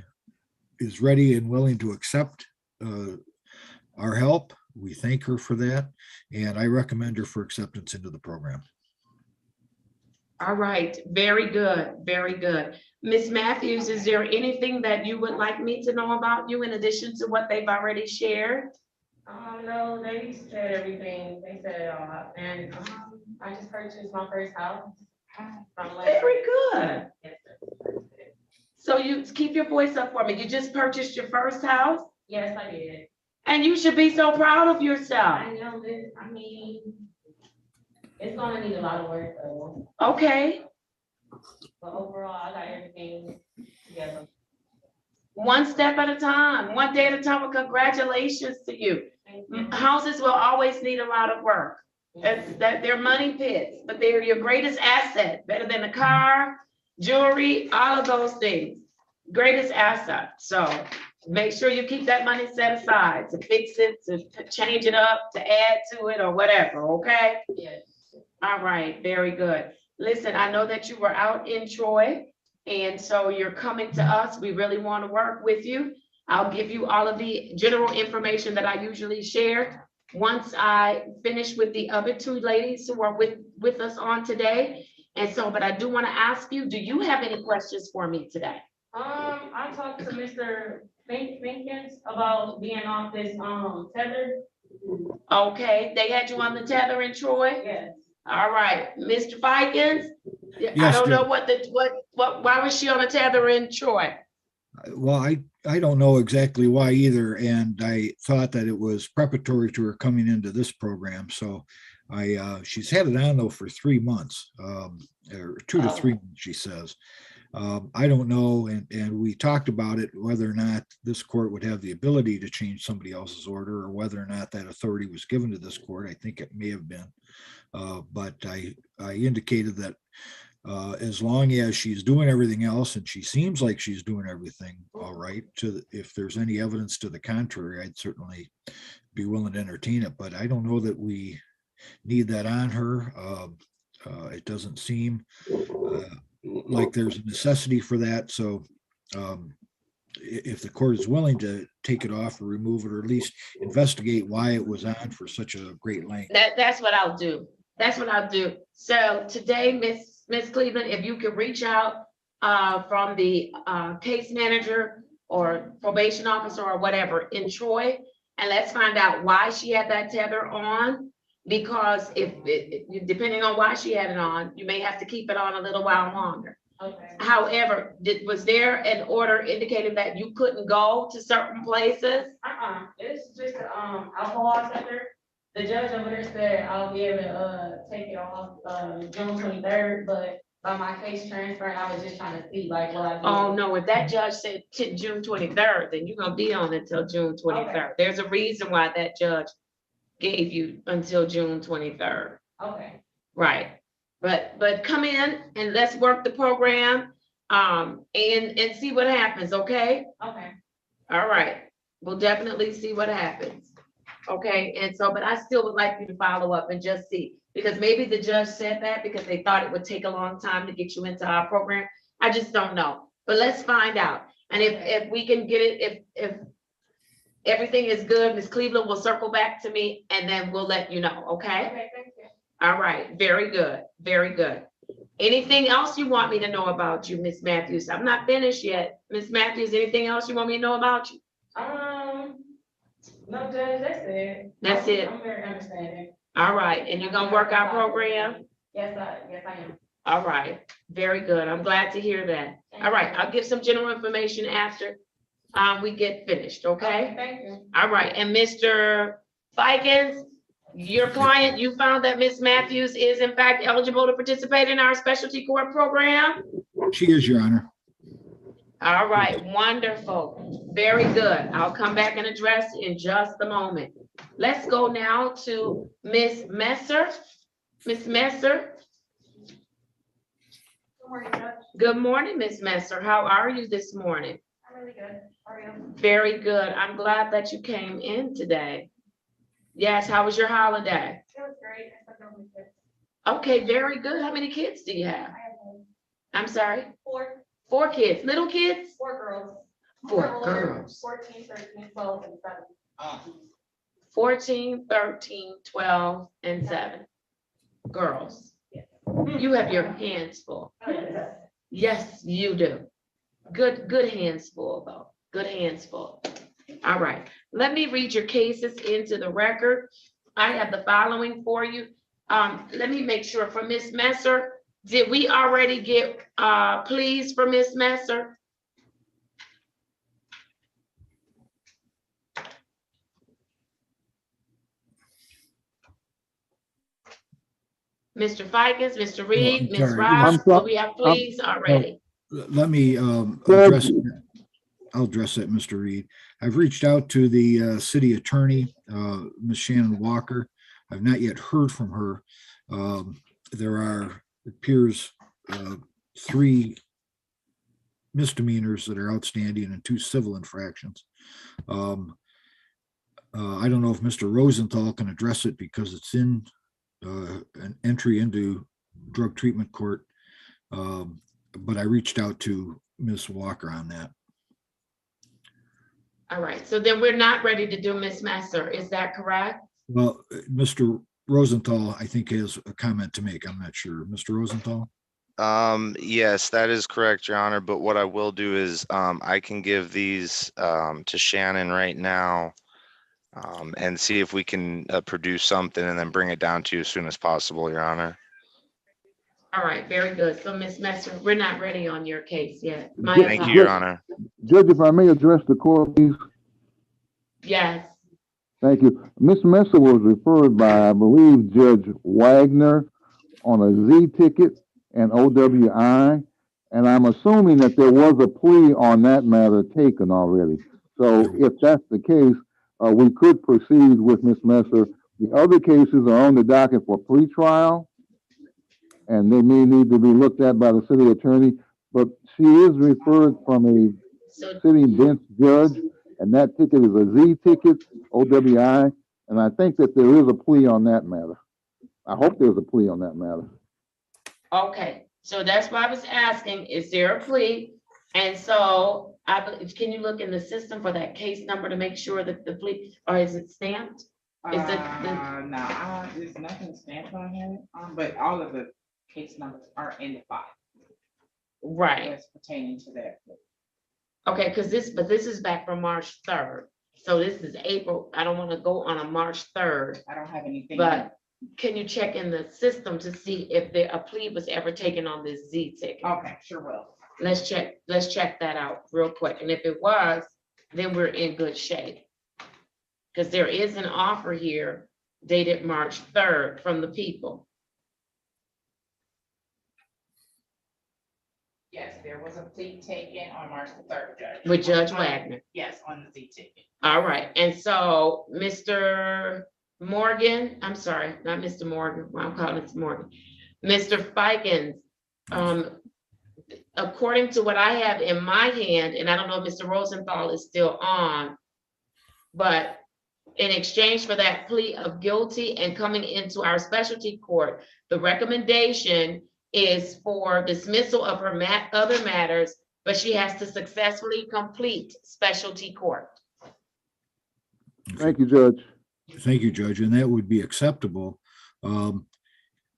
is ready and willing to accept our help we thank her for that, and I recommend her for acceptance into the program. All right, very good, very good. Ms. Matthews, is there anything that you would like me to know about you in addition to what they've already shared? No, they said everything. They said it all. And I just purchased my first house. Very good. So you keep your voice up for me. You just purchased your first house? Yes, I did. And you should be so proud of yourself. I know this. I mean, it's gonna need a lot of work though. Okay. But overall, I got everything together. One step at a time, one day at a time. Well, congratulations to you. Houses will always need a lot of work. That they're money pits, but they're your greatest asset, better than a car, jewelry, all of those things. Greatest asset. So make sure you keep that money set aside to fix it, to change it up, to add to it or whatever, okay? Yes. All right, very good. Listen, I know that you were out in Troy, and so you're coming to us. We really want to work with you. I'll give you all of the general information that I usually share once I finish with the other two ladies who are with us on today. And so, but I do want to ask you, do you have any questions for me today? I talked to Mr. Finkins about being off this tether. Okay, they had you on the tether in Troy? Yes. All right, Mr. Fikens? I Yes, don't know Judge. why was she on a tether in Troy? Well, I don't know exactly why either, and I thought that it was preparatory to her coming into this program. So she's had it on though for 3 months, or 2 to 3 months, she says. I don't know, and we talked about it, whether or not this court would have the ability to change somebody else's order, or whether or not that authority was given to this court. I think it may have been, but I indicated that as long as she's doing everything else, and she seems like she's doing everything all right, if there's any evidence to the contrary, I'd certainly be willing to entertain it. But I don't know that we need that on her. It doesn't seem like there's a necessity for that. So if the court is willing to take it off or remove it, or at least investigate why it was on for such a great length. That's what I'll do. That's what I'll do. So today, Miss Cleveland, if you could reach out from the case manager or probation officer or whatever in Troy, and let's find out why she had that tether on. Because depending on why she had it on, you may have to keep it on a little while longer. Okay. However, was there an order indicating that you couldn't go to certain places? It's just alcohol tether. The judge over there said I'll be able to take it off June 23rd, but by my case transfer, I was just trying to see like what I do. Oh, no, if that judge said June 23rd, then you're gonna be on until June 23rd. Okay. There's a reason why that judge gave you until June 23rd. Okay. Right. But come in and let's work the program and see what happens, okay? Okay. All right. We'll definitely see what happens. Okay, and so, but I still would like you to follow up and just see, because maybe the judge said that because they thought it would take a long time to get you into our program. I just don't know, but let's find out. And if we can get it, if everything is good, Ms. Cleveland will circle back to me and then we'll let you know, okay? Okay, thank you. All right, very good, very good. Anything else you want me to know about you, Ms. Matthews? I'm not finished yet. Ms. Matthews, anything else you want me to know about you? No, Judge, that's it. That's it. I'm very understanding. All right, and you're gonna work our program? Yes, I am. All right, very good. I'm glad to hear that. All right, I'll give some general information after we get finished, okay? Thank you. All right, and Mr. Fikens, your client, you found that Ms. Matthews is in fact eligible to participate in our specialty court program? She is, Your Honor. All right, wonderful. Very good. I'll come back and address in just a moment. Let's go now to Ms. Messer. Ms. Messer. Good morning, Judge. Good morning, Ms. Messer. How are you this morning? I'm really good. How are you? Very good. I'm glad that you came in today. Yes, how was your holiday? It was great. I spent it with kids. Okay, very good. How many kids do you have? I have one. I'm sorry? 4. 4 kids. Little kids? 4 girls. 4 They're older, girls. 14, 13, 12, and 7. 14, 13, 12, and 7. Girls, you have your hands full. Yes, you do. Good hands full, though. Good hands full. All right, let me read your cases into the record. I have the following for you. Let me make sure for Ms. Messer, did we already get pleas for Ms. Messer? Mr. Fikens, Mr. Reed, Ms. sorry. Ross, I'm do we have sorry. pleas already? Let me address, I'll address that, Mr. Reed. I've reached out to the city attorney, Ms. Shannon Walker. I've not yet heard from her. There are, it appears, 3 misdemeanors that are outstanding and 2 civil infractions. I don't know if Mr. Rosenthal can address it because it's in an entry into drug treatment court. But I reached out to Ms. Walker on that. All right, so then we're not ready to do Ms. Messer, is that correct? Well, Mr. Rosenthal, I think, has a comment to make. I'm not sure. Mr. Rosenthal? Yes, that is correct, Your Honor. But what I will do is I can give these to Shannon right now and see if we can produce something and then bring it down to you as soon as possible, Your Honor. All right, very good. So Ms. Messer, we're not ready on your case yet. My Thank you, Your Honor. Judge, if I may address the court, please. Yes. Thank you. Ms. Messer was referred by, I believe, Judge Wagner on a Z ticket and OWI, and I'm assuming that there was a plea on that matter taken already. So if that's the case, we could proceed with Ms. Messer. The other cases are on the docket for pretrial, and they may need to be looked at by the city attorney, but she is referred from a city bench judge, and that ticket is a Z ticket, OWI, and I think that there is a plea on that matter. I hope there's a plea on that matter. Okay, so that's why I was asking, is there a plea? And so I believe, can you look in the system for that case number to make sure that the plea, or is it stamped? Is it No, there's nothing stamped on here, but all of the case numbers are in the file. Right. That's pertaining to that. Okay, because this is back from March 3rd. So this is April. I don't want to go on a March 3rd. I don't have anything. But can you check in the system to see if a plea was ever taken on this Z ticket? Okay, sure will. Let's check that out real quick. And if it was, then we're in good shape. Because there is an offer here dated March 3rd from the people. Yes, there was a plea taken on March the 3rd, Judge. With Judge Wagner? Yes, on the Z ticket. All right, and so Mr. Morgan, I'm sorry, not Mr. Morgan, well, I'm calling it Morgan. Mr. Fikens, according to what I have in my hand, and I don't know if Mr. Rosenthal is still on, but in exchange for that plea of guilty and coming into our specialty court, the recommendation is for dismissal of her other matters, but she has to successfully complete specialty court. Thank you, Judge. Thank you, Judge, and that would be acceptable.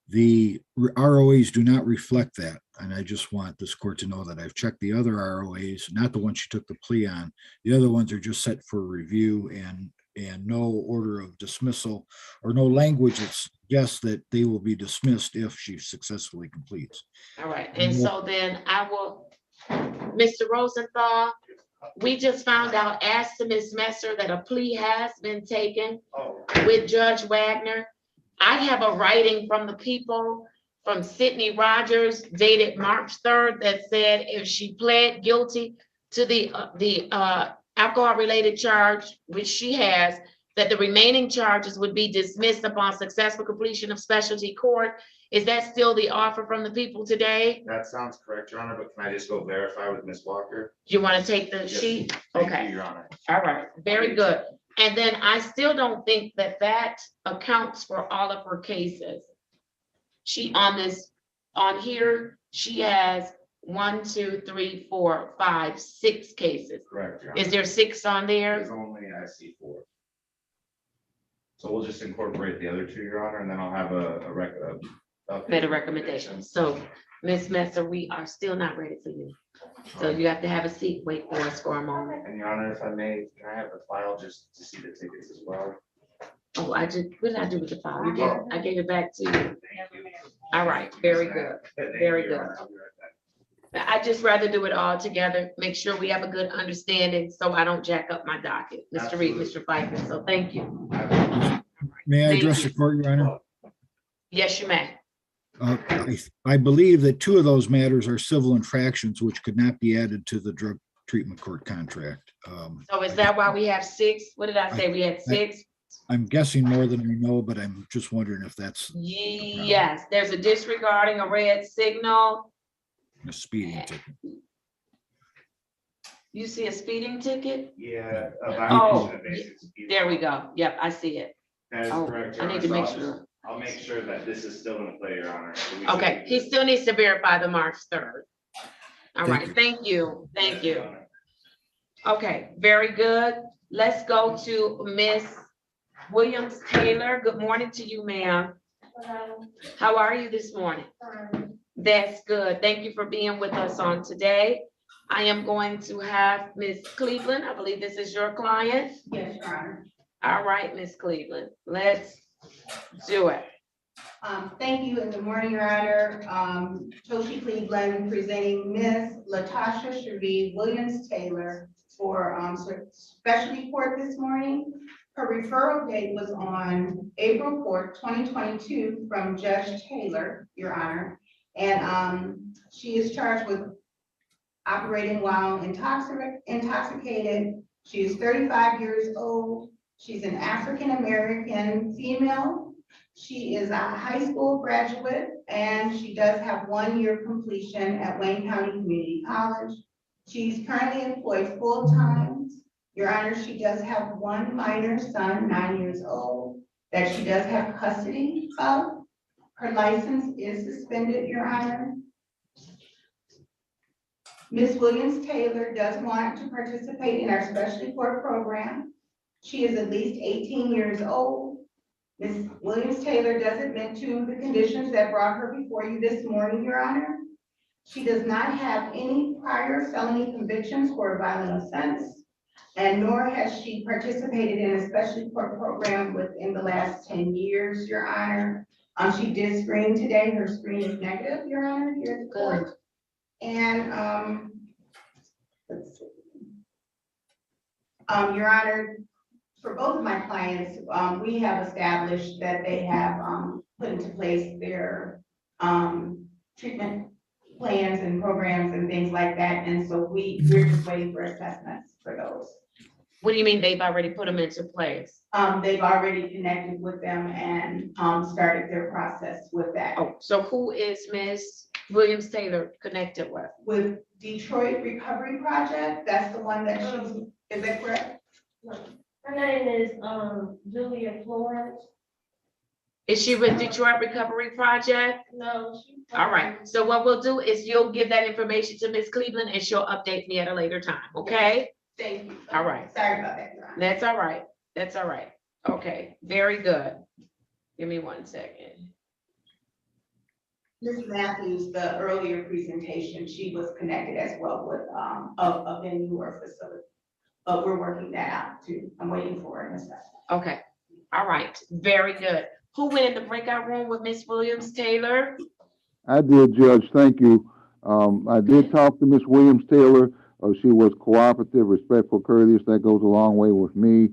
The ROAs do not reflect that, and I just want this court to know that I've checked the other ROAs, not the one she took the plea on. The other ones are just set for review and no order of dismissal or no language that suggests that they will be dismissed if she successfully completes. All right, and so then I will, Mr. Rosenthal, we just found out, asked to Ms. Messer, that a plea has been taken with Judge Wagner. I have a writing from the people, from Sydney Rogers, dated March 3rd, that said if she pled guilty to the alcohol-related charge, which she has, that the remaining charges would be dismissed upon successful completion of specialty court. Is that still the offer from the people today? That sounds correct, Your Honor, but can I just go verify with Ms. Walker? You want to take the Yes. sheet? Thank Okay. you, Your Honor. All right, very good. And then I still don't think that accounts for all of her cases. She on here, she has 1, 2, 3, 4, 5, 6 cases. Correct, Your Honor. Is there 6 on there? There's only, I see 4. So we'll just incorporate the other two, Your Honor, and then I'll have Better recommendations. So, Ms. Messer, we are still not ready for you. So you have to have a seat, wait for us for a moment. And Your Honor, if I may, can I have the file just to see the tickets as well? Oh, what did I do with the file? I gave it back to you. All right, very good, very good. I just rather do it all together, make sure we have a good understanding, so I don't jack up my docket, Mr. Reed, Mr. Pfeiffer, so thank you. May I Thank address you. the court, Your Honor? Yes, you may. I believe that two of those matters are civil infractions, which could not be added to the drug treatment court contract. So is that why we have 6? What did I say? We had 6? I'm guessing more than I know, but I'm just wondering if that's Yes, there's a disregarding a red signal. a speeding ticket. You see a speeding ticket? Yeah. Oh, there we go. Yep, I see it. That is Oh, correct, Your I Honor. need to So make I'll just- sure. I'll make sure that this is still in play, Your Honor. So we Okay, should- he still needs to verify the March 3rd. All Thank right, you. thank you, thank you. Okay, very good. Let's go to Miss Williams Taylor. Good morning to you, ma'am. How are you this morning? That's good. Thank you for being with us on today. I am going to have Miss Cleveland. I believe this is your client. Yes, Your Honor. All right, Miss Cleveland, let's do it. Thank you and good morning, Your Honor. Toshi Cleveland presenting Miss Latasha Sharee Williams Taylor for specialty court this morning. Her referral date was on April 4th, 2022 from Judge Taylor, Your Honor. And she is charged with operating while intoxicated. She is 35 years old. She's an African-American female. She is a high school graduate and she does have 1 year completion at Wayne County Community College. She's currently employed full-time. Your Honor, she does have 1 minor son, 9 years old, that she does have custody of. Her license is suspended, Your Honor. Ms. Williams Taylor does want to participate in our specialty court program. She is at least 18 years old. Ms. Williams Taylor does admit to the conditions that brought her before you this morning, Your Honor. She does not have any prior felony convictions for a violent offense, and nor has she participated in a specialty court program within the last 10 years, Your Honor. She did screen today. Her screen is negative, Your Honor, here at the court. And let's see. Your Honor, for both of my clients, we have established that they have put into place their treatment plans and programs and things like that. And so we're just waiting for assessments for those. What do you mean they've already put them into place? They've already connected with them and started their process with that. Oh, so who is Miss Williams Taylor connected with? With Detroit Recovery Project, that's the one that she's, is that correct? Her name is Julia Florence. Is she with Detroit Recovery Project? No. All right, so what we'll do is you'll give that information to Miss Cleveland and she'll update me at a later time, okay? Thank you. All right. Sorry about that, Your Honor. That's all right. That's all right. Okay, very good. Give me 1 second. Ms. Matthews, the earlier presentation, she was connected as well with a venue or facility. But we're working that out too. I'm waiting for an assessment. Okay, all right, very good. Who went in the breakout room with Miss Williams Taylor? I did, Judge. Thank you. I did talk to Miss Williams Taylor. She was cooperative, respectful, courteous. That goes a long way with me.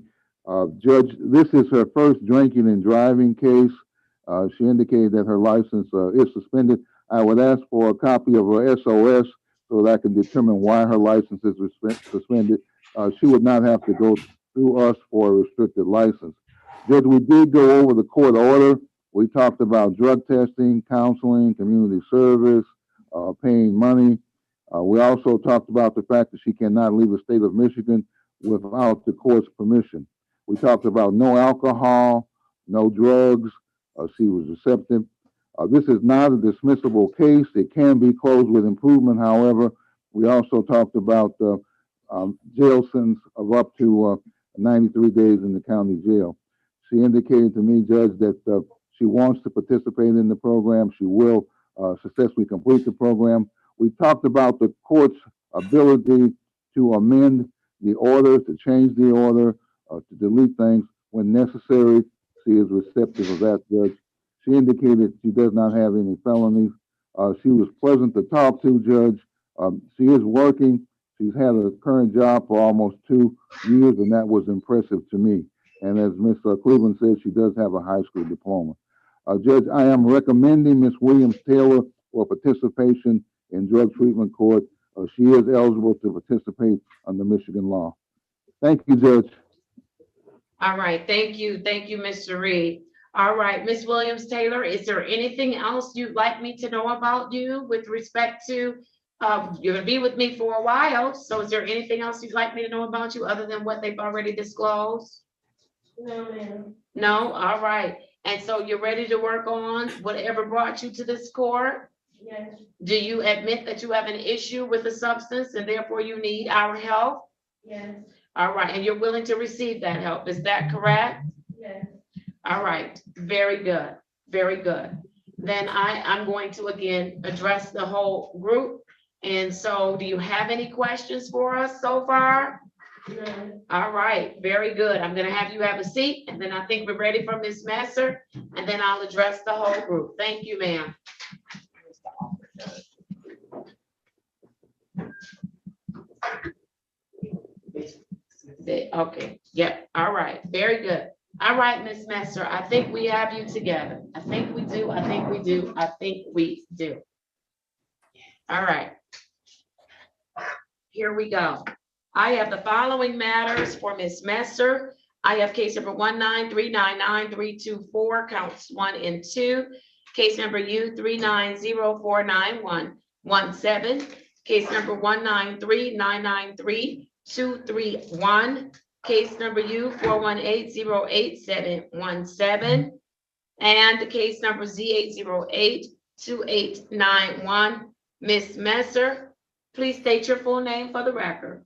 Judge, this is her first drinking and driving case. She indicated that her license is suspended. I would ask for a copy of her SOS so that I can determine why her license is suspended. She would not have to go through us for a restricted license. Judge, we did go over the court order. We talked about drug testing, counseling, community service, paying money. We also talked about the fact that she cannot leave the state of Michigan without the court's permission. We talked about no alcohol, no drugs. She was receptive. This is not a dismissible case. It can be closed with improvement. However, we also talked about jail sentence of up to 93 days in the county jail. She indicated to me, Judge, that she wants to participate in the program. She will successfully complete the program. We talked about the court's ability to amend the order, to change the order, to delete things when necessary. She is receptive of that, Judge. She indicated she does not have any felonies. She was pleasant to talk to, Judge. She is working. She's had a current job for almost 2 years, and that was impressive to me. And as Ms. Cleveland said, she does have a high school diploma. Judge, I am recommending Ms. Williams-Taylor for participation in drug treatment court. She is eligible to participate under Michigan law. Thank you, Judge. All right, thank you, Mr. Reed. All right, Ms. Williams-Taylor, is there anything else you'd like me to know about you with respect to, you're gonna be with me for a while, so is there anything else you'd like me to know about you other than what they've already disclosed? No, ma'am. No, all right. And so you're ready to work on whatever brought you to this court? Yes. Do you admit that you have an issue with the substance and therefore you need our help? Yes. All right, and you're willing to receive that help, is that correct? Yes. All right, very good, very good. Then I'm going to again address the whole group. And so do you have any questions for us so far? No. All right, very good. I'm gonna have you have a seat and then I think we're ready for Ms. Messer and then I'll address the whole group. Thank you, ma'am. Okay, yep, all right, very good. All right, Ms. Messer, I think we have you together. I think we do, I think we do, I think we do. All right. Here we go. I have the following matters for Ms. Messer. I have case number 19399-324, counts 1 and 2. Case number U39049117. Case number 193993231. Case number U41808717. And case number Z8082891. Ms. Messer, please state your full name for the record.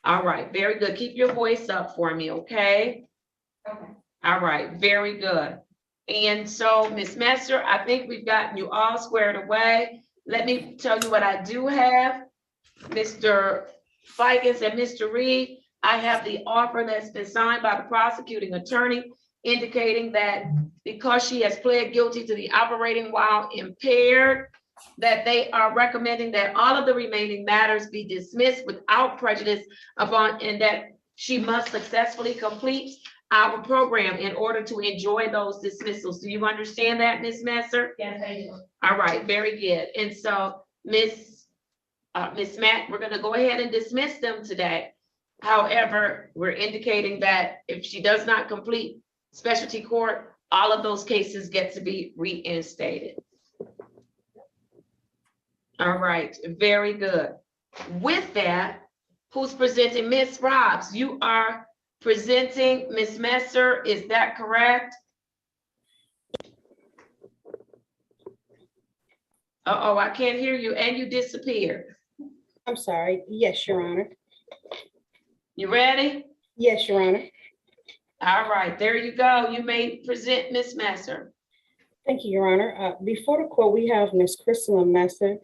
All right, very good. Keep your voice up for me, okay? Okay. All right, very good. And so, Ms. Messer, I think we've gotten you all squared away. Let me tell you what I do have. Mr. Fikes and Mr. Reed, I have the offer that's been signed by the prosecuting attorney indicating that because she has pled guilty to the operating while impaired, that they are recommending that all of the remaining matters be dismissed without prejudice upon, and that she must successfully complete our program in order to enjoy those dismissals. Do you understand that, Ms. Messer? Yes, I do. All right, very good. And so, Ms. Matt, we're gonna go ahead and dismiss them today. However, we're indicating that if she does not complete specialty court, all of those cases get to be reinstated. All right, very good. With that, who's presenting? Ms. Robs, you are presenting Ms. Messer, is that correct? Uh-oh, I can't hear you and you disappeared. I'm sorry. Yes, Your Honor. You ready? Yes, Your Honor. All right, there you go. You may present Ms. Messer. Thank you, Your Honor. Before the court, we have Ms. Crystal Messer,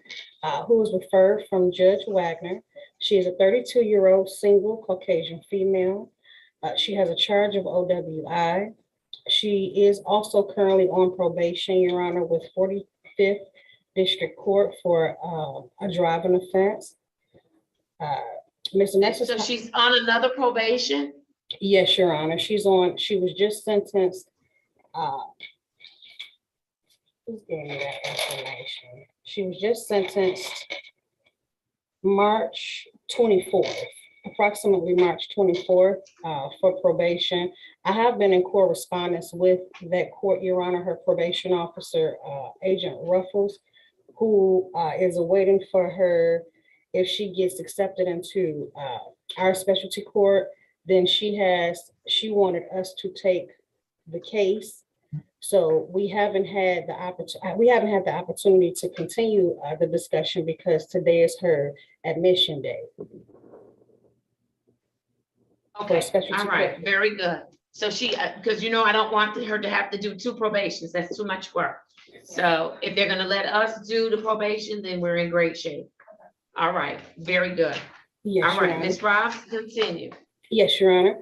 who was referred from Judge Wagner. She is a 32-year-old single Caucasian female. She has a charge of OWI. She is also currently on probation, Your Honor, with 45th District Court for a driving offense. Ms. Messer. So she's on another probation? Yes, Your Honor. She was just sentenced. Who's giving me that information? She was just sentenced March 24th, approximately March 24th, for probation. I have been in correspondence with that court, Your Honor, her probation officer, Agent Ruffles, who is awaiting for her. If she gets accepted into our specialty court, then she wanted us to take the case. So we haven't had the opportunity to continue the discussion because today is her admission day. Okay, all right, very good. So she, because I don't want her to have to do 2 probations. That's too much work. So if they're gonna let us do the probation, then we're in great shape. All right, very good. Yes, All Your right, Honor. Ms. Ross, continue. Yes, Your Honor.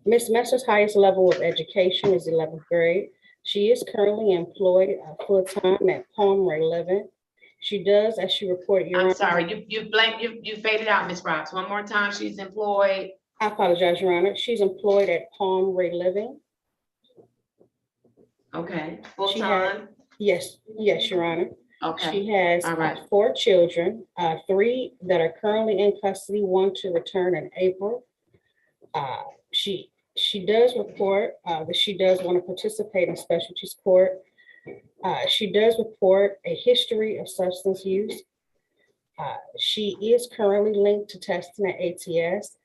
Ms. Messer's highest level of education is 11th grade. She is currently employed full-time at Palm Ray Living. She does, as she reported, Your Honor. I'm sorry, you faded out, Ms. Ross. One more time, she's employed. I apologize, Your Honor. She's employed at Palm Ray Living. Okay, She full had- time. Yes, Your Honor. Okay, She has all right. 4 children, 3 that are currently in custody, 1 to return in April. She does report that she does want to participate in specialties court. She does report a history of substance use. She is currently linked to testing at ATS.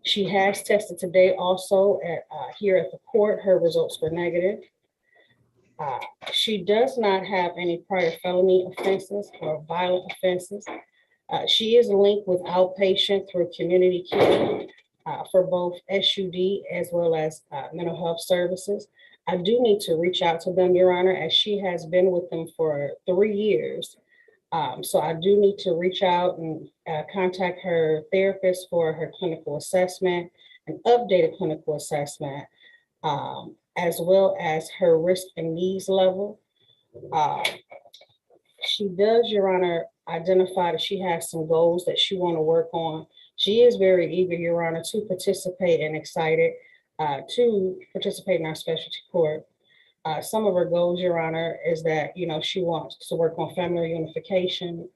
She has tested today also at here at the court. Her results were negative. She does not have any prior felony offenses or violent offenses. She is linked with outpatient through community care for both SUD as well as mental health services. I do need to reach out to them, Your Honor, as she has been with them for 3 years. So I do need to reach out and contact her therapist for her clinical assessment, an updated clinical assessment, as well as her risk and needs level. She does, Your Honor, identify that she has some goals that she want to work on. She is very eager, Your Honor, to participate and excited to participate in our specialty court. Some of her goals, Your Honor, is that, she wants to work on family reunification,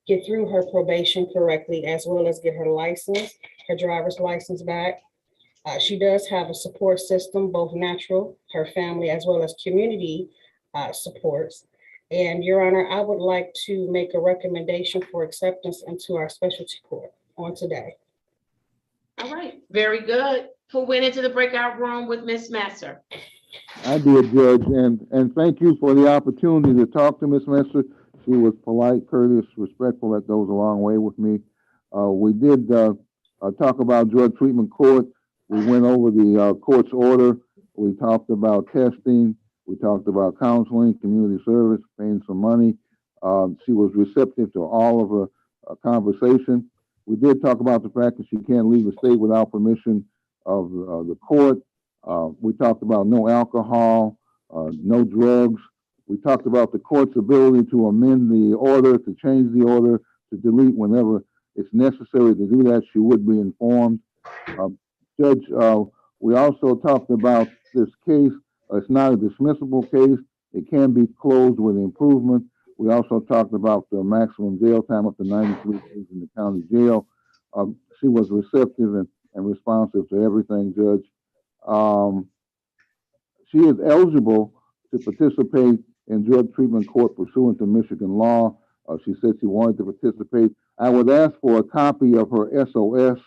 get through her probation correctly, as well as get her license, her driver's license back. She does have a support system, both natural, her family, as well as community supports. And Your Honor, I would like to make a recommendation for acceptance into our specialty court on today. All right, very good. Who went into the breakout room with Ms. Messer? I did, Judge, and thank you for the opportunity to talk to Ms. Messer. She was polite, courteous, respectful. That goes a long way with me. We did talk about drug treatment court. We went over the court's order. We talked about testing. We talked about counseling, community service, paying some money. She was receptive to all of her conversation. We did talk about the fact that she can't leave the state without permission of the court. We talked about no alcohol, no drugs. We talked about the court's ability to amend the order, to change the order, to delete whenever it's necessary to do that. She would be informed. Judge, we also talked about this case. It's not a dismissible case. It can be closed with improvement. We also talked about the maximum jail time up to 93 days in the county jail. She was receptive and responsive to everything, Judge. She is eligible to participate in drug treatment court pursuant to Michigan law. She said she wanted to participate. I would ask for a copy of her SOS.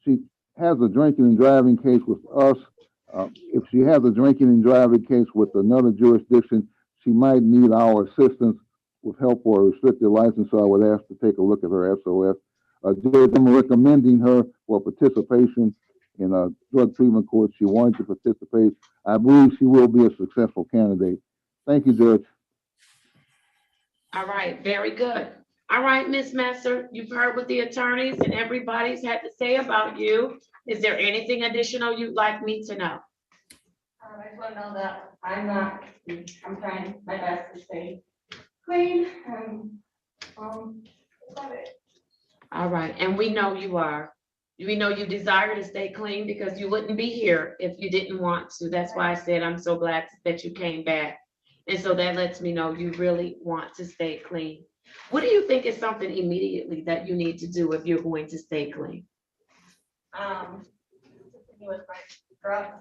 She has a drinking and driving case with us. If she has a drinking and driving case with another jurisdiction, she might need our assistance with help for a restricted license. So I would ask to take a look at her SOS. Judge, I'm recommending her for participation in a drug treatment court. She wanted to participate. I believe she will be a successful candidate. Thank you, Judge. All right, very good. All right, Ms. Messer, you've heard what the attorneys and everybody's had to say about you. Is there anything additional you'd like me to know? I just want to know that I'm trying my best to stay clean and, that's about it. All right, and we know you are. We know you desire to stay clean because you wouldn't be here if you didn't want to. That's why I said I'm so glad that you came back. And so that lets me know you really want to stay clean. What do you think is something immediately that you need to do if you're going to stay clean? Continue with my drugs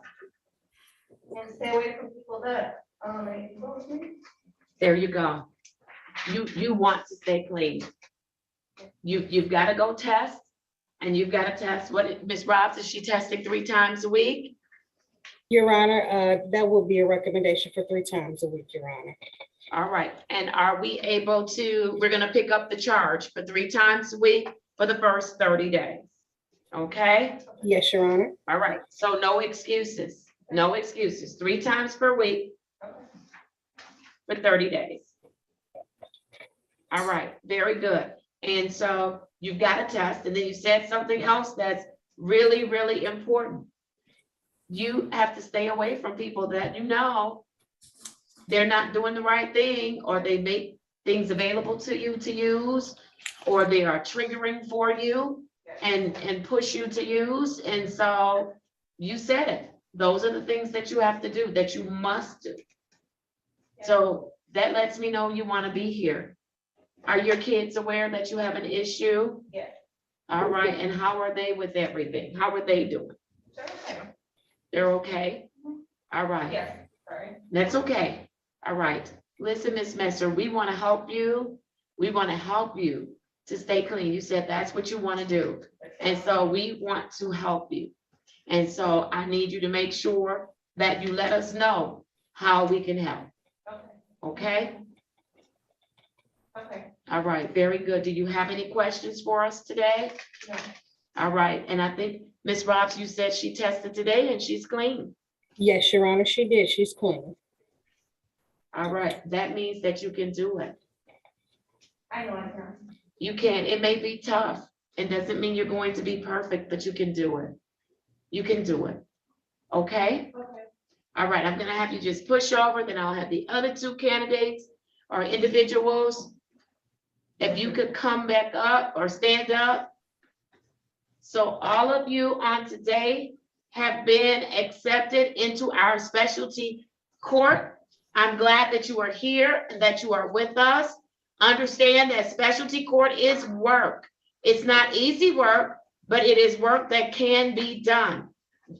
and stay away from people that expose me. There you go. You want to stay clean. You've got to go test, and you've got to test. What, Ms. Robs, is she testing 3 times a week? Your Honor, that will be a recommendation for 3 times a week, Your Honor. All right, and are we able to, we're gonna pick up the charge for 3 times a week for the first 30 days. Okay? Yes, Your Honor. All right, so no excuses, no excuses, 3 times per week for 30 days. All right, very good. And so you've got a test, and then you said something else that's really, really important. You have to stay away from people that you know they're not doing the right thing, or they make things available to you to use, or they are triggering for you and push you to use. And so you said it. Those are the things that you have to do, that you must do. So that lets me know you want to be here. Are your kids aware that you have an issue? Yes. All right, and how are they with everything? How are they doing? They're okay? All right. Yes, sorry. That's okay. All right. Listen, Miss Messer, we want to help you. We want to help you to stay clean. You said that's what you want to do. And so we want to help you. And so I need you to make sure that you let us know how we can help. Okay? Okay. All right, very good. Do you have any questions for us today? No. All right, and I think Ms. Robs, you said she tested today and she's clean. Yes, Your Honor, she did. She's clean. All right, that means that you can do it. I know I can. You can. It may be tough. It doesn't mean you're going to be perfect, but you can do it. You can do it. Okay? Okay. All right, I'm gonna have you just push over, then I'll have the other 2 candidates or individuals. If you could come back up or stand up. So all of you on today have been accepted into our specialty court. I'm glad that you are here and that you are with us. Understand that specialty court is work. It's not easy work, but it is work that can be done.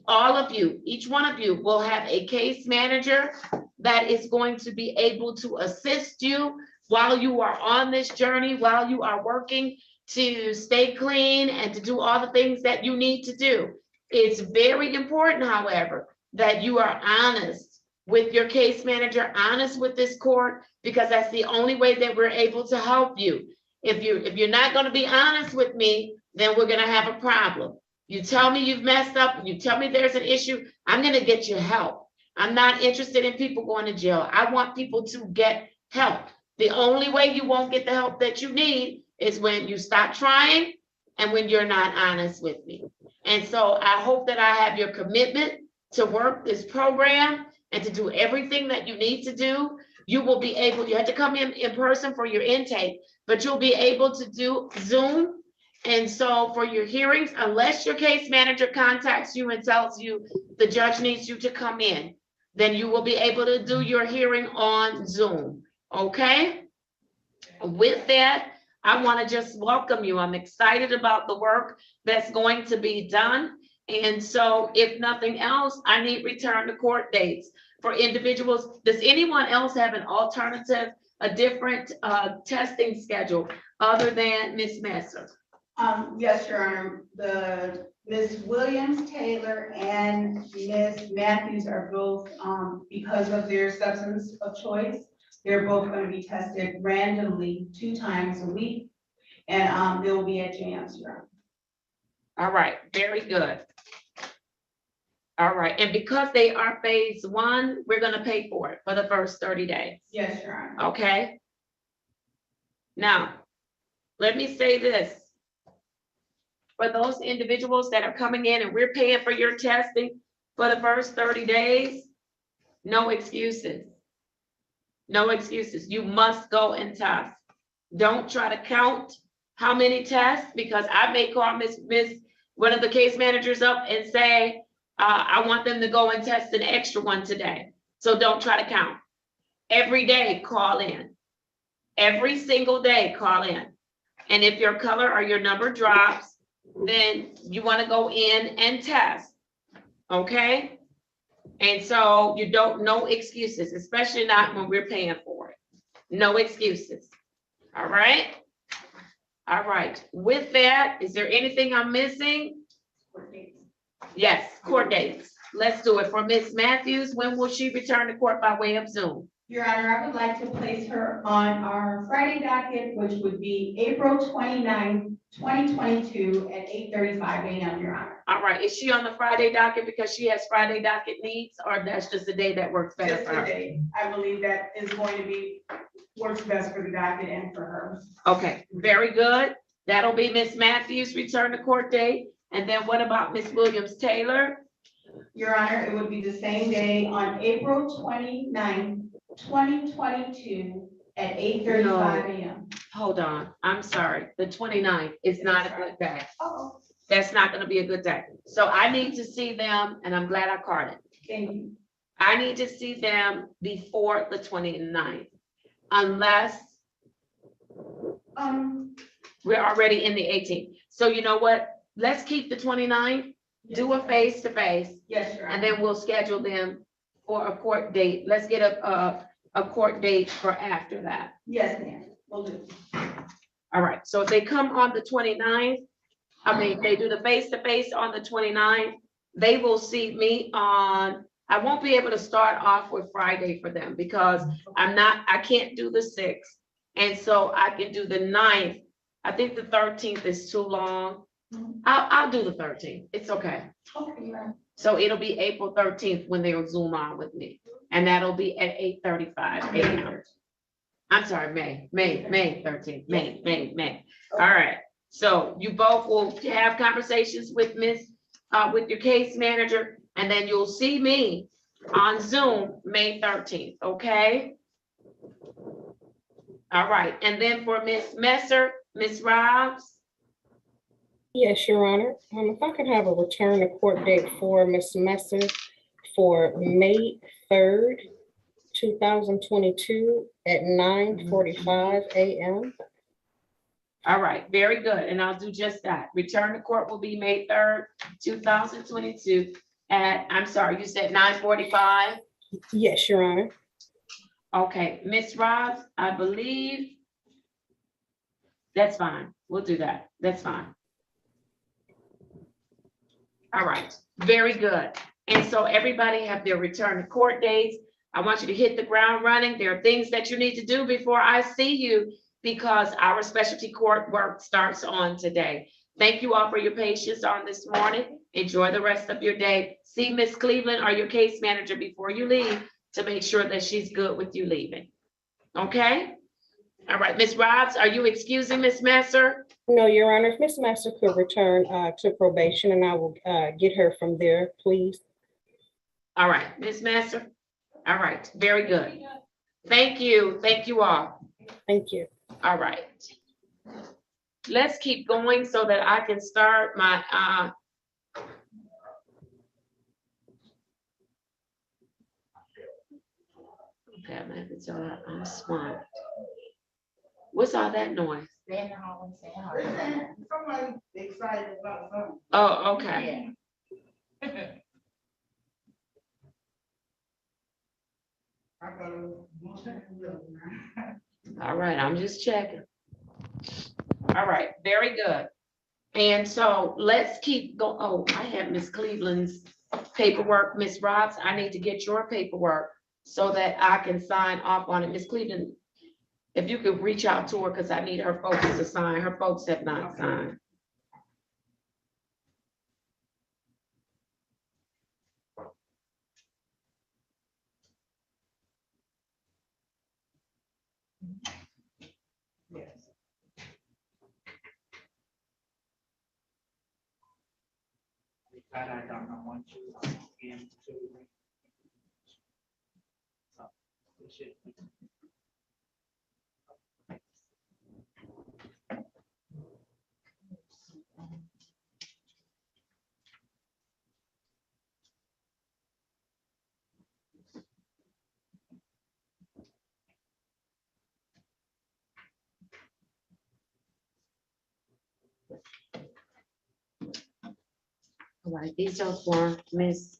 All of you, each one of you will have a case manager that is going to be able to assist you while you are on this journey, while you are working to stay clean and to do all the things that you need to do. It's very important, however, that you are honest with your case manager, honest with this court, because that's the only way that we're able to help you. If you're not going to be honest with me, then we're going to have a problem. You tell me you've messed up, you tell me there's an issue, I'm going to get you help. I'm not interested in people going to jail. I want people to get help. The only way you won't get the help that you need is when you stop trying and when you're not honest with me. And so I hope that I have your commitment to work this program and to do everything that you need to do. You will be able, you have to come in person for your intake, but you'll be able to do Zoom. And so for your hearings, unless your case manager contacts you and tells you the judge needs you to come in, then you will be able to do your hearing on Zoom, okay? With that, I want to just welcome you. I'm excited about the work that's going to be done. And so if nothing else, I need return to court dates for individuals. Does anyone else have an alternative, a different testing schedule other than Ms. Messer? Yes, Your Honor, the Ms. Williams Taylor and Ms. Matthews are both, because of their substance of choice, they're both going to be tested randomly 2 times a week, and they'll be at JAMS, Your Honor. All right, very good. All right, and because they are phase 1, we're going to pay for it for the first 30 days. Yes, Your Honor. Okay. Now, let me say this. For those individuals that are coming in and we're paying for your testing for the first 30 days, no excuses. No excuses. You must go and test. Don't try to count how many tests, because I may call one of the case managers up and say, I want them to go and test an extra one today. So don't try to count. Every day, call in. Every single day, call in. And if your color or your number drops, then you want to go in and test. Okay? And so you don't, no excuses, especially not when we're paying for it. No excuses. All right? All right. With that, is there anything I'm missing? Yes, court dates. Let's do it. For Ms. Matthews, when will she return to court by way of Zoom? Your Honor, I would like to place her on our Friday docket, which would be April 29th, 2022 at 8:35 a.m., Your Honor. All right, is she on the Friday docket because she has Friday docket needs, or that's just a day that works better Just for her? today, I believe that is going to be, works best for the docket and for her. Okay, very good. That'll be Miss Matthews' return to court date. And then what about Miss Williams Taylor? Your Honor, it would be the same day on April 29th, 2022 at 8:35 a.m. Hold on, I'm sorry, the 29th is not a good day. Oh, That's not gonna be a good day. So I need to see them, and I'm glad I caught it. thank you. I need to see them before the 29th, unless we're already in the 18th. So you know what? Let's keep the 29th, do a face-to-face, Yes, Your Honor. and then we'll schedule them for a court date. Let's get a court date for after that. Yes, ma'am, will do. All right, so if they come on the 29th, I mean, they do the face-to-face on the 29th, they will see me on, I won't be able to start off with Friday for them because I can't do the 6th. And so I can do the 9th. I think the 13th is too long. I'll do the 13th. It's okay. Okay, Your Honor. So it'll be April 13th when they'll Zoom on with me. And that'll be at 8:35 a.m. I'm sorry, May 13th, May. All right. So you both will have conversations with with your case manager, and then you'll see me on Zoom, May 13th, okay? All right, and then for Miss Messer, Miss Robs, Yes, Your Honor. If I could have a return to court date for Ms. Messer for May 3rd, 2022 at 9:45 a.m. all right, very good, and I'll do just that. Return to court will be May 3rd, 2022 at, I'm sorry, you said 9:45? Yes, Your Honor. Okay, Miss Robs, I believe that's fine. We'll do that. That's fine. All right, very good. And so everybody have their return to court dates. I want you to hit the ground running. There are things that you need to do before I see you because our specialty court work starts on today. Thank you all for your patience on this morning. Enjoy the rest of your day. See Miss Cleveland or your case manager before you leave to make sure that she's good with you leaving. Okay? All right, Miss Robs, are you excusing Miss Messer? No, Your Honor, if Ms. Messer could return to probation and I will get her from there, please. All right, Miss Messer. All right, very good. Thank you. Thank you all. Thank you. All right. Let's keep going so that I can start my okay, I'm gonna have to tell her I'm smart. What's all that noise? Somebody excited about something. Oh, okay. All right, I'm just checking. All right, very good. And so let's keep going. Oh, I have Miss Cleveland's paperwork. Miss Robs, I need to get your paperwork so that I can sign off on it. Miss Cleveland, if you could reach out to her, because I need her folks to sign. Her folks have not signed. Yes. That I don't know what you into. So, it should be. All right, these are for Miss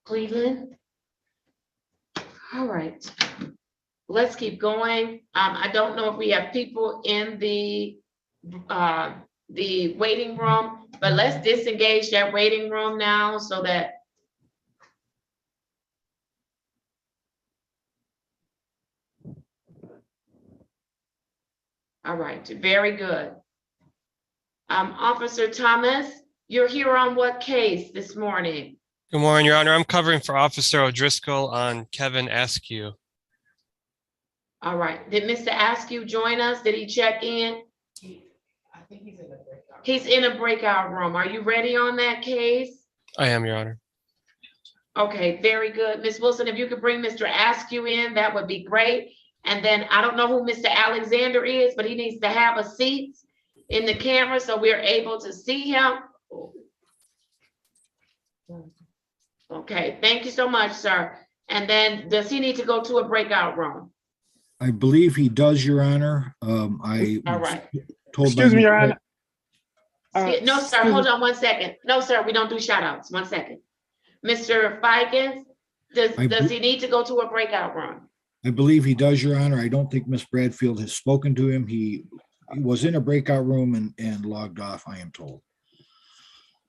Cleveland. All right, let's keep going. I don't know if we have people in the waiting room, but let's disengage that waiting room now so that All right, very good. Officer Thomas, you're here on what case this morning? Good morning, Your Honor. I'm covering for Officer O'Driscoll on Kevin Askew. All right, did Mr. Askew join us? Did he check in? I think he's in the breakout. He's in a breakout room. Are you ready on that case? I am, Your Honor. Okay, very good. Ms. Wilson, if you could bring Mr. Askew in, that would be great. And then I don't know who Mr. Alexander is, but he needs to have a seat in the camera so we're able to see him. Okay, thank you so much, sir. And then does he need to go to a breakout room? I believe he does, Your Honor. I All right. told Excuse me, Your Honor. No, sir, hold on one second. No, sir, we don't do shout outs. One second. Mr. Fikens, does he need to go to a breakout room? I believe he does, Your Honor. I don't think Miss Bradfield has spoken to him. He was in a breakout room and logged off, I am told.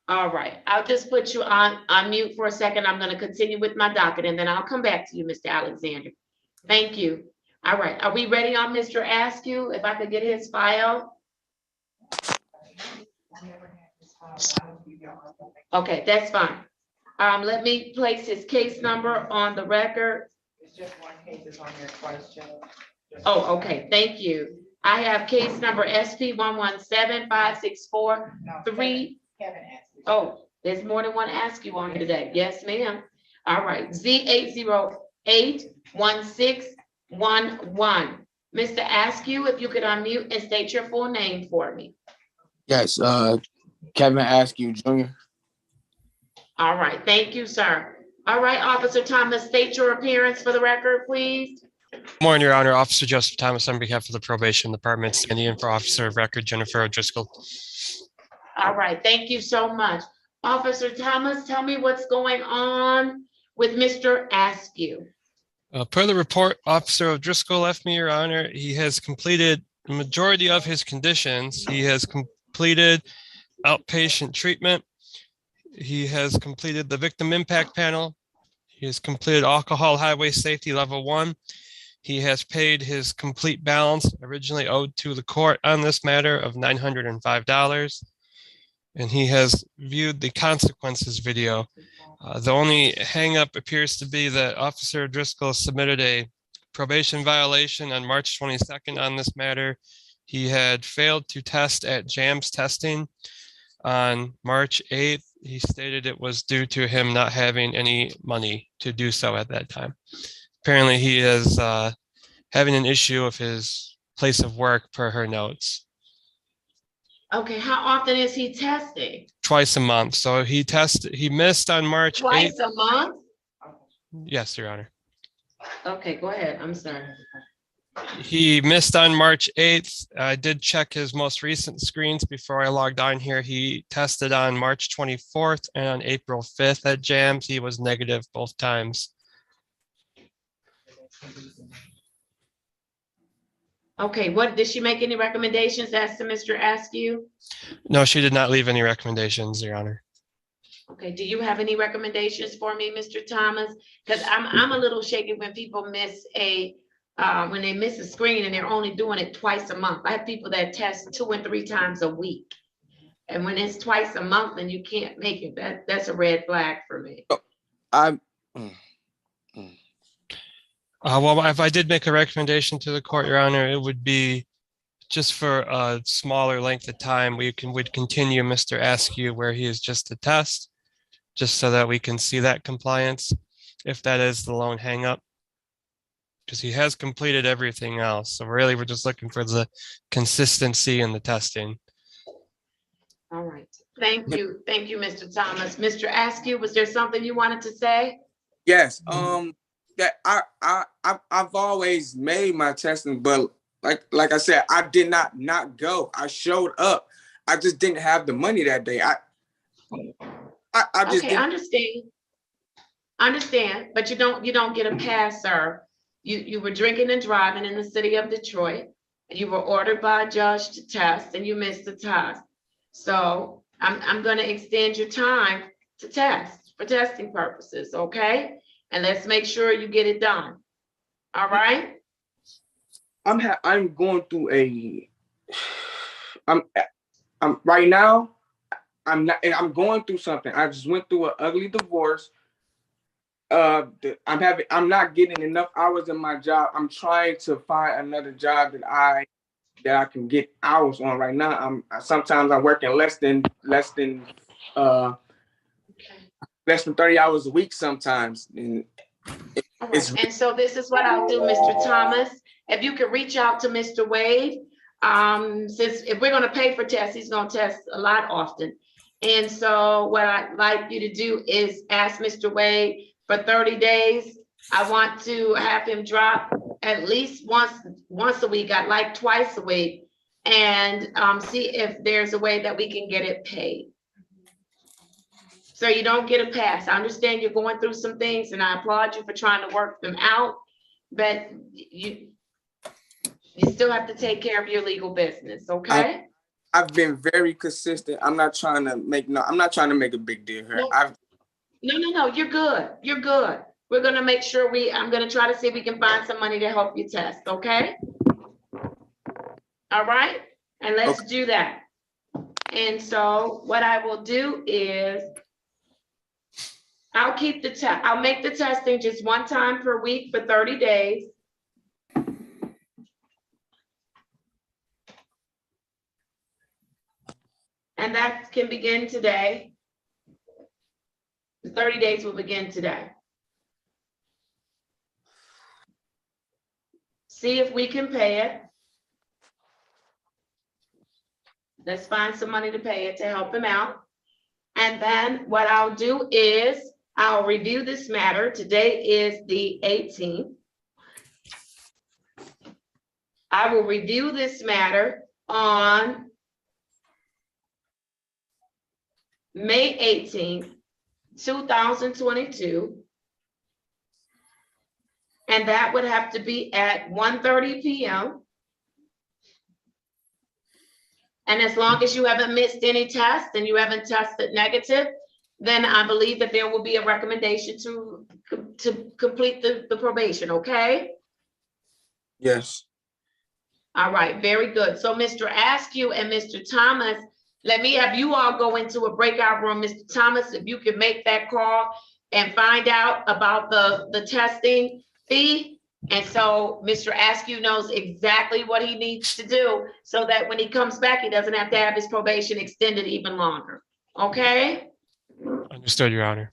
All right, I'll just put you on mute for a second. I'm going to continue with my docket and then I'll come back to you, Mr. Alexander. Thank you. All right, are we ready on Mr. Askew? If I could get his file. Okay, that's fine. Let me place his case number on the record. It's just one case is on there twice, Judge. Oh, okay, thank you. I have case number SP 1175643. Kevin asked. Oh, there's more than one Askew on here today. Yes, ma'am. All right, Z8081611. Mr. Askew, if you could unmute and state your full name for me. Yes, Kevin Askew Jr. All right, thank you, sir. All right, Officer Thomas, state your appearance for the record, please. Good morning, Your Honor. Officer Joseph Thomas on behalf of the Probation Department, standing in for Officer of Record Jennifer O'Driscoll. All right, thank you so much. Officer Thomas, tell me what's going on with Mr. Askew. Per the report Officer O'Driscoll left me, Your Honor, he has completed the majority of his conditions. He has completed outpatient treatment. He has completed the victim impact panel. He has completed alcohol highway safety level 1. He has paid his complete balance originally owed to the court on this matter of $905. And he has viewed the consequences video. The only hangup appears to be that Officer Driscoll submitted a probation violation on March 22nd on this matter. He had failed to test at JAMS testing on March 8th. He stated it was due to him not having any money to do so at that time. Apparently he is having an issue of his place of work per her notes. Okay, how often is he testing? Twice a month. So he missed on March 8th. Twice a month? Yes, Your Honor. Okay, go ahead. I'm sorry. He missed on March 8th. I did check his most recent screens before I logged on here. He tested on March 24th and on April 5th at JAMS. He was negative both times. Okay, what did she make any recommendations as to Mr. Askew? No, she did not leave any recommendations, Your Honor. Okay, do you have any recommendations for me, Mr. Thomas? Because I'm a little shaky when people miss when they miss a screen and they're only doing it twice a month. I have people that test 2 and 3 times a week. And when it's twice a month and you can't make it, that's a red flag for me. Well, if I did make a recommendation to the court, Your Honor, it would be just for a smaller length of time. Would continue Mr. Askew where he is just a test, just so that we can see that compliance, if that is the lone hangup. Because he has completed everything else. So really, we're just looking for the consistency in the testing. All right. Thank you. Thank you, Mr. Thomas. Mr. Askew, was there something you wanted to say? Yes, that I've always made my testing, but like I said, I did not go. I showed up. I just didn't have the money that day. I just okay, understand, but you don't get a pass, sir. You were drinking and driving in the city of Detroit, and you were ordered by a judge to test, and you missed the test. So I'm going to extend your time to test for testing purposes, okay? And let's make sure you get it done. All right? I'm going through I'm right now, I'm not, and I'm going through something. I just went through an ugly divorce. I'm not getting enough hours in my job. I'm trying to find another job that I can get hours on right now. Sometimes I'm working less than 30 hours a week sometimes. And All right. And so this is what I'll do, Mr. Thomas. If you could reach out to Mr. Wade, since if we're gonna pay for tests, he's gonna test a lot often. And so what I'd like you to do is ask Mr. Wade for 30 days. I want to have him drop at least once a week. I'd like twice a week, and see if there's a way that we can get it paid. So you don't get a pass. I understand you're going through some things, and I applaud you for trying to work them out, but you still have to take care of your legal business, okay? I've been very consistent. I'm not trying to make a big deal here. No, you're good. You're good. We're gonna make sure I'm gonna try to see if we can find some money to help you test, okay? All right, and let's do that. And so what I will do is I'll make the testing just one time per week for 30 days. And that can begin today. The 30 days will begin today. See if we can pay it. Let's find some money to pay it to help him out. And then what I'll do is I'll review this matter. Today is the 18th. I will review this matter on May 18th, 2022. And that would have to be at 1:30 p.m. And as long as you haven't missed any tests and you haven't tested negative, then I believe that there will be a recommendation to complete the probation, okay? Yes. All right, very good. So Mr. Askew and Mr. Thomas, let me have you all go into a breakout room. Mr. Thomas, if you could make that call and find out about the testing fee. And so Mr. Askew knows exactly what he needs to do so that when he comes back, he doesn't have to have his probation extended even longer. Okay? Understood, Your Honor.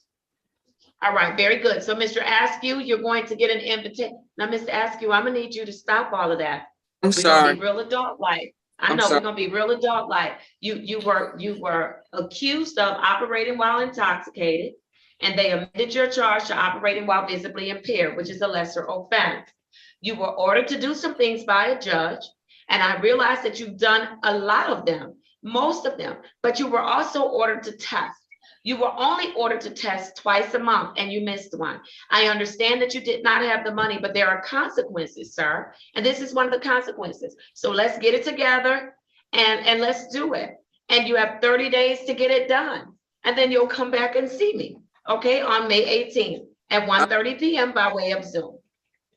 All right, very good. So Mr. Askew, you're going to get an invitation. Now, Mr. Askew, I'm gonna need you to stop all of that. I'm We're sorry. gonna be real adult-like. I know we're gonna be real adult-like. You were accused of operating while intoxicated, and they amended your charge to operating while visibly impaired, which is a lesser offense. You were ordered to do some things by a judge, and I realize that you've done a lot of them, most of them, but you were also ordered to test. You were only ordered to test twice a month and you missed one. I understand that you did not have the money, but there are consequences, sir. And this is one of the consequences. So let's get it together and let's do it. And you have 30 days to get it done. And then you'll come back and see me, okay, on May 18th at 1:30 p.m. by way of Zoom.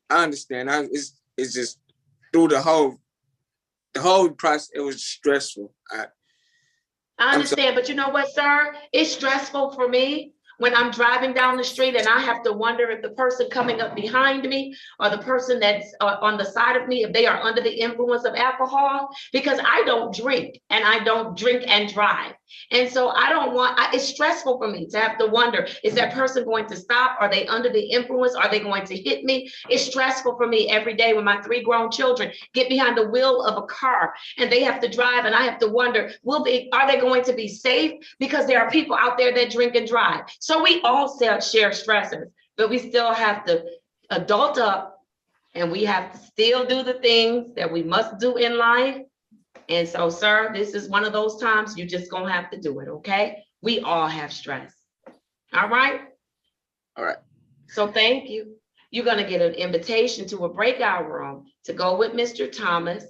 I understand. It's just through the whole process, it was stressful. I understand, but you know what, sir? It's stressful for me when I'm driving down the street and I have to wonder if the person coming up behind me or the person that's on the side of me, if they are under the influence of alcohol, because I don't drink and I don't drink and drive. And so I don't want, it's stressful for me to have to wonder, is that person going to stop? Are they under the influence? Are they going to hit me? It's stressful for me every day when my 3 grown children get behind the wheel of a car and they have to drive and I have to wonder, are they going to be safe? Because there are people out there that drink and drive. So we all share stressors, but we still have to adult up and we have to still do the things that we must do in life. And so, sir, this is one of those times you just gonna have to do it, okay? We all have stress. All right? All right. So thank you. You're gonna get an invitation to a breakout room to go with Mr. Thomas.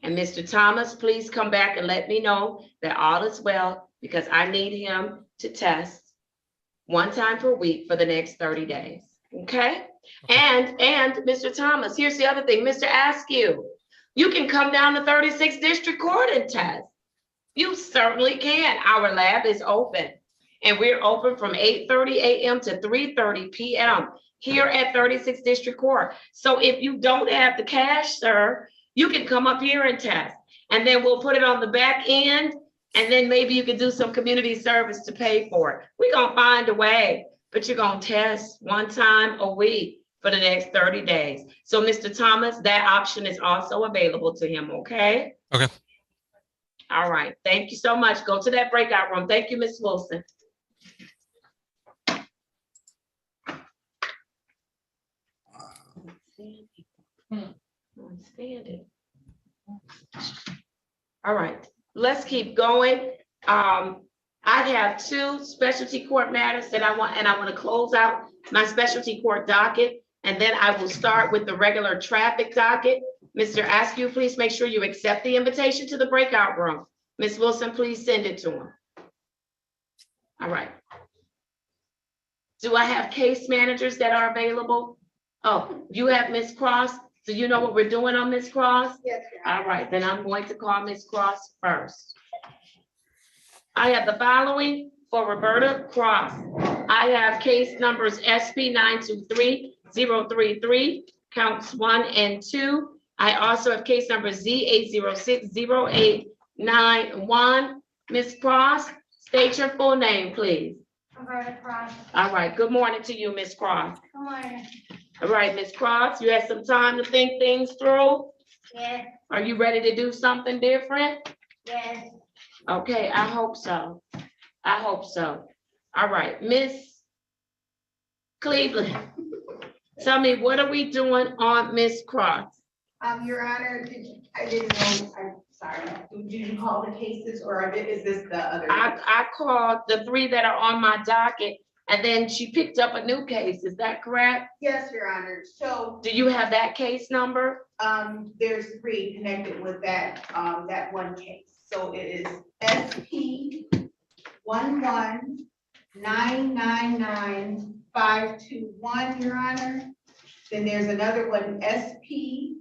And Mr. Thomas, please come back and let me know that all is well, because I need him to test 1 time per week for the next 30 days, okay? And Mr. Thomas, here's the other thing, Mr. Askew, you can come down to 36th District Court and test. You certainly can. Our lab is open. And we're open from 8:30 a.m. to 3:30 p.m. here at 36th District Court. So if you don't have the cash, sir, you can come up here and test. And then we'll put it on the back end. And then maybe you can do some community service to pay for it. We're gonna find a way, but you're gonna test one time a week for the next 30 days. So Mr. Thomas, that option is also available to him, okay? Okay. All right, thank you so much. Go to that breakout room. Thank you, Ms. Wilson. Stand it. All right, let's keep going. I have two specialty court matters that I want to close out my specialty court docket, and then I will start with the regular traffic docket. Mr. Askew, please make sure you accept the invitation to the breakout room. Ms. Wilson, please send it to him. All right. Do I have case managers that are available? Oh, you have Ms. Cross. Do you know what we're doing on Ms. Cross? Yes. All right, then I'm going to call Ms. Cross first. I have the following for Roberta Cross. I have case numbers SP 923-033, counts 1 and 2. I also have case number Z806-0891. Ms. Cross, state your full name, please. Roberta Cross. All right, good morning to you, Ms. Cross. Good morning. All right, Ms. Cross, you had some time to think things through? Yes. Are you ready to do something different? Yes. Okay, I hope so. I hope so. All right, Miss Cleveland, tell me, what are we doing on Miss Cross? Your Honor, I didn't know, I'm sorry. Did you call the cases or is this the other? I called the 3 that are on my docket, and then she picked up a new case. Is that correct? Yes, Your Honor. So, do you have that case number? there's 3 connected with that, that one case. So it is SP 11999-521, Your Honor. Then there's another one, SP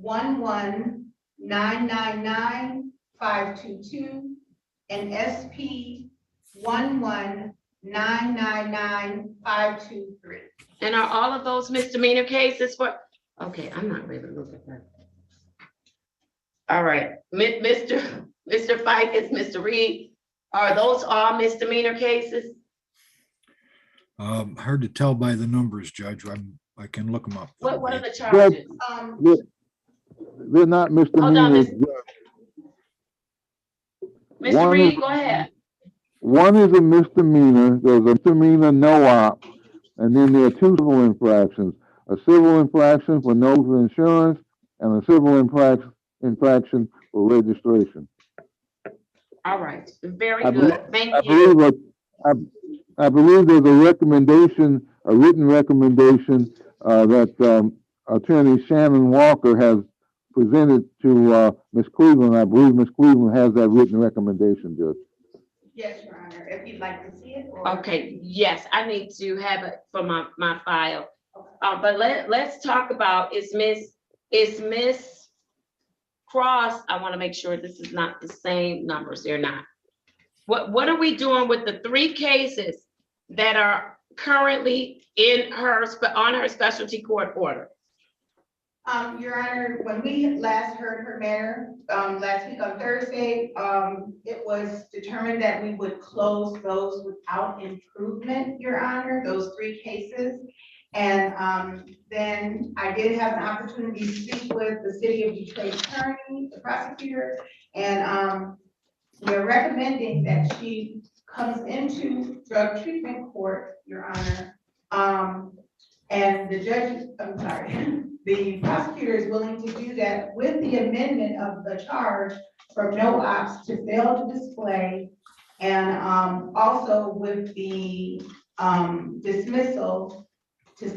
11999-522, and SP 11999-523. And are all of those misdemeanor cases for, okay, I'm not ready to look at that. All right, Mr. Ficus, Mr. Reed, are those all misdemeanor cases? Hard to tell by the numbers, Judge. I can look them up. What are the charges? They're not misdemeanors. Mr. Reed, go ahead. One is a misdemeanor. There's a misdemeanor no-op, and then there are 2 civil infractions: a civil infraction for no insurance and a civil infraction for registration. All right, very good. Thank you. I believe there's a recommendation, a written recommendation that Attorney Shannon Walker has presented to Ms. Cleveland. I believe Ms. Cleveland has that written recommendation, Judge. Yes, Your Honor, if you'd like to see it. Okay, yes, I need to have it for my file. But let's talk about, is Miss Cross, I want to make sure this is not the same numbers. They're not. What are we doing with the 3 cases that are currently on her specialty court order? Your Honor, when we last heard her matter, last week on Thursday, it was determined that we would close those without improvement, Your Honor, those 3 cases. And then I did have an opportunity to speak with the city of Detroit attorney, the prosecutor, and we're recommending that she comes into drug treatment court, Your Honor. And the judge, I'm sorry, the prosecutor is willing to do that with the amendment of the charge from no ops to fail to display, and also with the dismissal to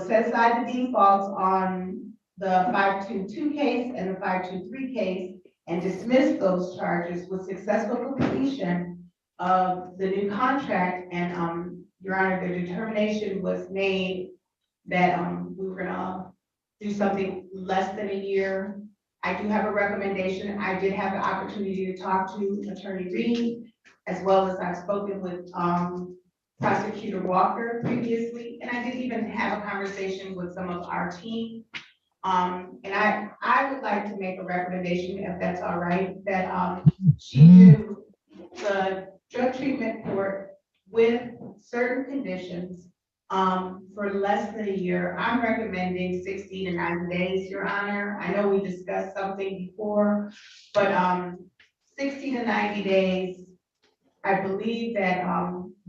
set aside the defaults on the 522 case and the 523 case and dismiss those charges with successful completion of the new contract. And Your Honor, the determination was made that we were gonna do something less than a year I do have a recommendation. I did have the opportunity to talk to Attorney Reed, as well as I've spoken with, Prosecutor Walker previously, and I did even have a conversation with some of our team. And I would like to make a recommendation, if that's all right, that, she do the drug treatment court with certain conditions, for less than a year. I'm recommending 60 to 90 days, Your Honor. I know we discussed something before, but, 60 to 90 days. I believe that,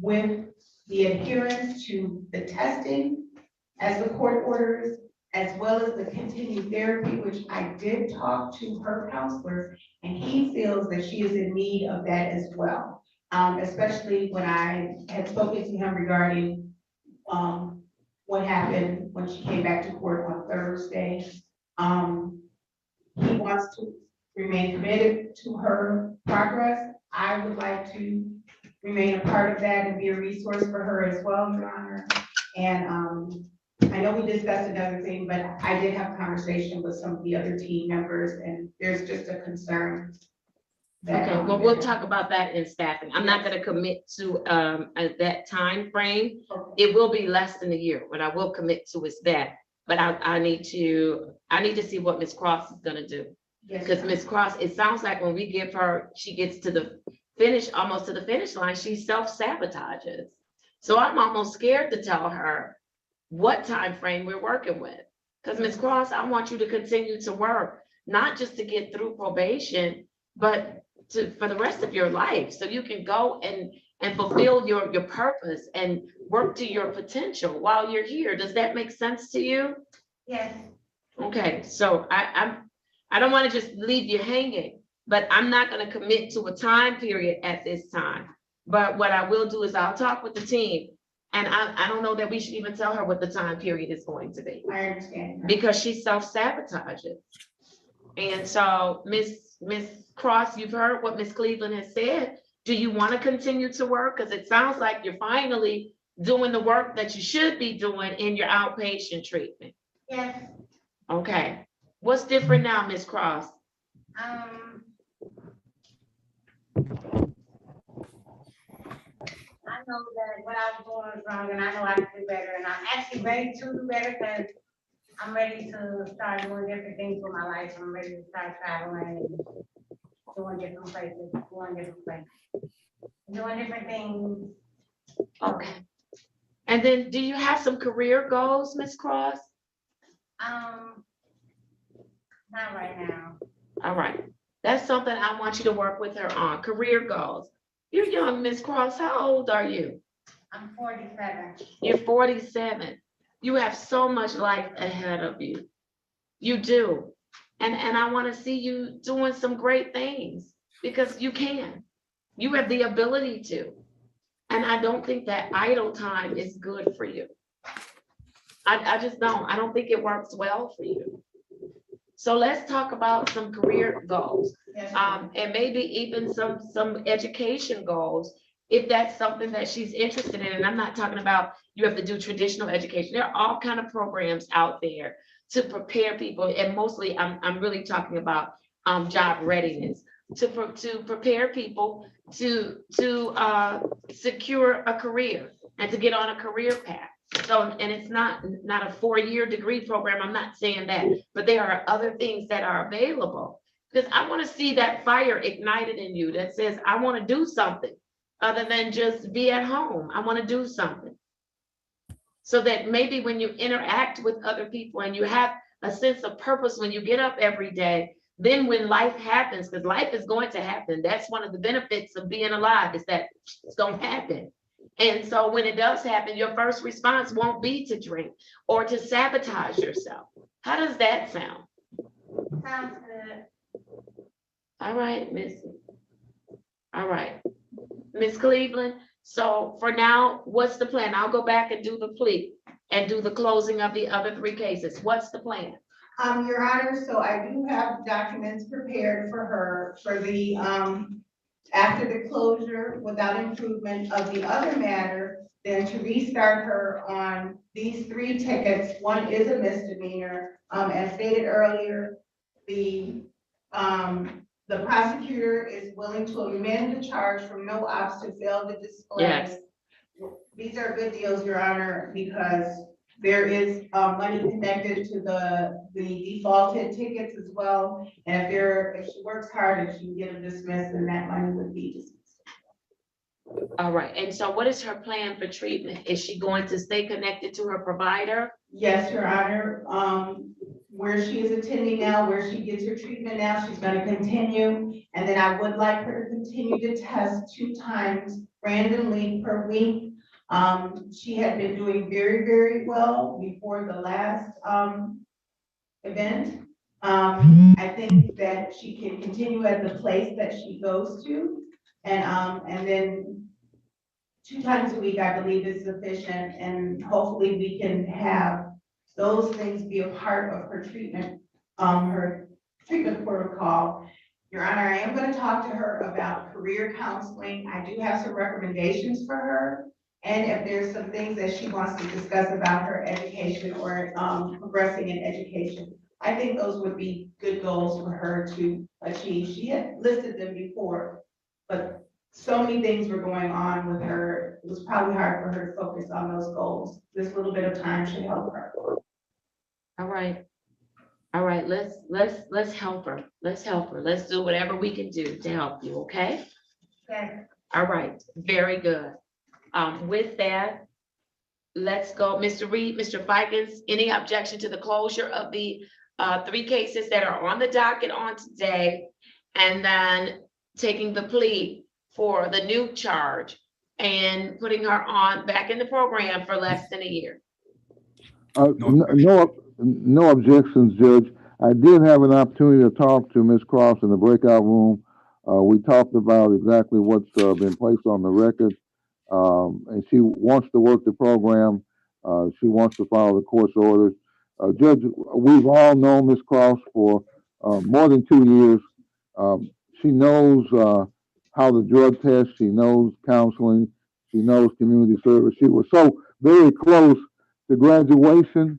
with the adherence to the testing as the court orders, as well as the continued therapy, which I did talk to her counselor, and he feels that she is in need of that as well. Especially when I had spoken to him regarding, what happened when she came back to court on Thursday. He wants to remain committed to her progress. I would like to remain a part of that and be a resource for her as well, Your Honor. And, I know we discussed another thing, but I did have a conversation with some of the other team members, and there's just a concern. Okay, well, we'll talk about that in staffing. I'm not gonna commit to, that time frame. It will be less than a year. What I will commit to is that, but I need to see what Ms. Cross is gonna do. Yes, Because Ms. Cross, it sounds like when we give her, she gets to the finish, almost to the finish line, she self-sabotages. So I'm almost scared to tell her what time frame we're working with. Because Ms. Cross, I want you to continue to work, not just to get through probation, but for the rest of your life, so you can go and fulfill your purpose and work to your potential while you're here. Does that make sense to you? Yes. Okay, so I don't want to just leave you hanging, but I'm not going to commit to a time period at this time. But what I will do is I'll talk with the team. And I don't know that we should even tell her what the time period is going to be. I understand. Because she self-sabotages. And so, Miss Cross, you've heard what Miss Cleveland has said. Do you want to continue to work? Because it sounds like you're finally doing the work that you should be doing in your outpatient treatment. Yes. Okay. What's different now, Miss Cross? I know that what I was doing was wrong, and I know I can do better, and I'm actually ready to do better, because I'm ready to start doing different things with my life. I'm ready to start traveling and doing different places, doing different things. Okay. And then do you have some career goals, Miss Cross? Not right now. All right. That's something I want you to work with her on, career goals. You're young, Miss Cross. How old are you? I'm 47. You're 47. You have so much life ahead of you. You do. And I want to see you doing some great things, because you can. You have the ability to. And I don't think that idle time is good for you. I just don't. I don't think it works well for you. So let's talk about some career goals. Yes. And maybe even some education goals, if that's something that she's interested in. And I'm not talking about you have to do traditional education. There are all kind of programs out there to prepare people. And mostly I'm really talking about job readiness, to prepare people to secure a career and to get on a career path. So, and it's not a 4-year degree program. I'm not saying that, but there are other things that are available, because I want to see that fire ignited in you that says, I want to do something other than just be at home. I want to do something. So that maybe when you interact with other people and you have a sense of purpose when you get up every day, then when life happens, because life is going to happen. That's one of the benefits of being alive, is that it's going to happen. And so when it does happen, your first response won't be to drink or to sabotage yourself. How does that sound? Sounds good. All right, Missy. All right, Miss Cleveland. So for now, what's the plan? I'll go back and do the plea and do the closing of the other 3 cases. What's the plan? Your Honor, so I do have documents prepared for her for the, after the closure without improvement of the other matter, then to restart her on these 3 tickets. One is a misdemeanor. As stated earlier, the prosecutor is willing to amend the charge from no ops to fail to display. Yes. These are good deals, Your Honor, because there is, money connected to the defaulted tickets as well. And if she works hard, if she can get them dismissed, then that money would be dismissed. All right, and so what is her plan for treatment? Is she going to stay connected to her provider? Yes, Your Honor, where she is attending now, where she gets her treatment now, she's gonna continue. And then I would like her to continue to test 2 times randomly per week. She had been doing very, very well before the last, event. I think that she can continue at the place that she goes to. And then 2 times a week, I believe is sufficient, and hopefully we can have those things be a part of her treatment protocol. Your Honor, I am gonna talk to her about career counseling. I do have some recommendations for her. And if there's some things that she wants to discuss about her education or progressing in education, I think those would be good goals for her to achieve. She had listed them before, but so many things were going on with her. It was probably hard for her to focus on those goals. This little bit of time should help her. All right. All right, let's help her. Let's help her. Let's do whatever we can do to help you, okay? Okay. All right, very good. With that, let's go. Mr. Reed, Mr. Fikens, any objection to the closure of the 3 cases that are on the docket on today? And then taking the plea for the new charge and putting her on back in the program for less than a year? No objections, Judge. I did have an opportunity to talk to Ms. Cross in the breakout room. We talked about exactly what's been placed on the record. And she wants to work the program. She wants to follow the court's orders. Judge, we've all known Ms. Cross for more than 2 years. She knows how to drug test. She knows counseling. She knows community service. She was so very close to graduation.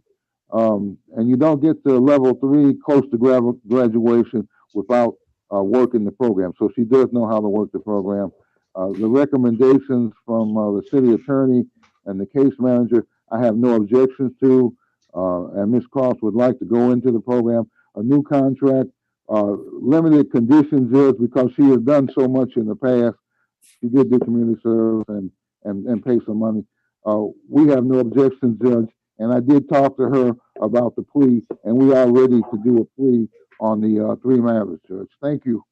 And you don't get to level 3 close to graduation without working the program. So she does know how to work the program. The recommendations from the city attorney and the case manager, I have no objections to. And Ms. Cross would like to go into the program. A new contract, limited conditions is because she has done so much in the past. She did do community service and pay some money. We have no objections, Judge. And I did talk to her about the plea, and we are ready to do a plea on the 3 matters, Judge. Thank you.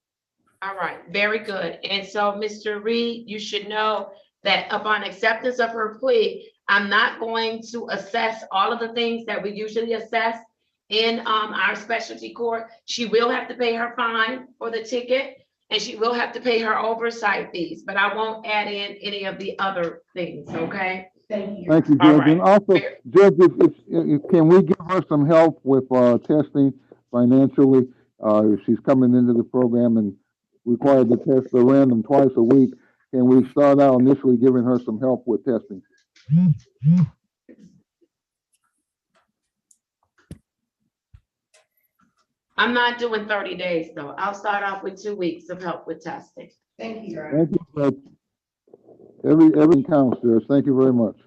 All right, very good. And so, Mr. Reed, you should know that upon acceptance of her plea, I'm not going to assess all of the things that we usually assess in our specialty court. She will have to pay her fine for the ticket, and she will have to pay her oversight fees, but I won't add in any of the other things, okay? Thank you. Thank you, Judge. And also, Judge, can we give her some help with testing financially? If she's coming into the program and required to test the random twice a week, can we start out initially giving her some help with testing? I'm not doing 30 days though. I'll start off with 2 weeks of help with testing. Thank you, Your Honor. Thank you, Judge. Every counts, Judge. Thank you very much.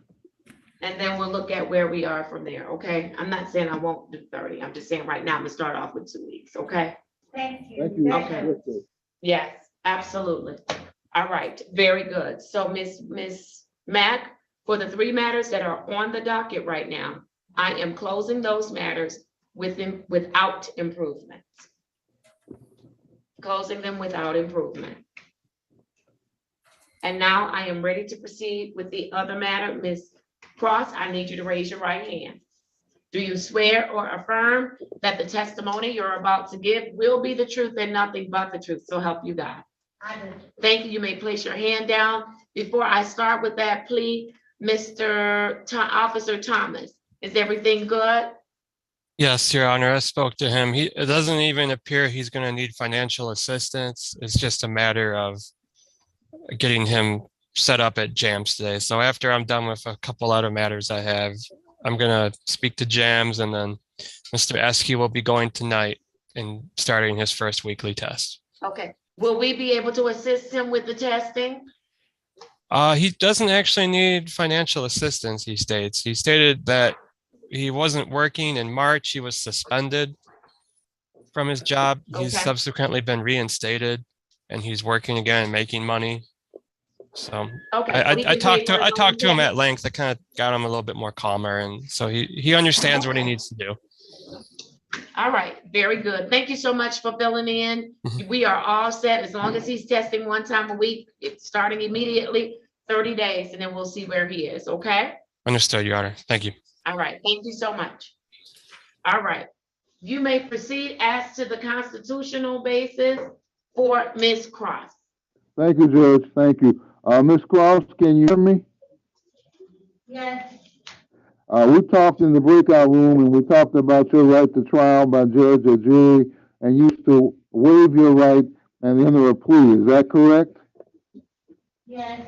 And then we'll look at where we are from there, okay? I'm not saying I won't do 30. I'm just saying right now I'm gonna start off with 2 weeks, okay? Thank you. Thank you. Okay. Yes, absolutely. All right, very good. So Ms. Mack, for the 3 matters that are on the docket right now, I am closing those matters without improvement. Closing them without improvement. And now I am ready to proceed with the other matter. Ms. Cross, I need you to raise your right hand. Do you swear or affirm that the testimony you're about to give will be the truth and nothing but the truth? So help you God. I do. Thank you. You may place your hand down. Before I start with that plea, Officer Thomas, is everything good? Yes, Your Honor, I spoke to him. It doesn't even appear he's going to need financial assistance. It's just a matter of getting him set up at JAMS today. So after I'm done with a couple other matters I have, I'm going to speak to JAMS, and then Mr. Esky will be going tonight and starting his first weekly test. Okay, will we be able to assist him with the testing? He doesn't actually need financial assistance, he states. He stated that he wasn't working in March. He was suspended from his job. He's Okay. subsequently been reinstated and he's working again, making money. So Okay, so he I can pay for his own talked to him test? at length. I kind of got him a little bit more calmer. And so he understands what he needs to do. All right, very good. Thank you so much for filling in. We are all set. As long as he's testing one time a week, it's starting immediately, 30 days, and then we'll see where he is, okay? Understood, Your Honor. Thank you. All right, thank you so much. All right, you may proceed as to the constitutional basis for Ms. Cross. Thank you, Judge. Thank you. Ms. Cross, can you hear me? Yes. We talked in the breakout room and we talked about your right to trial by judge or jury and you used to waive your right and enter a plea. Is that correct? Yes.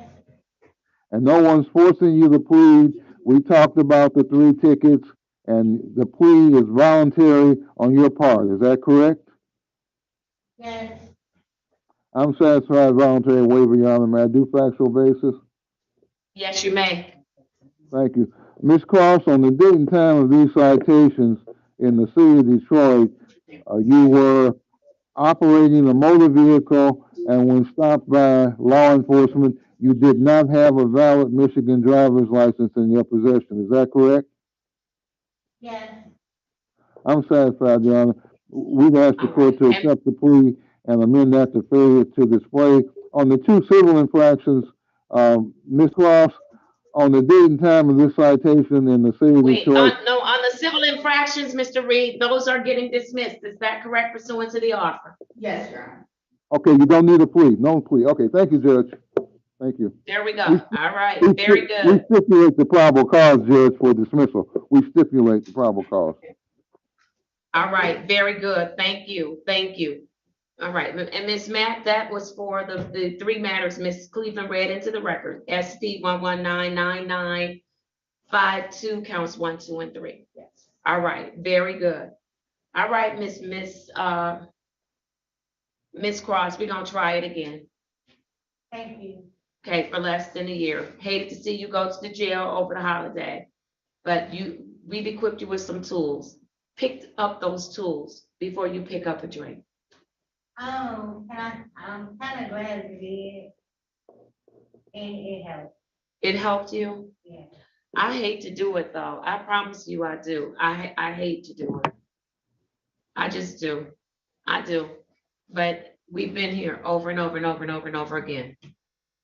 And no one's forcing you to plead. We talked about the 3 tickets and the plea is voluntary on your part. Is that correct? Yes. I'm satisfied voluntary waiver, Your Honor. May I do factual basis? Yes, you may. Thank you. Ms. Cross, on the date and time of these citations in the city of Detroit, you were operating a motor vehicle, and when stopped by law enforcement, you did not have a valid Michigan driver's license in your possession. Is that correct? Yes. I'm satisfied, Your Honor. We've asked the court to accept the plea and amend that to failure to display. On the 2 civil infractions, Ms. Cross, on the date and time of this citation in the city of Wait, Detroit. no, on the civil infractions, Mr. Reed, those are getting dismissed. Is that correct pursuant to the offer? Yes, Your Honor. Okay, you don't need a plea. No plea. Okay, thank you, Judge. Thank you. There we go. All right, very We good. stipulate the probable cause, Judge, for dismissal. We stipulate the probable cause. All right, very good. Thank you. Thank you. All right, and Ms. Mack, that was for the 3 matters Ms. Cleveland read into the record. SP 1199952 counts 1, 2, and 3. Yes. All right, very good. All right, Miss Cross, we're gonna try it again. Thank you. Okay, for less than a year. Hated to see you go to the jail over the holiday, but we've equipped you with some tools. Pick up those tools before you pick up a drink. I'm kind of glad you did. And it helped. It helped you? Yeah. I hate to do it though. I promise you I do. I hate to do it. I just do. I do. But we've been here over and over and over and over and over again.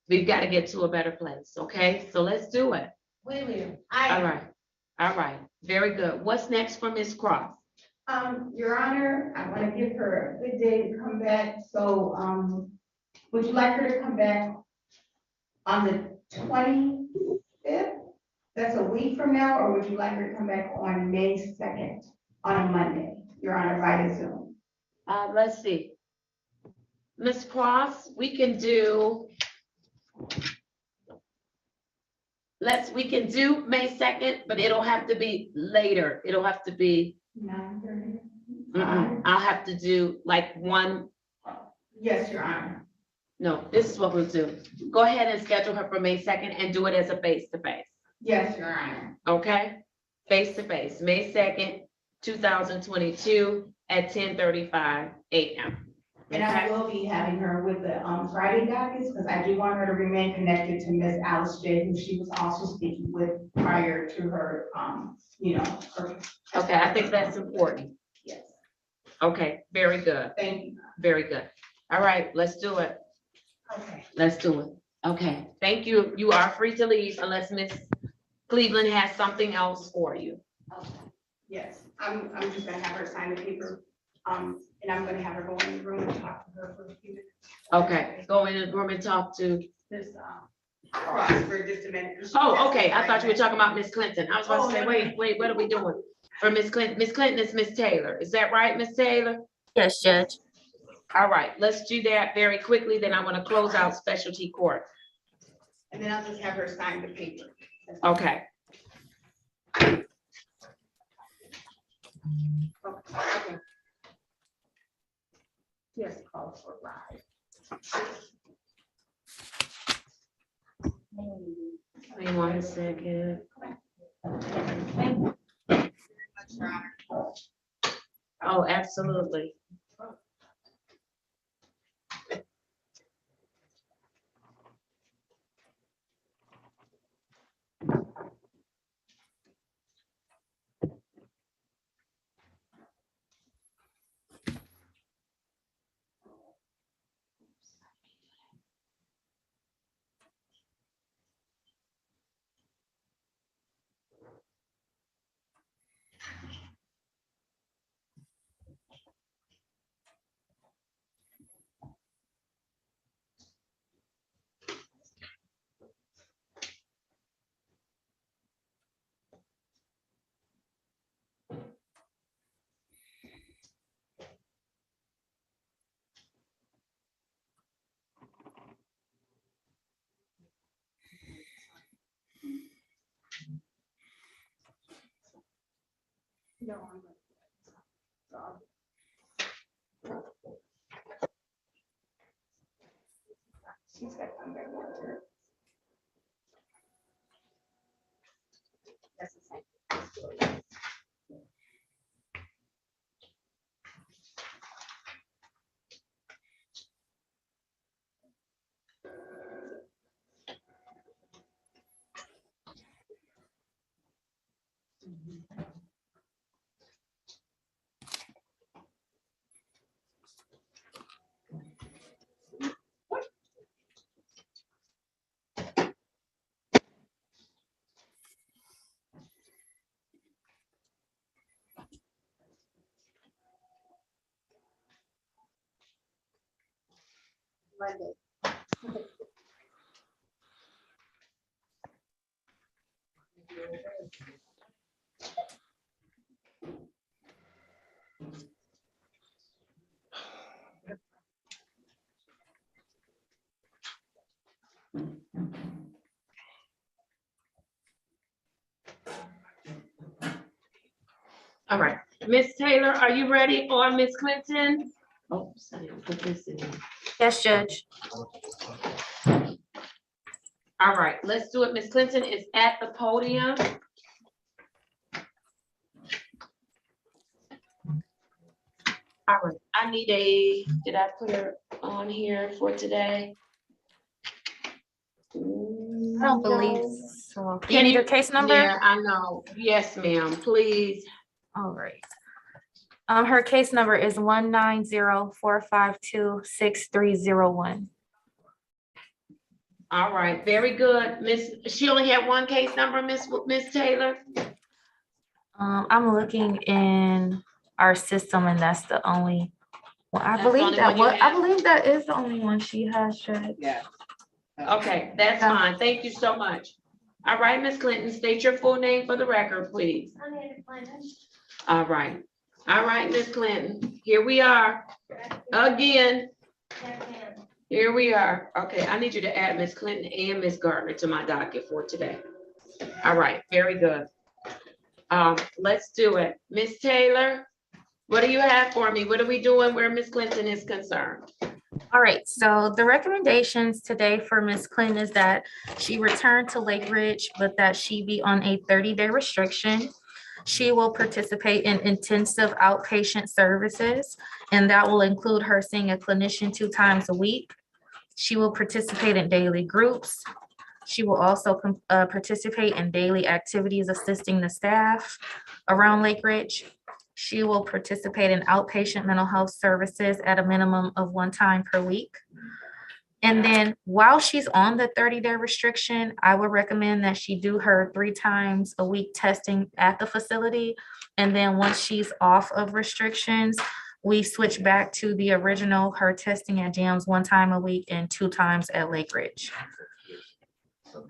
We've got to get to a better place, okay? So let's do it. We will. All right. All right. Very good. What's next for Ms. Cross? Your Honor, I want to give her a good day to come back. So, would you like her to come back on the 25th? That's a week from now, or would you like her to come back on May 2nd on a Monday? Your Honor, via Zoom. Let's see. Ms. Cross, we can do May 2nd, but it'll have to be later. It'll have to be 9:30. I'll have to do like 1. Yes, Your Honor. No, this is what we'll do. Go ahead and schedule her for May 2nd and do it as a face-to-face. Yes, Your Honor. Okay? Face-to-face, May 2nd, 2022 at 10:35 a.m. And I will be having her with the Friday dockets because I do want her to remain connected to Miss Alice J, who she was also speaking with prior to her, her. Okay, I think that's important. Yes. Okay, very good. Thank you. Very good. All right, let's do it. Okay. Let's do it. Okay, thank you. You are free to leave unless Miss Cleveland has something else for you. Okay. Yes, I'm just gonna have her sign the paper. And I'm gonna have her go in the room and talk to her for a few minutes. Okay, go in the room and talk to. This, Cross for just a minute. Oh, okay. I thought you were talking about Miss Clinton. I was about to say, wait, what are we doing? For Miss Clinton, Miss Clinton is Miss Taylor. Is that right, Miss Taylor? Yes, Judge. All right, let's do that very quickly. Then I want to close out specialty court. And then I'll just have her sign the paper. Okay. Okay. Yes, call for ride. Wait 1 second. Oh, absolutely. All right, Miss Taylor, are you ready, or Miss Clinton? Oh, sorry, put this in. Yes, Judge. All right, let's do it. Miss Clinton is at the podium. All right, I need did I put her on here for today? I don't believe so. Do you need her case number? Yeah, I know. Yes, ma'am, please. All right. Her case number is 190-452-6301. All right, very good. She only had one case number, Miss Taylor? I'm looking in our system and that's the only one. I That's the believe only that one you have? I believe that is the only one she has, Judge. Yeah. Okay, that's fine. Thank you so much. All right, Miss Clinton, state your full name for the record, please. All right. All right, Miss Clinton, here we are again. Here we are. Okay, I need you to add Miss Clinton and Miss Gardner to my docket for today. All right, very good. Let's do it. Miss Taylor, what do you have for me? What are we doing where Miss Clinton is concerned? All right, so the recommendations today for Ms. Clinton is that she return to Lake Ridge, but that she be on a 30-day restriction. She will participate in intensive outpatient services, and that will include her seeing a clinician 2 times a week. She will participate in daily groups. She will also participate in daily activities assisting the staff around Lake Ridge. She will participate in outpatient mental health services at a minimum of 1 time per week. And then while she's on the 30-day restriction, I would recommend that she do her 3 times a week testing at the facility. And then once she's off of restrictions, we switch back to the original, her testing at gyms 1 time a week and 2 times at Lake Ridge.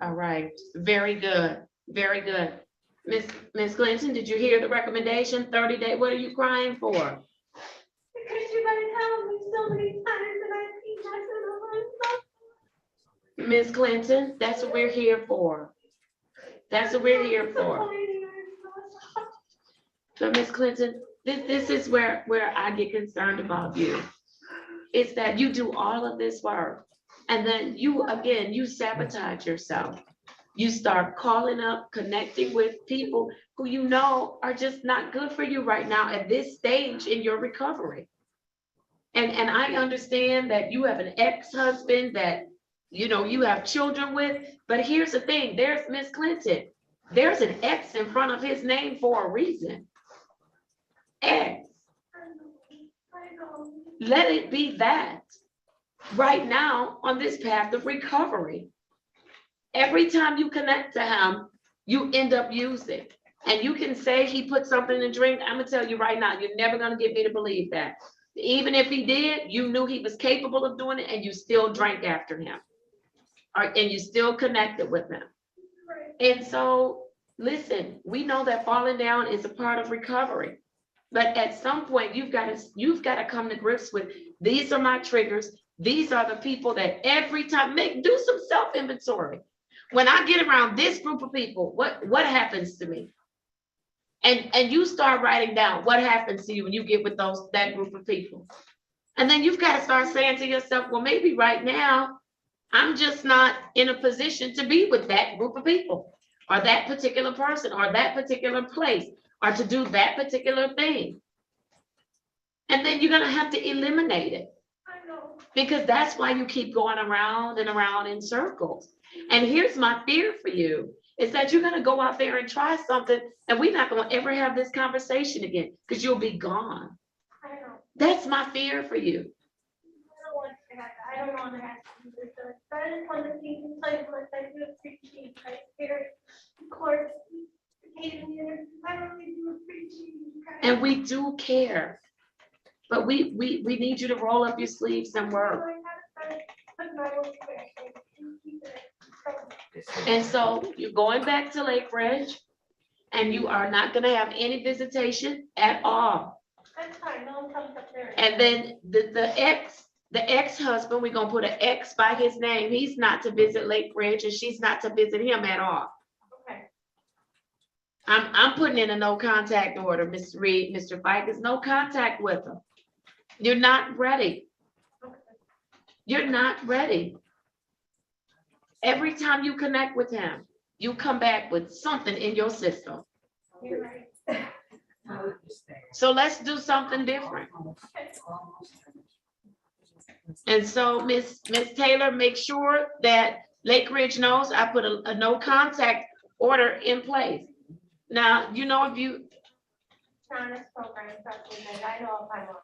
All right, very good, very good. Miss Clinton, did you hear the recommendation? 30-day, what are you crying for? Because you gotta tell me so many times and I think I should have. Miss Clinton, that's what we're here for. That's what we're here for. So Miss Clinton, this is where I get concerned about you. is that you do all of this work and then you, again, you sabotage yourself. You start calling up, connecting with people who you know are just not good for you right now at this stage in your recovery. And I understand that you have an ex-husband that, you know, you have children with, but here's the thing, there's Miss Clinton. There's an X in front of his name for a reason. X. Let it be that right now on this path of recovery. Every time you connect to him, you end up using. And you can say he put something in the drink. I'm gonna tell you right now, you're never gonna get me to believe that. Even if he did, you knew he was capable of doing it and you still drank after him. And you still connected with him. And so, listen, we know that falling down is a part of recovery. But at some point, you've got to come to grips with, these are my triggers. These are the people that every time, do some self-inventory. When I get around this group of people, what happens to me? And you start writing down what happens to you when you get with that group of people. And then you've got to start saying to yourself, well, maybe right now, I'm just not in a position to be with that group of people or that particular person or that particular place or to do that particular thing. And then you're going to have to eliminate it. Because that's why you keep going around and around in circles. And here's my fear for you, is that you're going to go out there and try something and we're not going to ever have this conversation again because you'll be gone. That's my fear for you. I don't want to have to do this. I just want to see the playlist. I do appreciate court. I really do appreciate. And we do care. But we need you to roll up your sleeves and work. And so you're going back to Lake Ridge and you are not going to have any visitation at all. That's fine. No one comes up there. And then the ex-husband, we're going to put an X by his name. He's not to visit Lake Ridge and she's not to visit him at all. Okay. I'm putting in a no contact order, Mr. Reed, Mr. Fike, is no contact with him. You're not ready. You're not ready. Every time you connect with him, you come back with something in your system. You're right. So let's do something different. And so Miss Taylor, make sure that Lake Ridge knows I put a no contact order in place. Now, you know, if you Program, I know if I'm on.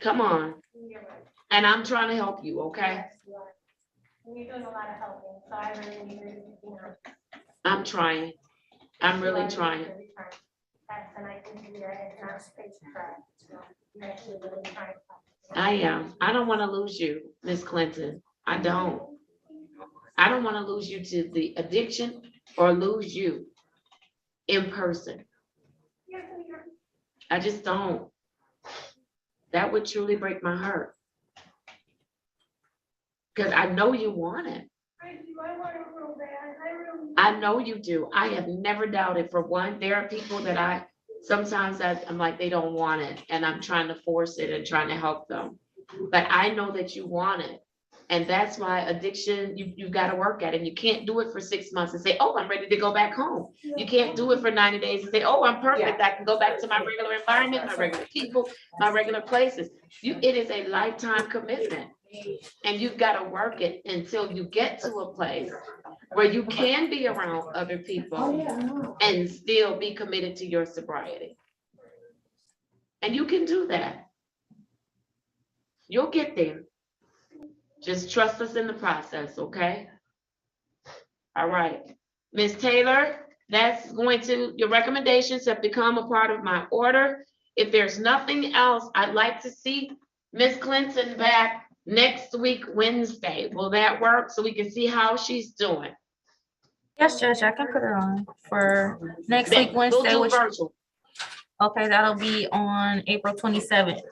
come on, You're right. and I'm trying to help you, okay? Yes, you are. And you're doing a lot of helping, so I really need to, you know. I'm trying. I'm really trying. And I can do that. It's not space crap. I'm actually really trying. I am. I don't want to lose you, Miss Clinton. I don't. I don't want to lose you to the addiction or lose you in person. I just don't. That would truly break my heart. Because I know you want it. I do. I want it real bad. I really. I know you do. I have never doubted. For one, there are people that sometimes I'm like, they don't want it and I'm trying to force it and trying to help them. But I know that you want it. And that's why addiction, you've got to work at it. You can't do it for 6 months and say, oh, I'm ready to go back home. You can't do it for 90 days and say, oh, I'm perfect. I can go back to my regular environment, my regular people, my regular places. It is a lifetime commitment. And you've got to work it until you get to a place where you can be around other people and still be committed to your sobriety. And you can do that. You'll get there. Just trust us in the process, okay? All right. Ms. Taylor, that's your recommendations have become a part of my order. If there's nothing else, I'd like to see Ms. Clinton back next week, Wednesday. Will that work so we can see how she's doing? Yes, Judge, I can put her on for next week, Wednesday. We'll do virtual. Okay, that'll be on April 27th.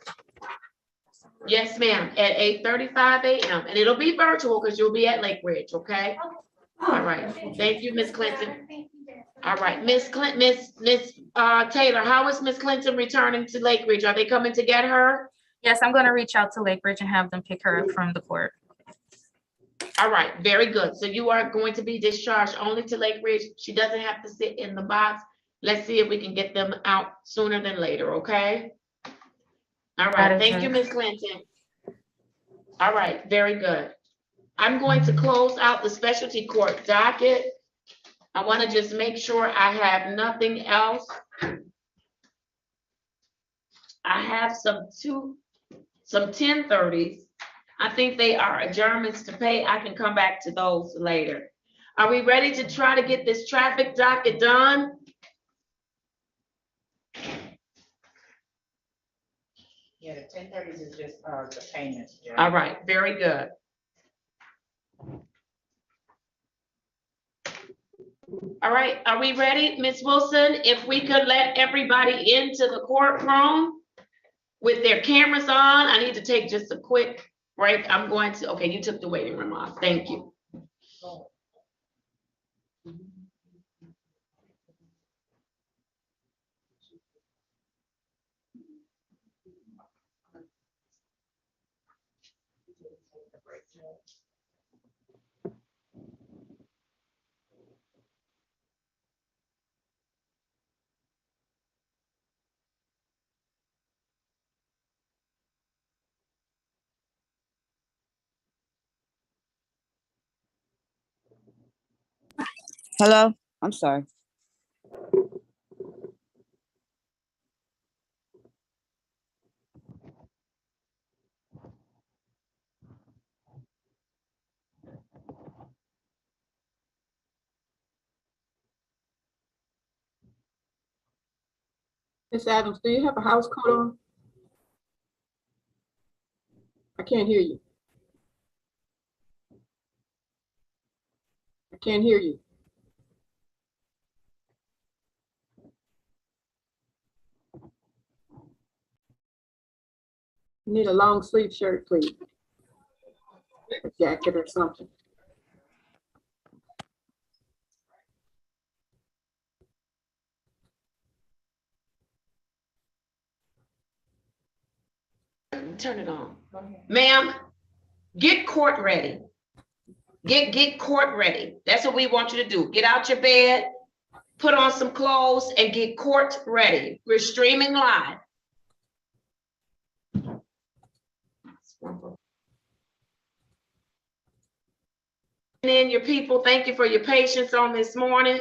Yes, ma'am, at 8:35 a.m. And it'll be virtual because you'll be at Lake Ridge, okay? All right. Thank you, Ms. Clinton. All right, Miss Taylor, how is Miss Clinton returning to Lake Ridge? Are they coming to get her? Yes, I'm gonna reach out to Lake Ridge and have them pick her up from the court. All right, very good. So you are going to be discharged only to Lake Ridge. She doesn't have to sit in the box. Let's see if we can get them out sooner than later, okay? All right, thank you, Ms. Clinton. All right, very good. I'm going to close out the specialty court docket. I want to just make sure I have nothing else. I have some 1030s. I think they are adjournments to pay. I can come back to those later. Are we ready to try to get this traffic docket done? Yeah, the 1030s is just, the payments. Judge. All right, very good. All right, are we ready, Ms. Wilson? If we could let everybody into the courtroom with their cameras on. I need to take just a quick break. I'm going to, okay, you took the waiting room off. Thank you. Hello, I'm sorry. Miss Adams, do you have a house coat on? I can't hear you. I can't hear you. You need a long sleeve shirt, please. A jacket or something. Turn it on. Ma'am, get court ready. Get court ready. That's what we want you to do. Get out your bed, put on some clothes, and get court ready. We're streaming live. In your people, thank you for your patience on this morning.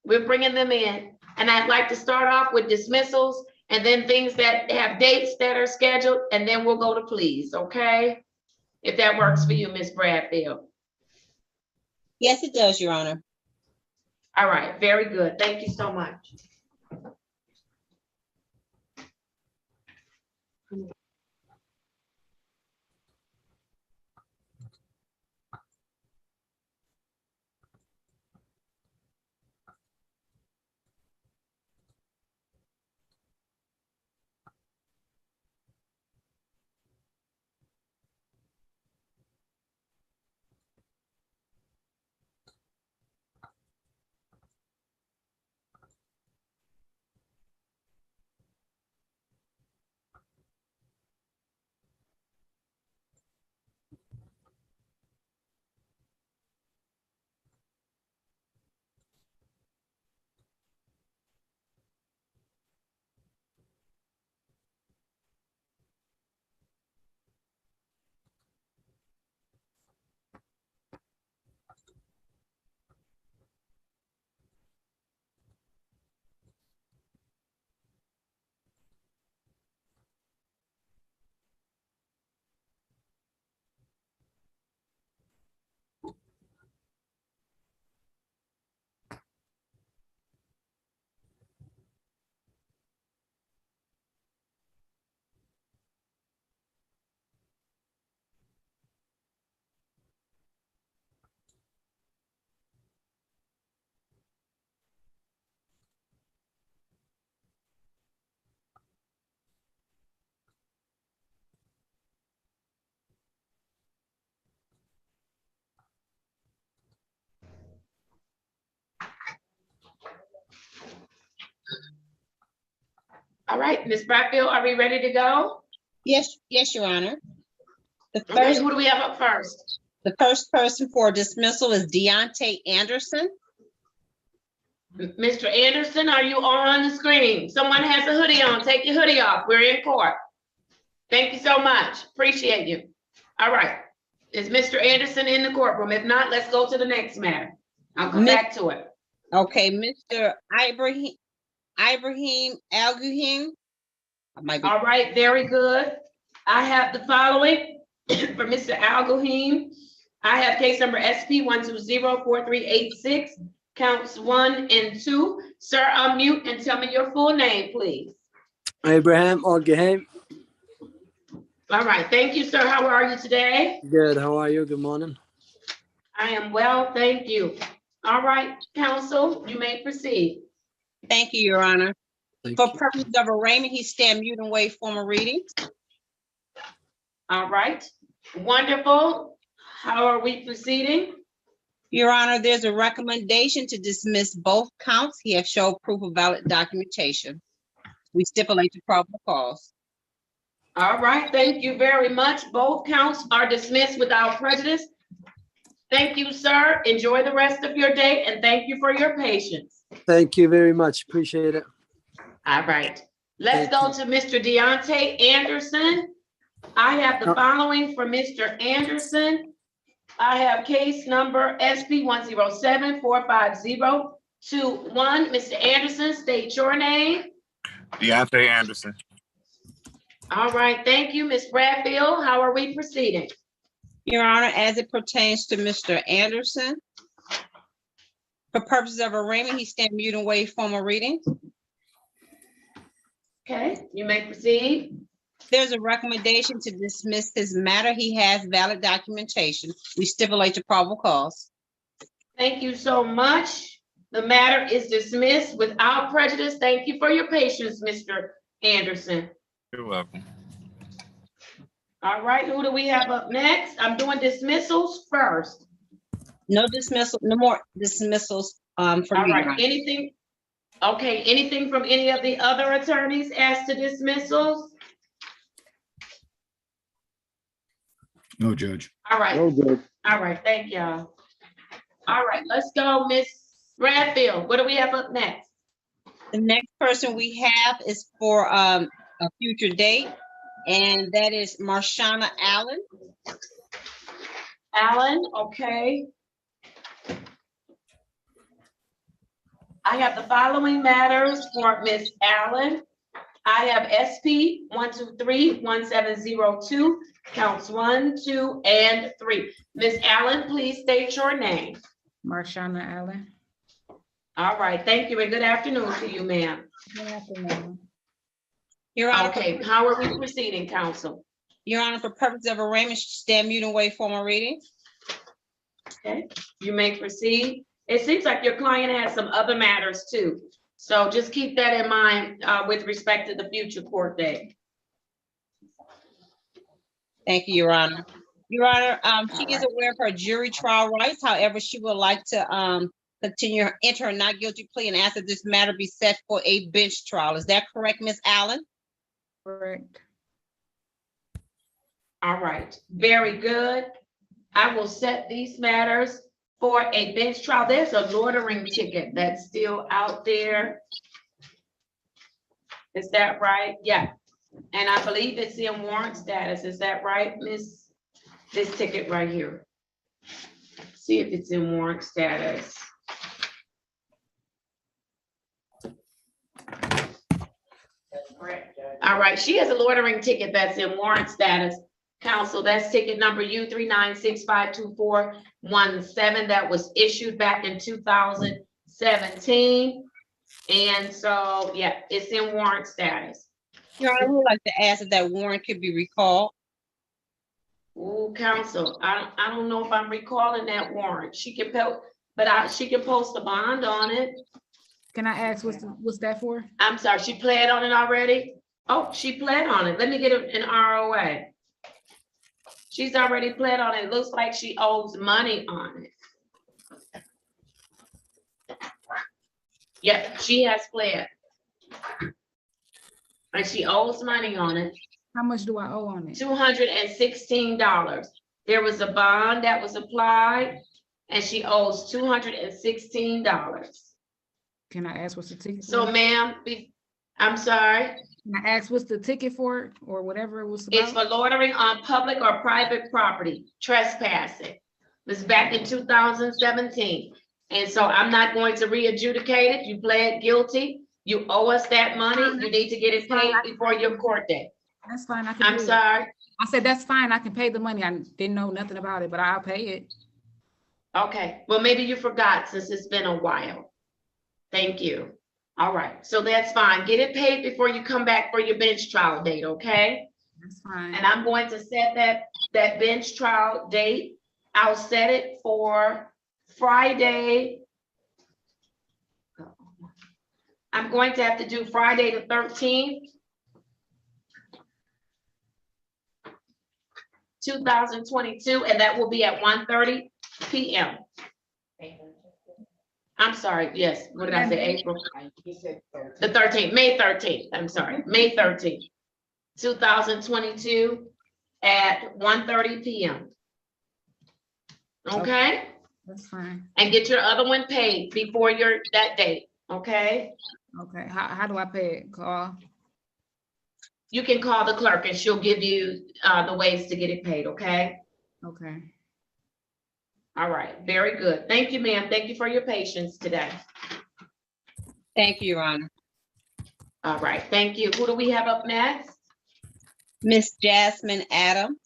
We're bringing them in. And I'd like to start off with dismissals and then things that have dates that are scheduled, and then we'll go to pleas, okay? If that works for you, Ms. Bradfield. Yes, it does, Your Honor. All right, very good. Thank you so much. All right, Ms. Bradfield, are we ready to go? Yes, Your Honor. Okay, who do we have up first? The first person for dismissal is Deontay Anderson. Mr. Anderson, are you on the screen? Someone has a hoodie on. Take your hoodie off. We're in court. Thank you so much. Appreciate you. All right. Is Mr. Anderson in the courtroom? If not, let's go to the next matter. I'll come back to it. Okay, Mr. Ibrahim Al-Guhim. All right, very good. I have the following for Mr. Al-Guhim. I have case number SP 1204386, counts 1 and 2. Sir, unmute and tell me your full name, please. Abraham Al-Guhim. All right, thank you, sir. How are you today? Good, how are you? Good morning. I am well, thank you. All right, counsel, you may proceed. Thank you, Your Honor. Thank For you. purposes of arraignment, he stand mute and waive formal reading. All right, wonderful. How are we proceeding? Your Honor, there's a recommendation to dismiss both counts. He has showed proof of valid documentation. We stipulate the probable cause. All right, thank you very much. Both counts are dismissed without prejudice. Thank you, sir. Enjoy the rest of your day and thank you for your patience. Thank you very much. Appreciate it. All right, let's go to Mr. Deontay Anderson. I have the following for Mr. Anderson. I have case number SP 1074502-1. Mr. Anderson, state your name. Deontay Anderson. All right, thank you, Ms. Bradfield. How are we proceeding? Your Honor, as it pertains to Mr. Anderson, for purposes of arraignment, he stand mute and waive formal reading. Okay, you may proceed. There's a recommendation to dismiss his matter. He has valid documentation. We stipulate the probable cause. Thank you so much. The matter is dismissed without prejudice. Thank you for your patience, Mr. Anderson. You're welcome. All right, who do we have up next? I'm doing dismissals first. No dismissal, no more dismissals for All me. right, anything? Okay, anything from any of the other attorneys as to dismissals? No, Judge. All right. No, Judge. All right, thank y'all. All right, let's go, Miss Bradfield. What do we have up next? The next person we have is for a future date, and that is Marshana Allen. Allen, okay. I have the following matters for Miss Allen. I have SP 1231702, counts 1, 2, and 3. Miss Allen, please state your name. Marshana Allen. All right, thank you, and good afternoon to you, ma'am. Good afternoon. Your Honor, Okay, how are we proceeding, counsel? Your Honor, for purposes of arraignment, stand mute and waive formal reading. Okay, you may proceed. It seems like your client has some other matters too. So just keep that in mind with respect to the future court date. Thank you, Your Honor. Your Honor, she is aware of her jury trial rights. However, she would like to continue enter her not guilty plea and ask that this matter be set for a bench trial. Is that correct, Ms. Allen? Correct. All right, very good. I will set these matters for a bench trial. There's a loitering ticket that's still out there. Is that right? Yeah. And I believe it's in warrant status. Is that right, Miss? This ticket right here. See if it's in warrant status. All right, she has a loitering ticket that's in warrant status. Counsel, that's ticket number U39652417 that was issued back in 2017. And so, yeah, it's in warrant status. Your Honor, we would like to ask if that warrant could be recalled. Ooh, counsel, I don't know if I'm recalling that warrant. She can she can post a bond on it. Can I ask what's that for? I'm sorry, she pled on it already? Oh, she pled on it. Let me get an ROA. She's already pled on it. It looks like she owes money on it. Yeah, she has pled. and she owes money on it. How much do I owe on it? $216. There was a bond that was applied, and she owes $216. Can I ask what's the ticket? So for? ma'am, I'm sorry. Can I ask what's the ticket for it or whatever it was It's about? for loitering on public or private property, trespassing. It was back in 2017. And so I'm not going to re-adjudicate it. You pled guilty. You owe us that money. You need to get it paid before your court date. That's fine. I can. I'm pay it. sorry. I said, that's fine. I can pay the money. I didn't know nothing about it, but I'll pay it. Okay, well, maybe you forgot since it's been a while. Thank you. All right, so that's fine. Get it paid before you come back for your bench trial date, okay? That's fine. And I'm going to set that bench trial date. I'll set it for Friday. I'm going to have to do Friday the 13th. 2022, and that will be at 1:30 p.m. I'm sorry, yes, what did I say, April? The 13th, May 13th, I'm sorry, May 13th, 2022 at 1:30 p.m. Okay? That's fine. And get your other one paid before that date, okay? Okay, how do I pay it? Call? You can call the clerk and she'll give you the ways to get it paid, okay? Okay. All right, very good. Thank you, ma'am. Thank you for your patience today. Thank you, Your Honor. All right, thank you. Who do we have up next? Miss Jasmine Adams.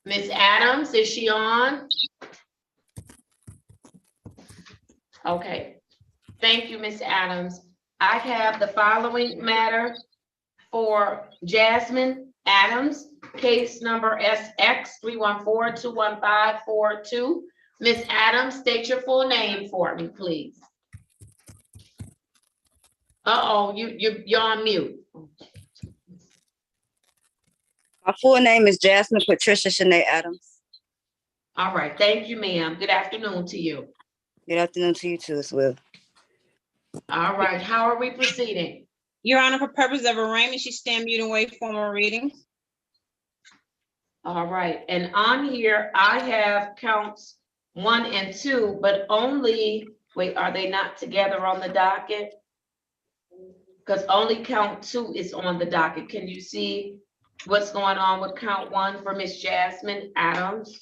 Miss Adams, is she on? Okay, thank you, Miss Adams. I have the following matter for Jasmine Adams, case number SX 314-21542. Miss Adams, state your full name for me, please. Uh-oh, you're on mute. My full name is Jasmine Patricia Shanae Adams. All right, thank you, ma'am. Good afternoon to you. Good afternoon to you too as well. All right, how are we proceeding? Your Honor, for purpose of arraignment, she stand mute and wait for more readings. All right, and on here, I have counts 1 and 2, but only, wait, are they not together on the docket? Because only count 2 is on the docket. Can you see what's going on with count 1 for Miss Jasmine Adams?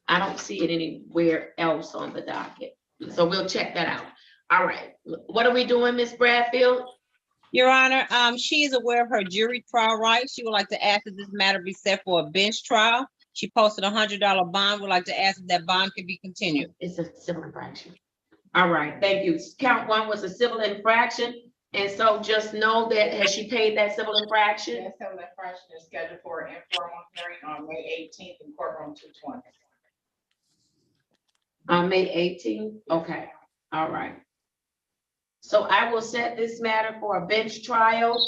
I don't see it anywhere else on the docket. So we'll check that out. All right, what are we doing, Miss Bradfield? Your Honor, she is aware of her jury trial rights. She would like to ask that this matter be set for a bench trial. She posted a $100 bond. Would like to ask if that bond can be continued. It's a civil infraction. All right, thank you. Count 1 was a civil infraction. And so just know that, has she paid that civil infraction? That civil infraction is scheduled for an informal hearing on May 18th in courtroom 220. On May 18th? Okay, all right. So I will set this matter for a bench trial.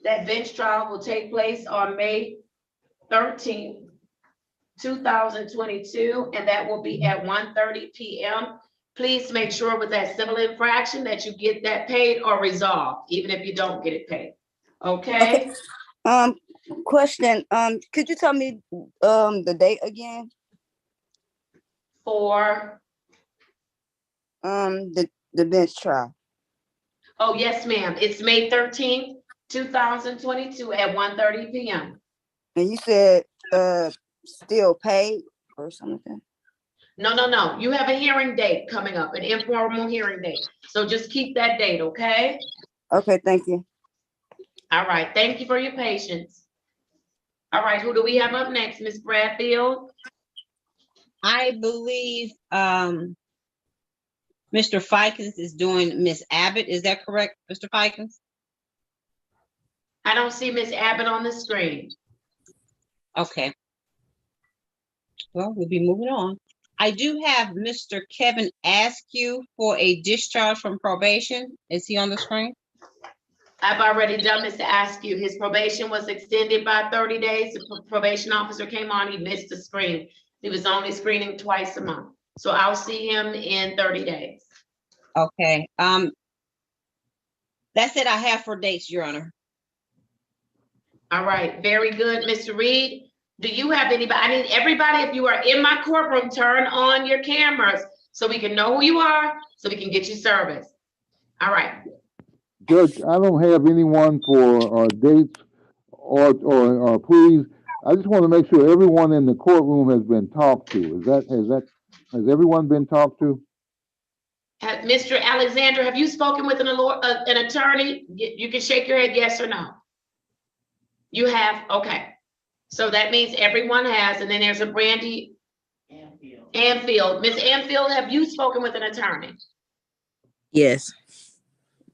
That bench trial will take place on May 13th, 2022, and that will be at 1:30 p.m. Please make sure with that civil infraction that you get that paid or resolved, even if you don't get it paid. Okay? Question, could you tell me the date again? For? The bench trial. Oh, yes, ma'am. It's May 13th, 2022 at 1:30 p.m. And you said still paid or something? No. You have a hearing date coming up, an informal hearing date. So just keep that date, okay? Okay, thank you. All right, thank you for your patience. All right, who do we have up next, Ms. Bradfield? I believe Mr. Fikens is doing Miss Abbott. Is that correct, Mr. Fikens? I don't see Miss Abbott on the screen. Okay. Well, we'll be moving on. I do have Mr. Kevin Askew for a discharge from probation. Is he on the screen? I've already done Mr. Askew. His probation was extended by 30 days. The probation officer came on, he missed the screen. He was only screening twice a month. So I'll see him in 30 days. Okay. That's it I have for dates, Your Honor. All right, very good, Mr. Reed. Do you have anybody? I need everybody, if you are in my courtroom, turn on your cameras so we can know who you are, so we can get you service. All right. Judge, I don't have anyone for dates or pleas. I just want to make sure everyone in the courtroom has been talked to. Has everyone been talked to? Mr. Alexander, have you spoken with an attorney? You can shake your head yes or no. You have? Okay. So that means everyone has, and then there's a Brandy Anfield. Ms. Anfield, have you spoken with an attorney? Yes.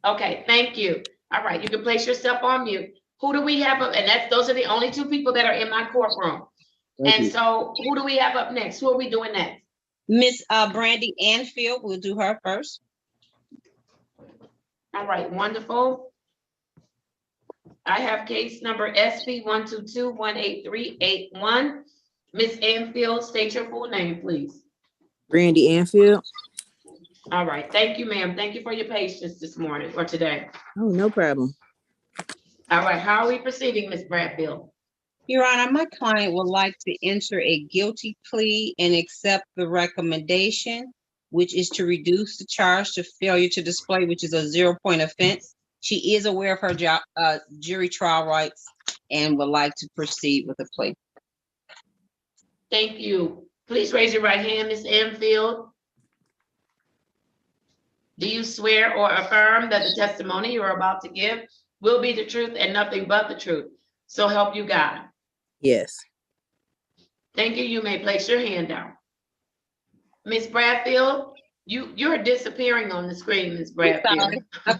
Okay, thank you. All right, you can place yourself on mute. Who do we have up? And those are the only two people that are in my courtroom. Thank you. So who do we have up next? Who are we doing next? Miss Brandy Anfield, we'll do her first. All right, wonderful. I have case number SB 122-18381. Miss Anfield, state your full name, please. Brandy Anfield. All right, thank you, ma'am. Thank you for your patience this morning or today. Oh, no problem. All right, how are we proceeding, Miss Bradfield? Your Honor, my client would like to enter a guilty plea and accept the recommendation, which is to reduce the charge to failure to display, which is a 0-point offense. She is aware of her jury trial rights and would like to proceed with the plea. Thank you. Please raise your right hand, Ms. Anfield. Do you swear or affirm that the testimony you are about to give will be the truth and nothing but the truth? So help you God. Yes. Thank you. You may place your hand down. Ms. Bradfield, you're disappearing on the screen, Ms. Bradfield. All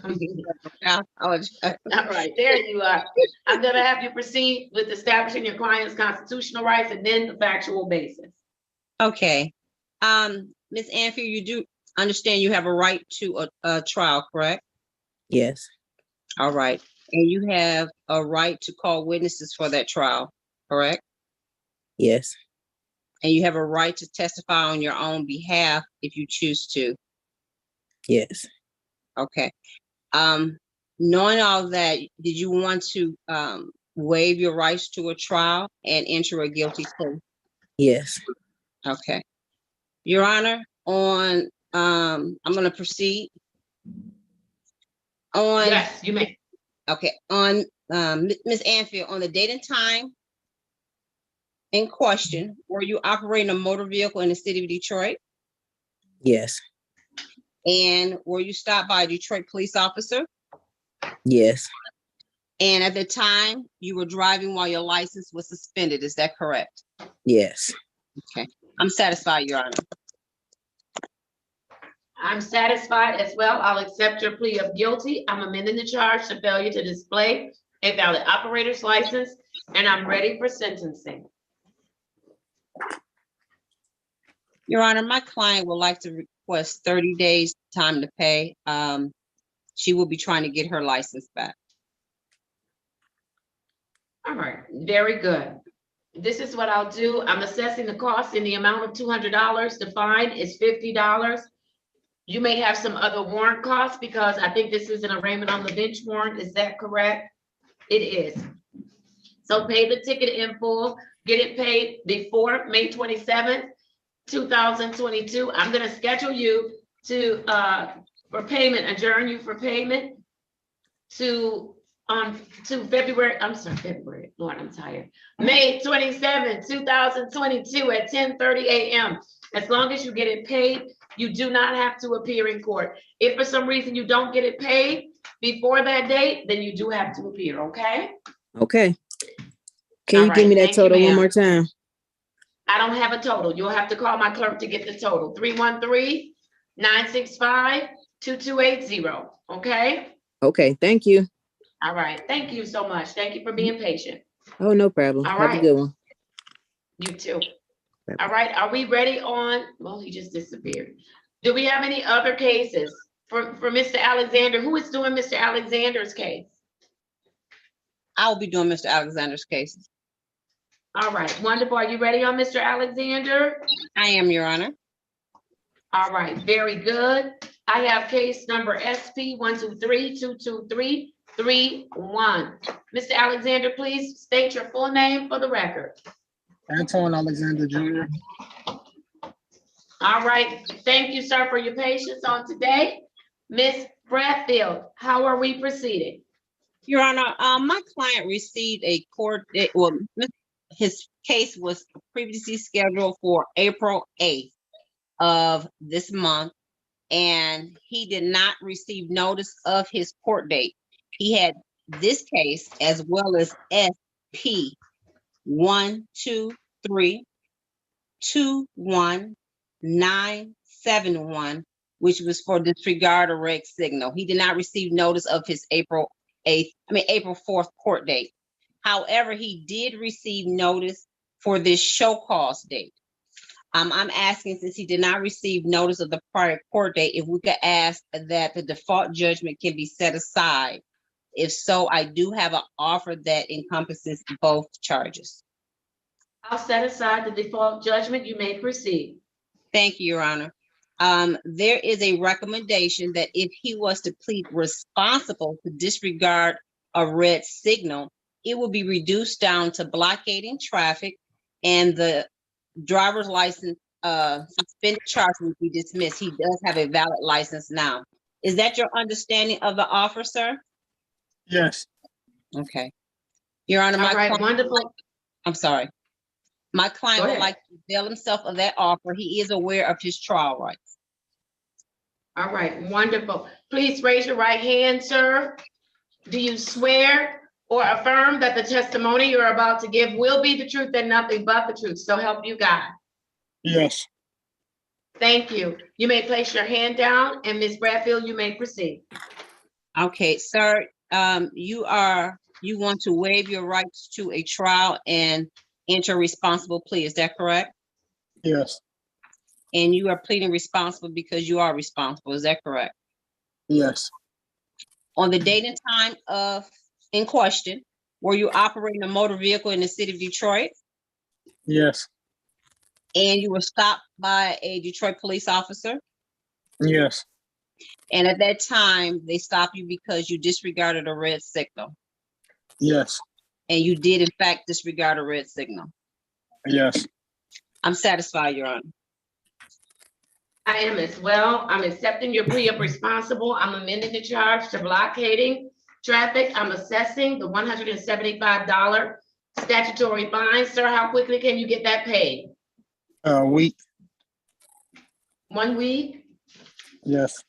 right, there you are. I'm gonna have you proceed with establishing your client's constitutional rights and then the factual basis. Okay. Ms. Anfield, you do understand you have a right to a trial, correct? Yes. All right. And you have a right to call witnesses for that trial, correct? Yes. And you have a right to testify on your own behalf if you choose to. Yes. Okay. Knowing all that, did you want to waive your rights to a trial and enter a guilty plea? Yes. Okay. Your Honor, I'm going to proceed. Yes, you may. Okay. On Ms. Anfield, on the date and time in question, were you operating a motor vehicle in the city of Detroit? Yes. And were you stopped by a Detroit police officer? Yes. And at the time, you were driving while your license was suspended. Is that correct? Yes. Okay. I'm satisfied, Your Honor. I'm satisfied as well. I'll accept your plea of guilty. I'm amending the charge to failure to display a valid operator's license, and I'm ready for sentencing. Your Honor, my client would like to request 30 days time to pay. She will be trying to get her license back. All right, very good. This is what I'll do. I'm assessing the cost in the amount of $200. The fine is $50. You may have some other warrant costs because I think this is an arraignment on the bench warrant. Is that correct? It is. So pay the ticket in full, get it paid before May 27th, 2022. I'm gonna schedule you to for payment, adjourn you for payment to February, Lord, I'm tired. May 27th, 2022 at 10:30 a.m. As long as you get it paid, you do not have to appear in court. If for some reason you don't get it paid before that date, then you do have to appear, okay? Okay. Can you give me that total one more time? I don't have a total. You'll have to call my clerk to get the total. 313-965-2280, okay? Okay, thank you. All right, thank you so much. Thank you for being patient. Oh, no problem. All Have right. a good one. You too. All right, are we ready on, well, he just disappeared. Do we have any other cases for Mr. Alexander? Who is doing Mr. Alexander's case? I will be doing Mr. Alexander's case. All right, wonderful. Are you ready on Mr. Alexander? I am, Your Honor. All right, very good. I have case number SP 123-22331. Mr. Alexander, please state your full name for the record. Antoine Alexander Jr. All right, thank you, sir, for your patience on today. Ms. Bradfield, how are we proceeding? Your Honor, my client received a court date, well, his case was previously scheduled for April 8th of this month, and he did not receive notice of his court date. He had this case as well as SP 123-21971, which was for disregard of red signal. He did not receive notice of his April 4th court date. However, he did receive notice for this show cause date. I'm asking, since he did not receive notice of the prior court date, if we could ask that the default judgment can be set aside. If so, I do have an offer that encompasses both charges. I'll set aside the default judgment. You may proceed. Thank you, Your Honor. There is a recommendation that if he was to plead responsible to disregard a red signal, it will be reduced down to blockading traffic, and the driver's license suspended charge will be dismissed. He does have a valid license now. Is that your understanding of the offer, sir? Yes. Okay. Your Honor, All right, wonderful. I'm sorry. My client would like to avail himself of that offer. He is aware of his trial rights. All right, wonderful. Please raise your right hand, sir. Do you swear or affirm that the testimony you're about to give will be the truth and nothing but the truth? So help you God. Yes. Thank you. You may place your hand down, and Ms. Bradfield, you may proceed. Okay, sir, you want to waive your rights to a trial and enter a responsible plea, is that correct? Yes. And you are pleading responsible because you are responsible, is that correct? Yes. On the date and time in question, were you operating a motor vehicle in the city of Detroit? Yes. And you were stopped by a Detroit police officer? Yes. And at that time, they stopped you because you disregarded a red signal? Yes. And you did, in fact, disregard a red signal? Yes. I'm satisfied, Your Honor. I am as well. I'm accepting your plea of responsible. I'm amending the charge to blockading traffic. I'm assessing the $175 statutory fine. Sir, how quickly can you get that paid? A week. 1 week? Yes.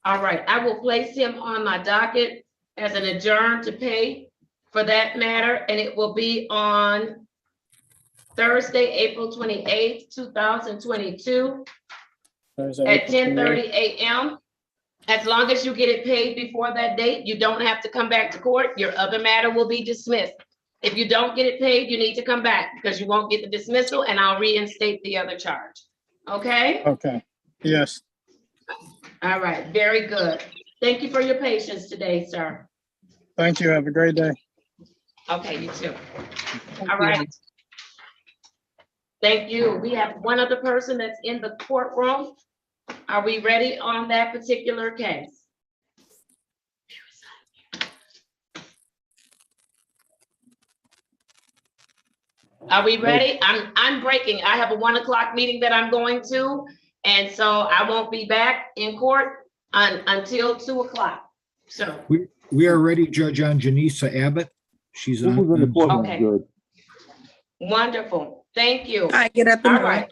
All right, I will place him on my docket as an adjourn to pay for that matter, and it will be on Thursday, April 28th, 2022 at 10:30 a.m. As long as you get it paid before that date, you don't have to come back to court. Your other matter will be dismissed. If you don't get it paid, you need to come back because you won't get the dismissal, and I'll reinstate the other charge. Okay? Okay. Yes. All right, very good. Thank you for your patience today, sir. Thank you. Have a great day. Okay, you too. All right. Thank you. We have one other person that's in the courtroom. Are we ready on that particular case? Are we ready? I'm breaking. I have a 1 o'clock meeting that I'm going to, and so I won't be back in court until 2 o'clock. So we are ready, Judge, on Janisa Abbott. She's on. Who's in the courtroom, Okay. Judge? Wonderful. Thank you. Hi, good afternoon. All right.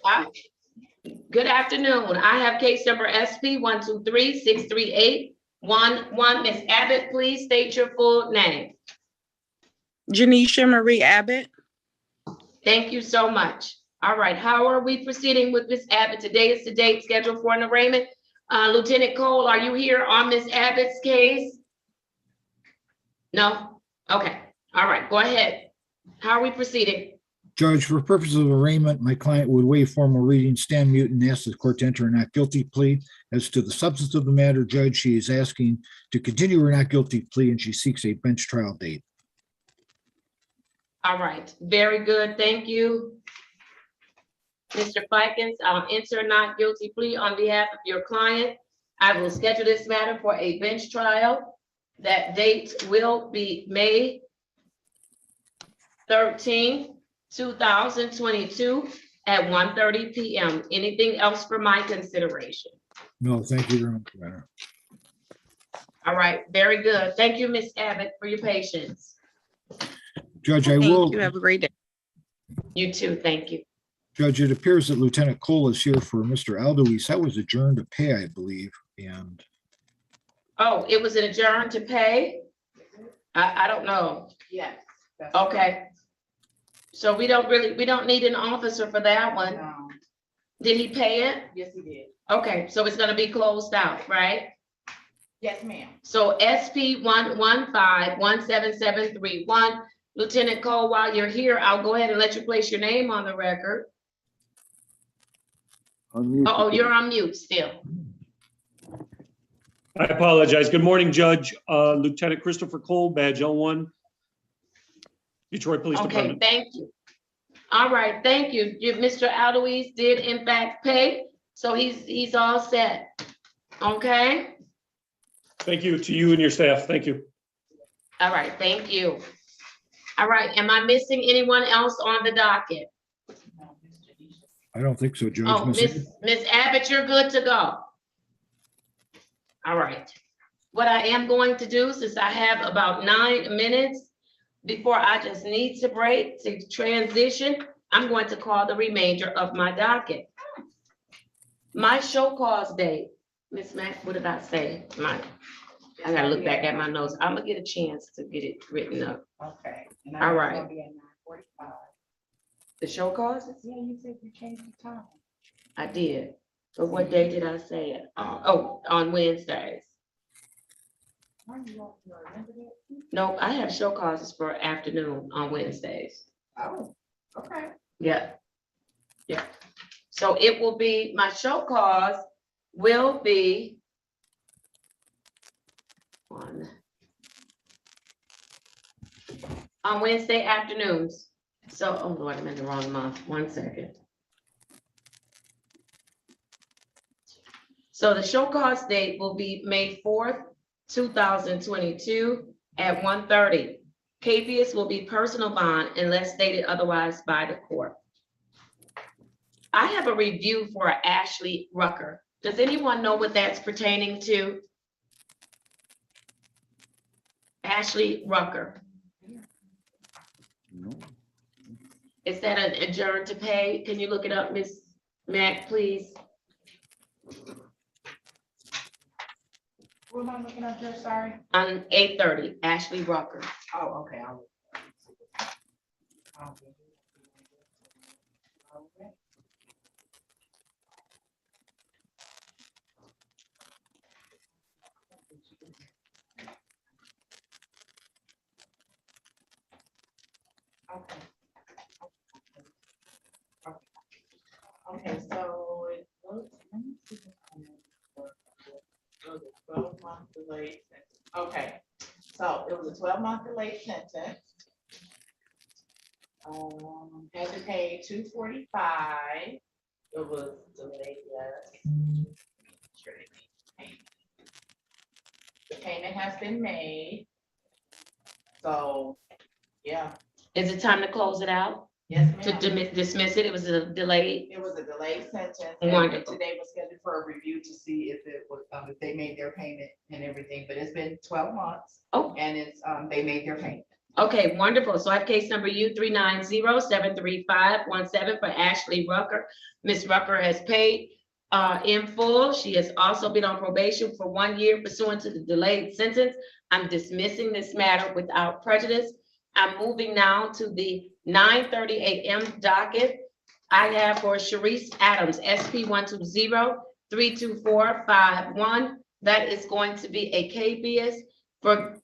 Good afternoon. I have case number SP 123-63811. Ms. Abbott, please state your full name. Janisha Marie Abbott. Thank you so much. All right. How are we proceeding with Ms. Abbott? Today is the date scheduled for an arraignment. Lieutenant Cole, are you here on Ms. Abbott's case? No? Okay. All right. Go ahead. How are we proceeding? Judge, for purposes of arraignment, my client would waive formal reading, stand mute, and ask the court to enter a not guilty plea. As to the substance of the matter, Judge, she is asking to continue her not guilty plea, and she seeks a bench trial date. All right. Very good. Thank you. Mr. Fikens, I'll enter a not guilty plea on behalf of your client. I will schedule this matter for a bench trial. That date will be May 13, 2022 at 1:30 p.m. Anything else for my consideration? No, thank you very much, Your Honor. All right, very good. Thank you, Ms. Abbott, for your patience. Judge, I will. Thank you. Have a great day. You too, thank you. Judge, it appears that Lieutenant Cole is here for Mr. Aldeweese. That was adjourned to pay, I believe, and Oh, it was an adjourn to pay? I don't know. Yes. that's Okay. So we don't need an officer for that one. correct. Did he pay it? Yes, he did. Okay, so it's gonna be closed out, right? Yes, ma'am. So SP 115-17731. Lieutenant Cole, while you're here, I'll go ahead and let you place your name on the record. Unmute Oh, you're yourself. on mute still. I apologize. Good morning, Judge. Lieutenant Christopher Cole, badge L1, Detroit Police Okay, Department. thank you. All right, thank you. Mr. Aldeweese did in fact pay, so he's all set. Okay? Thank you to you and your staff. Thank you. All right, thank you. All right, am I missing anyone else on the docket? I don't think so, Judge. Oh, Miss Abbott, you're good to go. All right. What I am going to do, since I have about 9 minutes before I just need to break to transition, I'm going to call the remainder of my docket. My show cause date, Miss Mack, what did I say? I gotta look back at my notes. I'm gonna get a chance to get it written up. Okay. And All it's right. gonna be at 9:45. The show causes? Yeah, you said you changed the time. I did. But what day did I say it? Oh, on Wednesdays. Why you want to remember that? No, I have show causes for afternoon on Wednesdays. Oh, okay. Yeah. Yeah. So it will be, my show cause will be on Wednesday afternoons. So, oh Lord, I'm in the wrong month. 1 second. So the show cause date will be May 4th, 2022 at 1:30. Capias will be personal bond unless stated otherwise by the court. I have a review for Ashley Rucker. Does anyone know what that's pertaining to? Ashley Rucker. No. Is that an adjourn to pay? Can you look it up, Ms. Mack, please? Who am I looking up there? Sorry. On 8:30, Ashley Rucker. Oh, okay. Okay. Okay, so it was, let me see this one. It was a 12-month delayed sentence. Okay, so it was a 12-month delayed sentence. Had to pay $245. It was delayed, yes. The payment has been made. So, yeah. Is it time to close it out? Yes, To ma'am. dismiss it? It was a delayed. It was a delayed sentence. Wonderful. And today was scheduled for a review to see if it was, if they made their payment and everything, but it's been 12 months. Oh. And it's, they made their payment. Okay, wonderful. So I have case number U390-73517 for Ashley Rucker. Ms. Rucker has paid in full. She has also been on probation for 1 year pursuant to the delayed sentence. I'm dismissing this matter without prejudice. I'm moving now to the 9:30 a.m. docket. I have for Sharice Adams, SP 120-32451. That is going to be a KBS for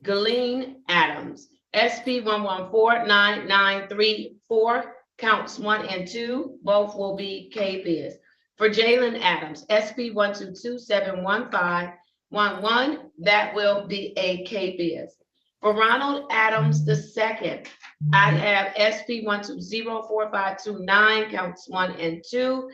Galen Adams, SP 1149934, counts 1 and 2, both will be KBS. For Jalen Adams, SP 122-71511, that will be a KBS. For Ronald Adams II, I have SP 1204529, counts 1 and 2,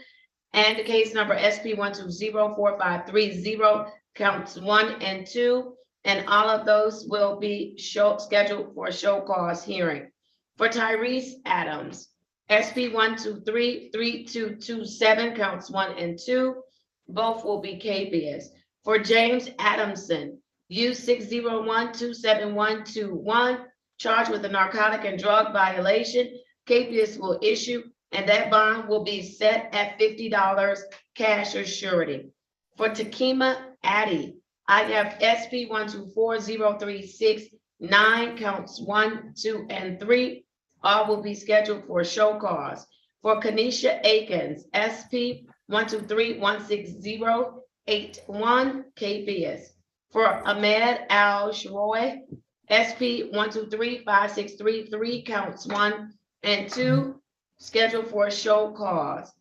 And the case number SP 1204530, counts 1 and 2. And all of those will be scheduled for a show cause hearing. For Tyrese Adams, SP 1233227, counts 1 and 2. Both will be capious. For James Adamson, U601-27121, charged with a narcotic and drug violation, capious will issue, and that bond will be set at $50 cash or surety. For Takima Addy, I have SP 1240369, counts 1, 2, and 3. All will be scheduled for a show cause. For Kanisha Akins, SP 123-16081, KPS. For Ahmed Al-Shroy, SP 123-5633, counts 1 and 2, scheduled for a show cause.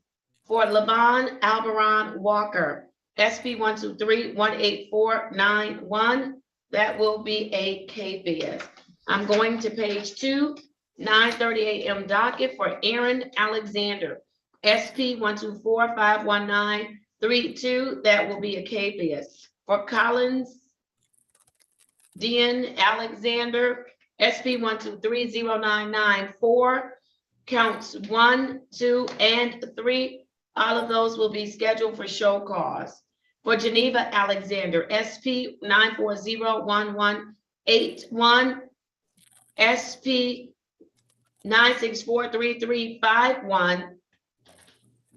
For Laban Albaran Walker, SP 123-18491, that will be a KPS. I'm going to page 2, 9:30 a.m. docket for Aaron Alexander, SP 124-51932, that will be a KPS. For Collins Dean Alexander, SP 123-0994, counts 1, 2, and 3. All of those will be scheduled for show cause. For Geneva Alexander, SP 9401181, SP 9643351,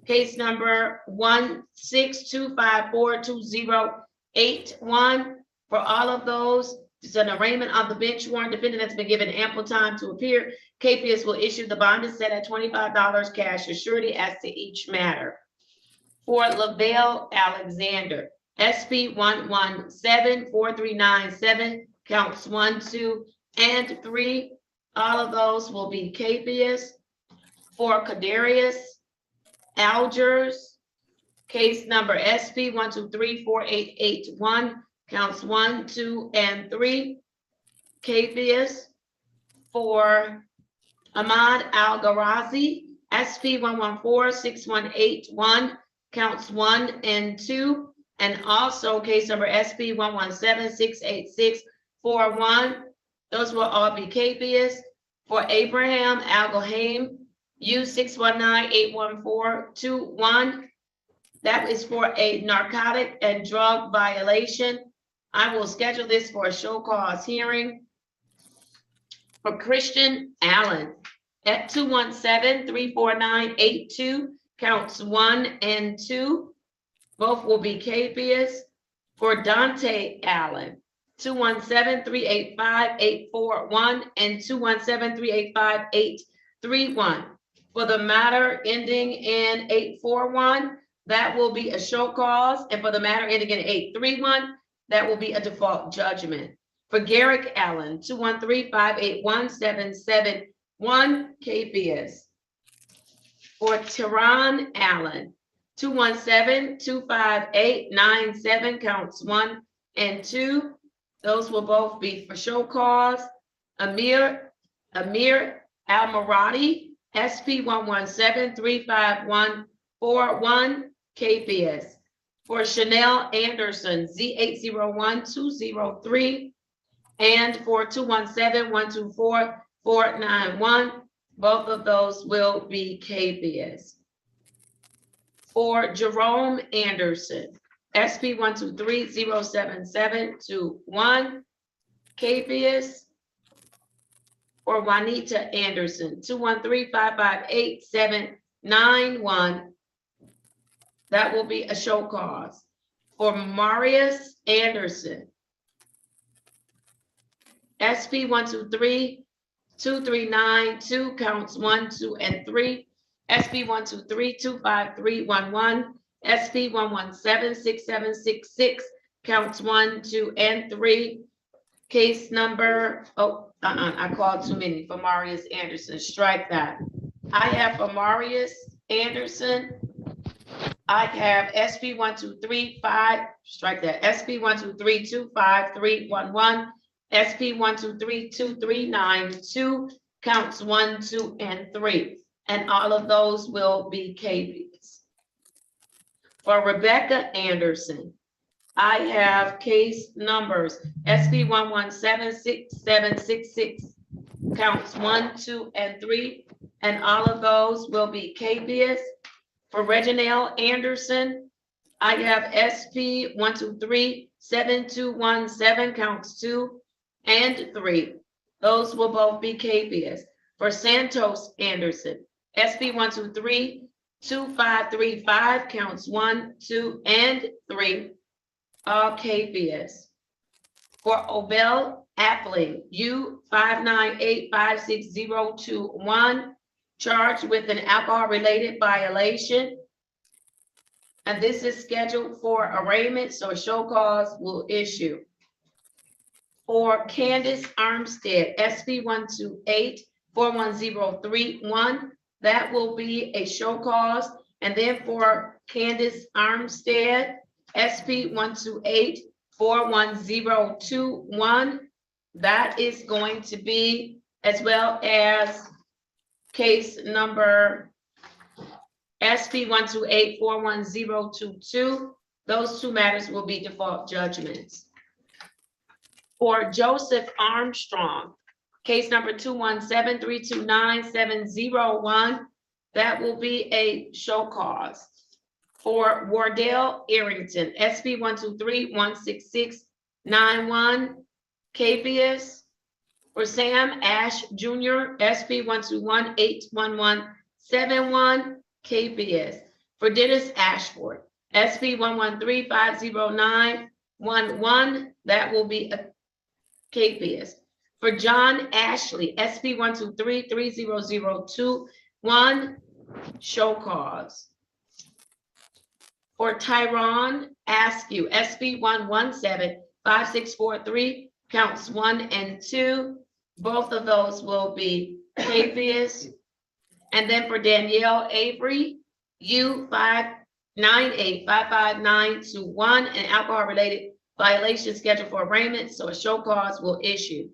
case number 162542081. For all of those, it's an arraignment of the bench warrant. Defendant has been given ample time to appear. KPS will issue. The bond is set at $25 cash or surety as to each matter. For Lavelle Alexander, SP 1174397, counts 1, 2, and 3. All of those will be KPS. For Kadarius Algers, case number SP 1234881, counts 1, 2, and 3. KPS. For Ahmad Al-Ghazi, SP 1146181, counts 1 and 2. And also case number SP 117688641. Those will all be KPS. For Abraham Al-Gohaim, U61981421, that is for a narcotic and drug violation. I will schedule this for a show cause hearing. For Christian Allen, at 217-34982, counts 1 and 2. Both will be KPS. For Dante Allen, 217-385-841 and 217-385-831. For the matter ending in 841, that will be a show cause. And for the matter ending in 831, that will be a default judgment. For Garrick Allen, 213-581-771, KPS. For Tehran Allen, 217-258-97, counts 1 and 2. Those will both be for show cause. Amir Al-Maradi, SP 117-35141, KPS. For Chanel Anderson, Z801203, and for 217-124-491, both of those will be KPS. For Jerome Anderson, SP 123-07721, KPS. For Juanita Anderson, 213-558-791, that will be a show cause. For Marius Anderson, SP 123-2392, counts 1, 2, and 3. SP 123-25311, SP 117-6766, counts 1, 2, and 3. Case number, I called too many for Marius Anderson, strike that. I have for Marius Anderson, I have SP 1235, strike that, SP 123-25311, SP 123-2392, counts 1, 2, and 3. And all of those will be KPs. For Rebecca Anderson, I have case numbers SP 1176-766, counts 1, 2, and 3, and all of those will be capious. For Reginald Anderson, I have SP 123-7217, counts 2 and 3. Those will both be capious. For Santos Anderson, SP 123-2535, counts 1, 2, and 3, all capious. For Obel Appling, U 598-56021, charged with an alcohol-related violation. And this is scheduled for arraignment, so a show cause will issue. For Candace Armstead, SP 128-41031, that will be a show cause. And then for Candace Armstead, SP 128-41021, that is going to be, as well as case number SP 128-41022. Those two matters will be default judgments. For Joseph Armstrong, case number 217-329-701, that will be a show cause. For Wardell Arrington, SP 123-16691, capious. For Sam Ash Jr., SP 121-81171, capious. For Dennis Ashford, SP 113-50911, that will be a capious. For John Ashley, SP 123-30021, show cause. For Tyrone Askew, SP 117-5643, counts 1 and 2. Both of those will be capious. And then for Danielle Avery, U 598-55921, an alcohol-related violation scheduled for arraignment, so a show cause will issue.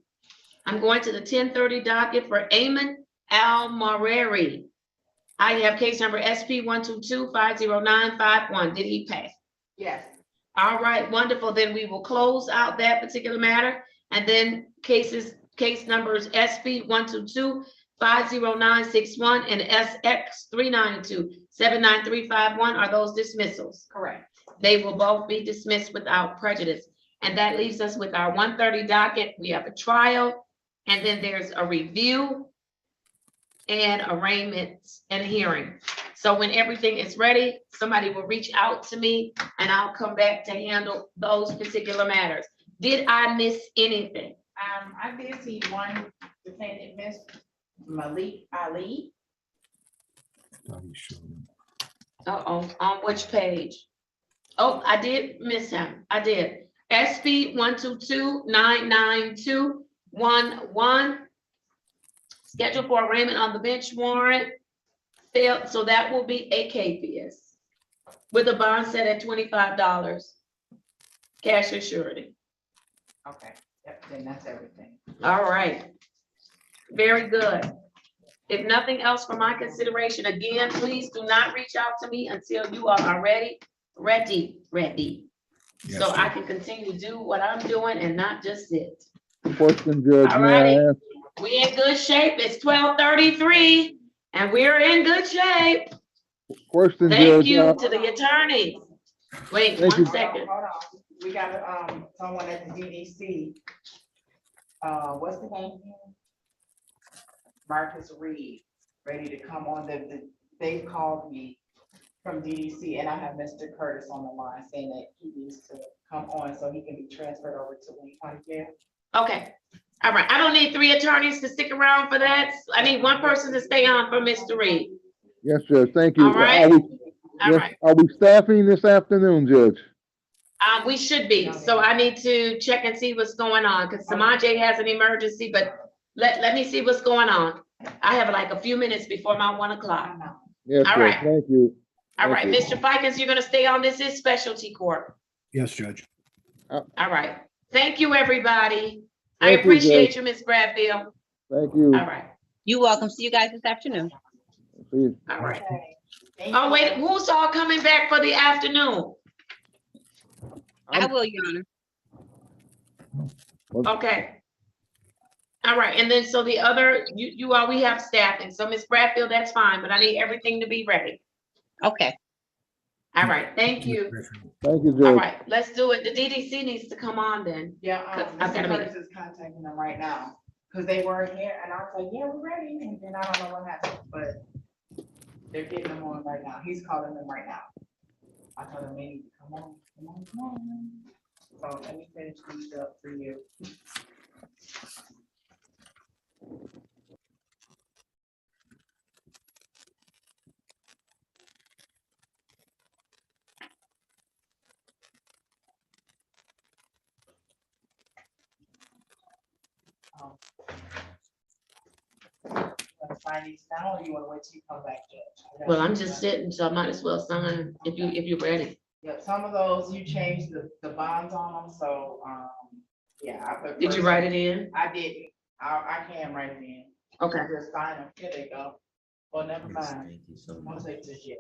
I'm going to the 10:30 docket for Eamon Al-Mareri. I have case number SP 122-50951. Did he pay? Yes. All right, wonderful. Then we will close out that particular matter. And then case numbers SP 122-50961 and SX 392-79351. Are those dismissals? Correct. They will both be dismissed without prejudice. And that leaves us with our 1:30 docket. We have a trial, and then there's a review and arraignments and hearing. So when everything is ready, somebody will reach out to me and I'll come back to handle those particular matters. Did I miss anything? I did see one defendant, Miss Malik Ali. Uh-oh, on which page? Oh, I did miss him. I did. SP 122-99211. Scheduled for arraignment on the bench warrant. Failed, so that will be a capious with a bond set at $25. Cash or surety. Okay, yep, then that's everything. All right. Very good. If nothing else for my consideration, again, please do not reach out to me until you are ready. Yes, So I sir. can continue to do what I'm doing and not just sit. Question, Judge, All may I righty. ask? We in good shape. It's 12:33 and we're in good shape. Question, Thank Judge. you to the attorney. Wait Thank you. one second. Hold on, we got, someone at the DDC. What's the name? Marcus Reed, ready to come on. They called me from DDC and I have Mr. Curtis on the line saying that he needs to come on so he can be transferred over to Wayne County Jail. Okay. All right. I don't need 3 attorneys to stick around for that. I need 1 person to stay on for Mr. Reed. Yes, Judge, thank you. All right. All right. Are we staffing this afternoon, Judge? We should be. So I need to check and see what's going on because Samaje has an emergency, but let me see what's going on. I have like a few minutes before my 1 o'clock. Yes, All Judge, right. thank you. All Thank right, you. Mr. Fikens, you're gonna stay on. This is specialty court. Yes, Judge. All right. Thank you, everybody. I Thank you, appreciate Judge. you, Ms. Bradfield. Thank you. All right. You're welcome. See you guys this afternoon. See you. All right. Okay. Oh, wait, who's all coming back for the afternoon? I will, Your Honor. Okay. All right, and then so the other, you all, we have staffing, so Ms. Bradfield, that's fine, but I need everything to be ready. Okay. All right, thank you. Thank you, All Judge. right, let's do it. The DDC needs to come on then. Yeah, 'Cause I've got Mr. a meeting. Curtis is contacting them right now, because they weren't here, and I was like, yeah, we're ready, and then I don't know what happened, but they're getting them on right now. He's calling them right now. I told him, they need to come on, come on, come on. So let me finish these up for you. Sign these down, or you want to wait till you come back, Judge? Well, I'm just sitting, so I might as well sign if you're ready. Yeah, some of those you changed the bonds on them, so, yeah. I put Did you write it in? I didn't. I can write it in. Okay. Just sign them. Here they go. Well, never mind. Once they just yet.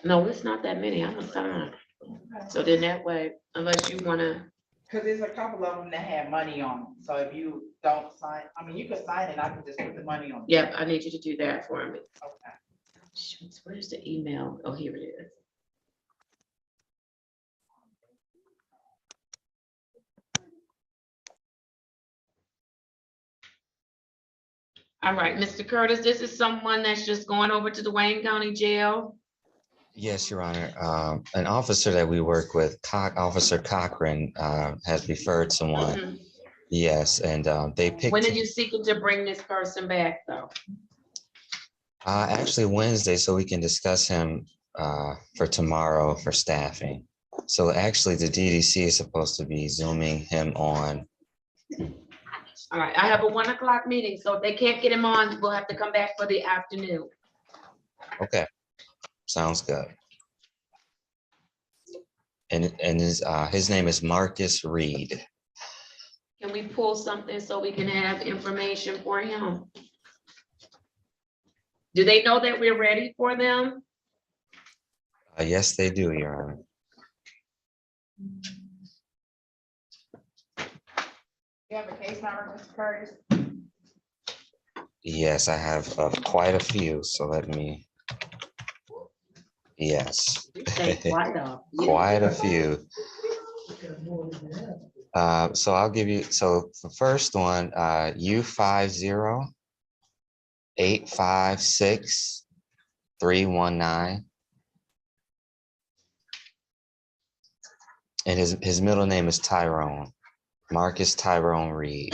No, it's not that many. I'm gonna sign. So then that way, unless you wanna, Cause there's a couple of them that have money on them. So if you don't sign, I mean, you can sign it. I can just put the money on. yep, I need you to do that for me. Okay. Shoots, where's the email? Oh, here it is. All right, Mr. Curtis, this is someone that's just going over to the Wayne County Jail. Yes, Your Honor. An officer that we work with, Officer Cochran, has referred someone. Mhm. Yes, and they picked. When are you seeking to bring this person back, though? Actually Wednesday, so we can discuss him for tomorrow for staffing. So actually, the DDC is supposed to be zooming him on. All right, I have a 1 o'clock meeting, so if they can't get him on, we'll have to come back for the afternoon. Okay, sounds good. And his name is Marcus Reed. Can we pull something so we can have information for him? Do they know that we're ready for them? Yes, they do, Your Honor. You have a case number, Mr. Curtis? Yes, I have quite a few, so let me. Yes. Quite a few. So I'll give you, so the first one, U50-856-319. And his middle name is Tyrone, Marcus Tyrone Reed.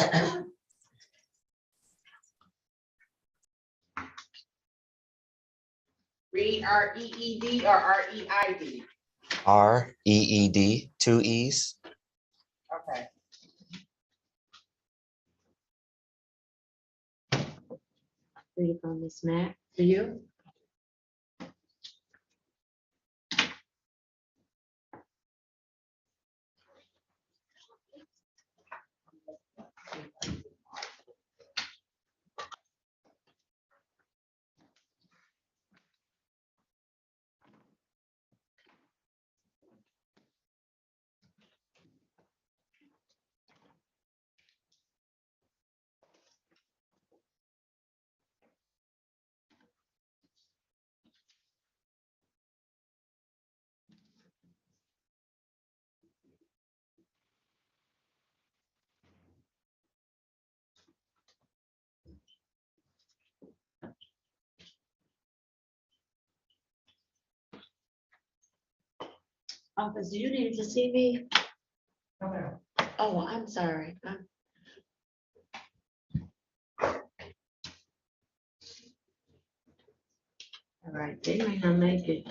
Reed, R-E-E-D or R-E-I-D? R-E-E-D, 2 E's. Okay. Read it on this map for you. Office, do you need to see me? Oh, I'm sorry. All right, they may not make it.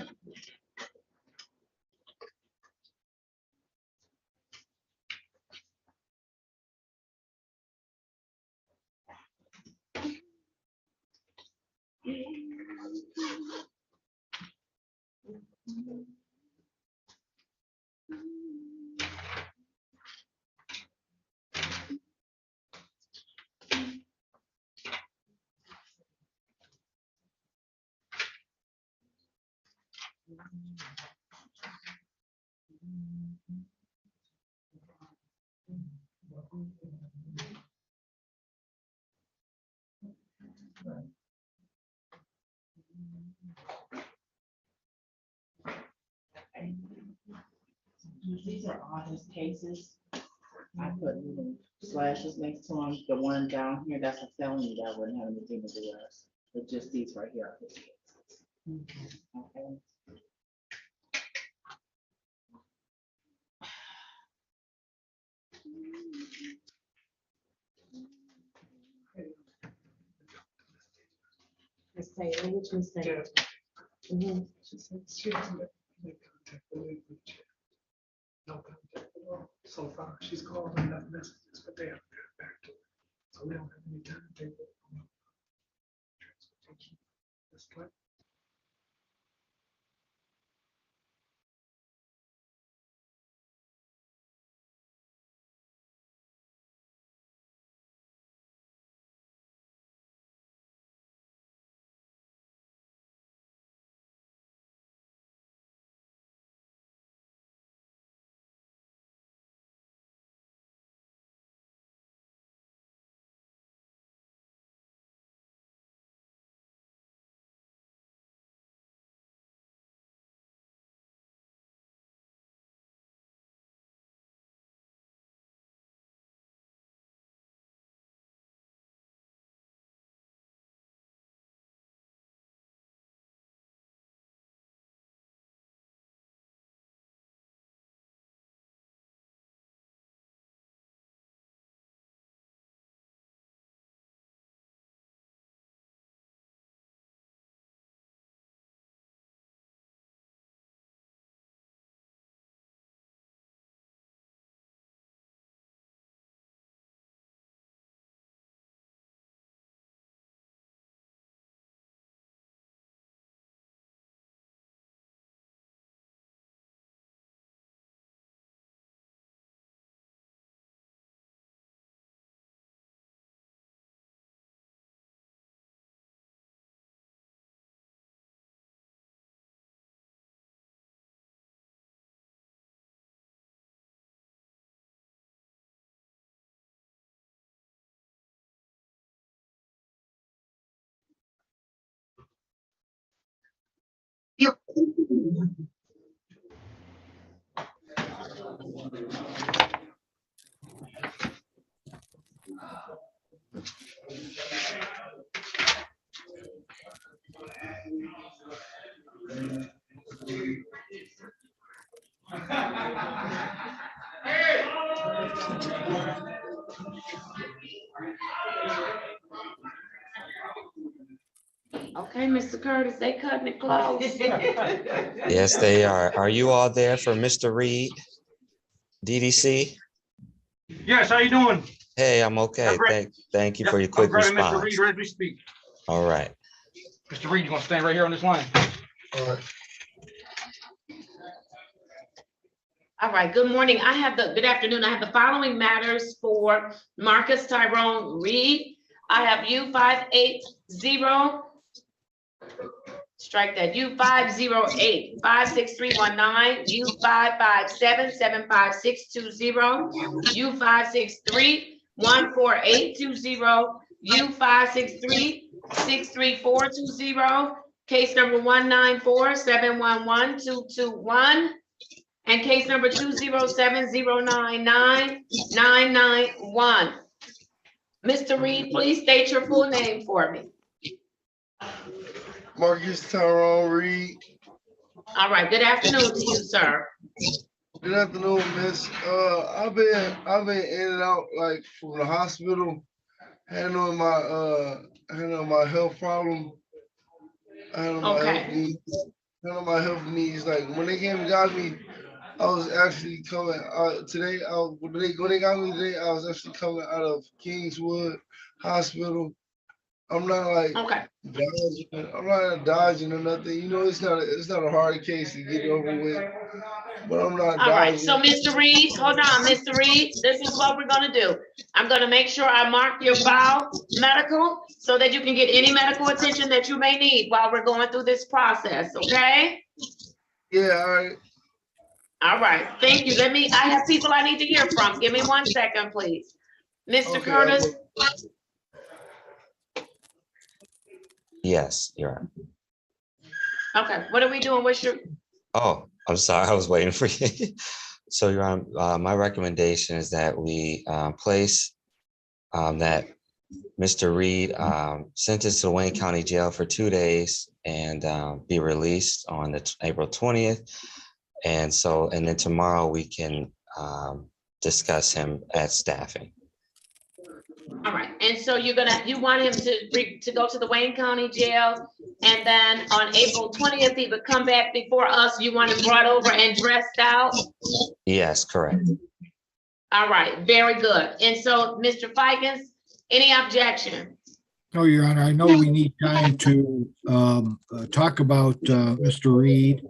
These are all his cases. I put little slashes next to them. The one down here, that's a felony that wouldn't have anything to do with us. But just these right here are his cases. Okay. Miss Taylor, which Miss Taylor? Mhm. She said she doesn't make contact with me. No contact at all. So far, she's called and left messages, but they haven't got back to her. So we don't have any timetable. Transportation. Just like Okay, Mr. Curtis, they cutting it close. Yes, they are. Are you all there for Mr. Reed? DDC? Yes, how you doing? Hey, I'm okay. Thank you for your I'm quick grabbing Mr. response. Reed right as we speak. All right. Mr. Reed, you gonna stand right here on this line? All right. All right, good morning. Good afternoon. I have the following matters for Marcus Tyrone Reed. I have U580, strike that, U508, 56319, U557, 75620, U563, 14820, U563, 63420, case number 194711221, and case number 207099991. Mr. Reed, please state your full name for me. Marcus Tyrone Reed. All right, good afternoon to you, sir. Good afternoon, miss. I've been in and out like from the hospital, handling my health problem, handling my health needs. Like when they came and got me, I was actually coming today. When they got me today, I was actually coming out of Kingswood Hospital. I'm not like dodging. I'm not dodging or nothing. You know, it's not a hard case to get over with. But I'm not dodging. All right, so Mr. Reed, hold on, Mr. Reed. This is what we're gonna do. I'm gonna make sure I mark your file medical so that you can get any medical attention that you may need while we're going through this process, okay? Yeah, all right. All right, thank you. I have people I need to hear from. Give me 1 second, please. Mr. Okay, Curtis? Yes, Your Honor. Okay, what are we doing? What's your, Oh, I'm sorry, I was waiting for you. So Your Honor, my recommendation is that we place that Mr. Reed sentenced to Wayne County Jail for 2 days and be released on the April 20th. And then tomorrow we can discuss him at staffing. all right, and so you want him to go to the Wayne County Jail, and then on April 20th, he would come back before us. You want him brought over and dressed out? Yes, correct. All right, very good. And so, Mr. Fikens, any objection? No, Your Honor, I know we need time to talk about Mr. Reed,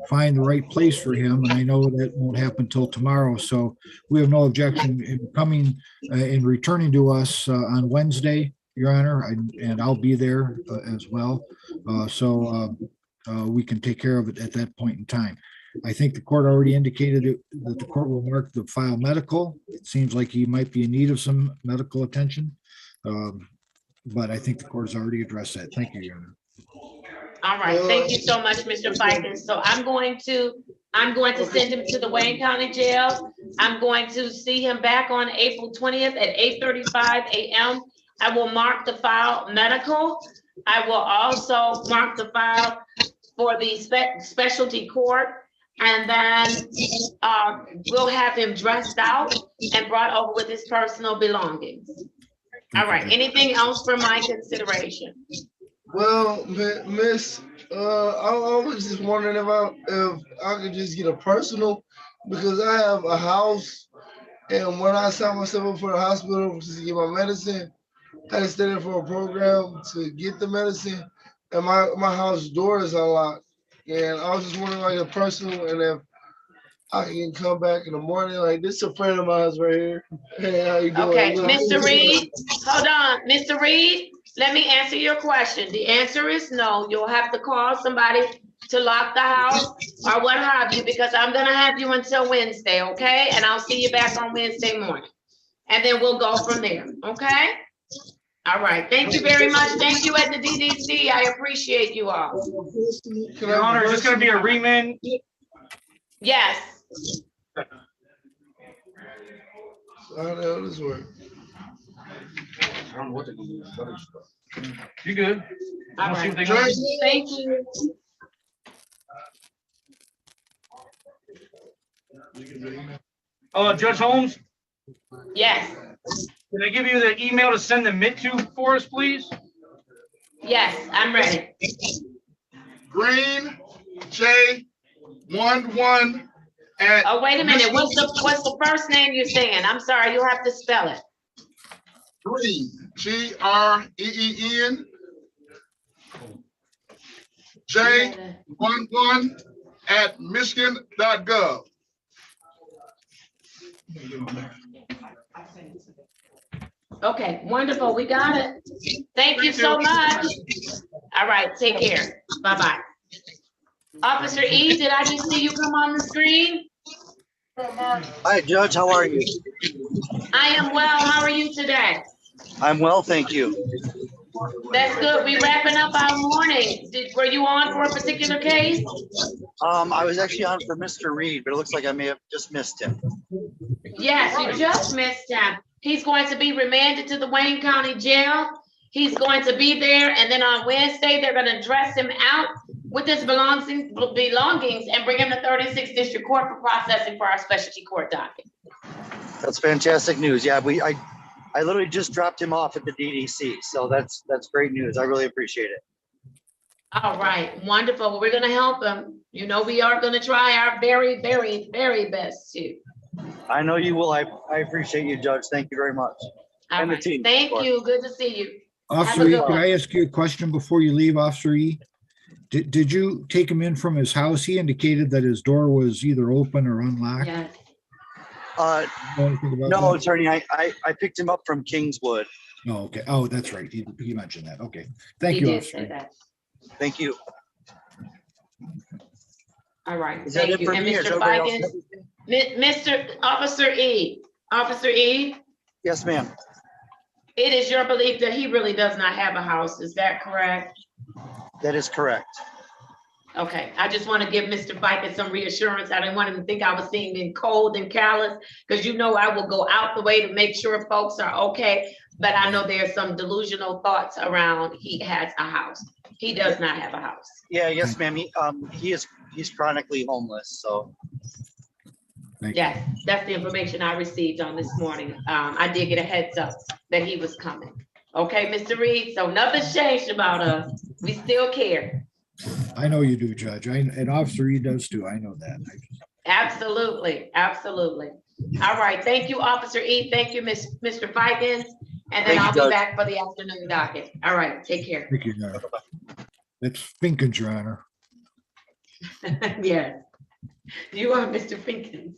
find the right place for him, and I know that won't happen till tomorrow, so we have no objection in coming and returning to us on Wednesday, Your Honor, and I'll be there as well. So we can take care of it at that point in time. I think the court already indicated that the court will mark the file medical. It seems like he might be in need of some medical attention. But I think the court has already addressed that. Thank you, Your Honor. All right, thank you so much, Mr. Fikens. So I'm going to send him to the Wayne County Jail. I'm going to see him back on April 20th at 8:35 a.m. I will mark the file medical. I will also mark the file for the specialty court. And then we'll have him dressed out and brought over with his personal belongings. All right, anything else for my consideration? Well, Miss, I was just wondering if I could just get a personal, because I have a house, and when I signed myself up for the hospital to get my medicine, I had to stay there for a program to get the medicine, and my house door is unlocked. And I was just wondering, like, a personal, and if I can come back in the morning. Like, this is a friend of mine right here. Hey, how you doing? Okay, Mr. Reed, hold on. Mr. Reed, let me answer your question. The answer is no. You'll have to call somebody to lock the house or what have you, because I'm gonna have you until Wednesday, okay? And I'll see you back on Wednesday morning. And then we'll go from there, okay? All right, thank you very much. Thank you at the DDC. I appreciate you all. Your Honor, is this gonna be a remand? Yes. How the hell does this work? I don't know what to do. You good? All Wanna see right, what they got? thank you. Judge Holmes, Yes, can I give you the email to send the MIT to for us, please? yes, I'm ready. Green J11 at. Oh, wait a minute. What's the first name you're saying? I'm sorry, you'll have to spell it. Green, Green, J11 at Michigan.gov. Okay, wonderful. We got it. Thank you so much. All right, take care. Bye-bye. Officer E, did I just see you come on the screen? Hi, Judge. How are you? I am well. How are you today? I'm well, thank you. That's good. We wrapping up our morning. Were you on for a particular case? I was actually on for Mr. Reed, but it looks like I may have just missed him. Yes, you just missed him. He's going to be remanded to the Wayne County Jail. He's going to be there, and then on Wednesday, they're going to dress him out with his belongings and bring him to 36th District Court for processing for our specialty court docket. That's fantastic news. Yeah, I literally just dropped him off at the DDC, so that's great news. I really appreciate it. All right, wonderful. Well, we're going to help him. You know, we are going to try our very, very, very best to. I know you will. I appreciate you, Judge. Thank you very much. All right. Thank you. Good to see you. Officer E, can I ask you a question before you leave, Officer E? Did you take him in from his house? He indicated that his door was either open or unlocked. Yeah. No, attorney, I picked him up from Kingswood. Oh, okay. Oh, that's right. He mentioned that. Okay. Thank you, Officer. Thank you. All right, Is that thank it you. for And me? Is Mr. everybody else? Fikens, Mr. Officer E, Officer E, Yes, ma'am. it is your belief that he really does not have a house, is that correct? That is correct. Okay, I just want to give Mr. Fikens some reassurance. I didn't want him to think I was seeing him cold and callous, because you know I will go out the way to make sure folks are okay. But I know there's some delusional thoughts around he has a house. He does not have a house. Yeah, yes, ma'am. He's chronically homeless, so. Yes, that's the information I received on this morning. I did get a heads up that he was coming. Okay, Mr. Reed, so nothing's changed about us. We still care. I know you do, Judge. And Officer E does too. I know that. Absolutely, absolutely. All right, thank you, Officer E. Thank you, Mr. Fikens. And then Thank you, I'll be Judge. back for the afternoon docket. All right, take care. Thank you, Your Honor. That's Finkins, Your Honor. Yes, you are Mr. Fikens.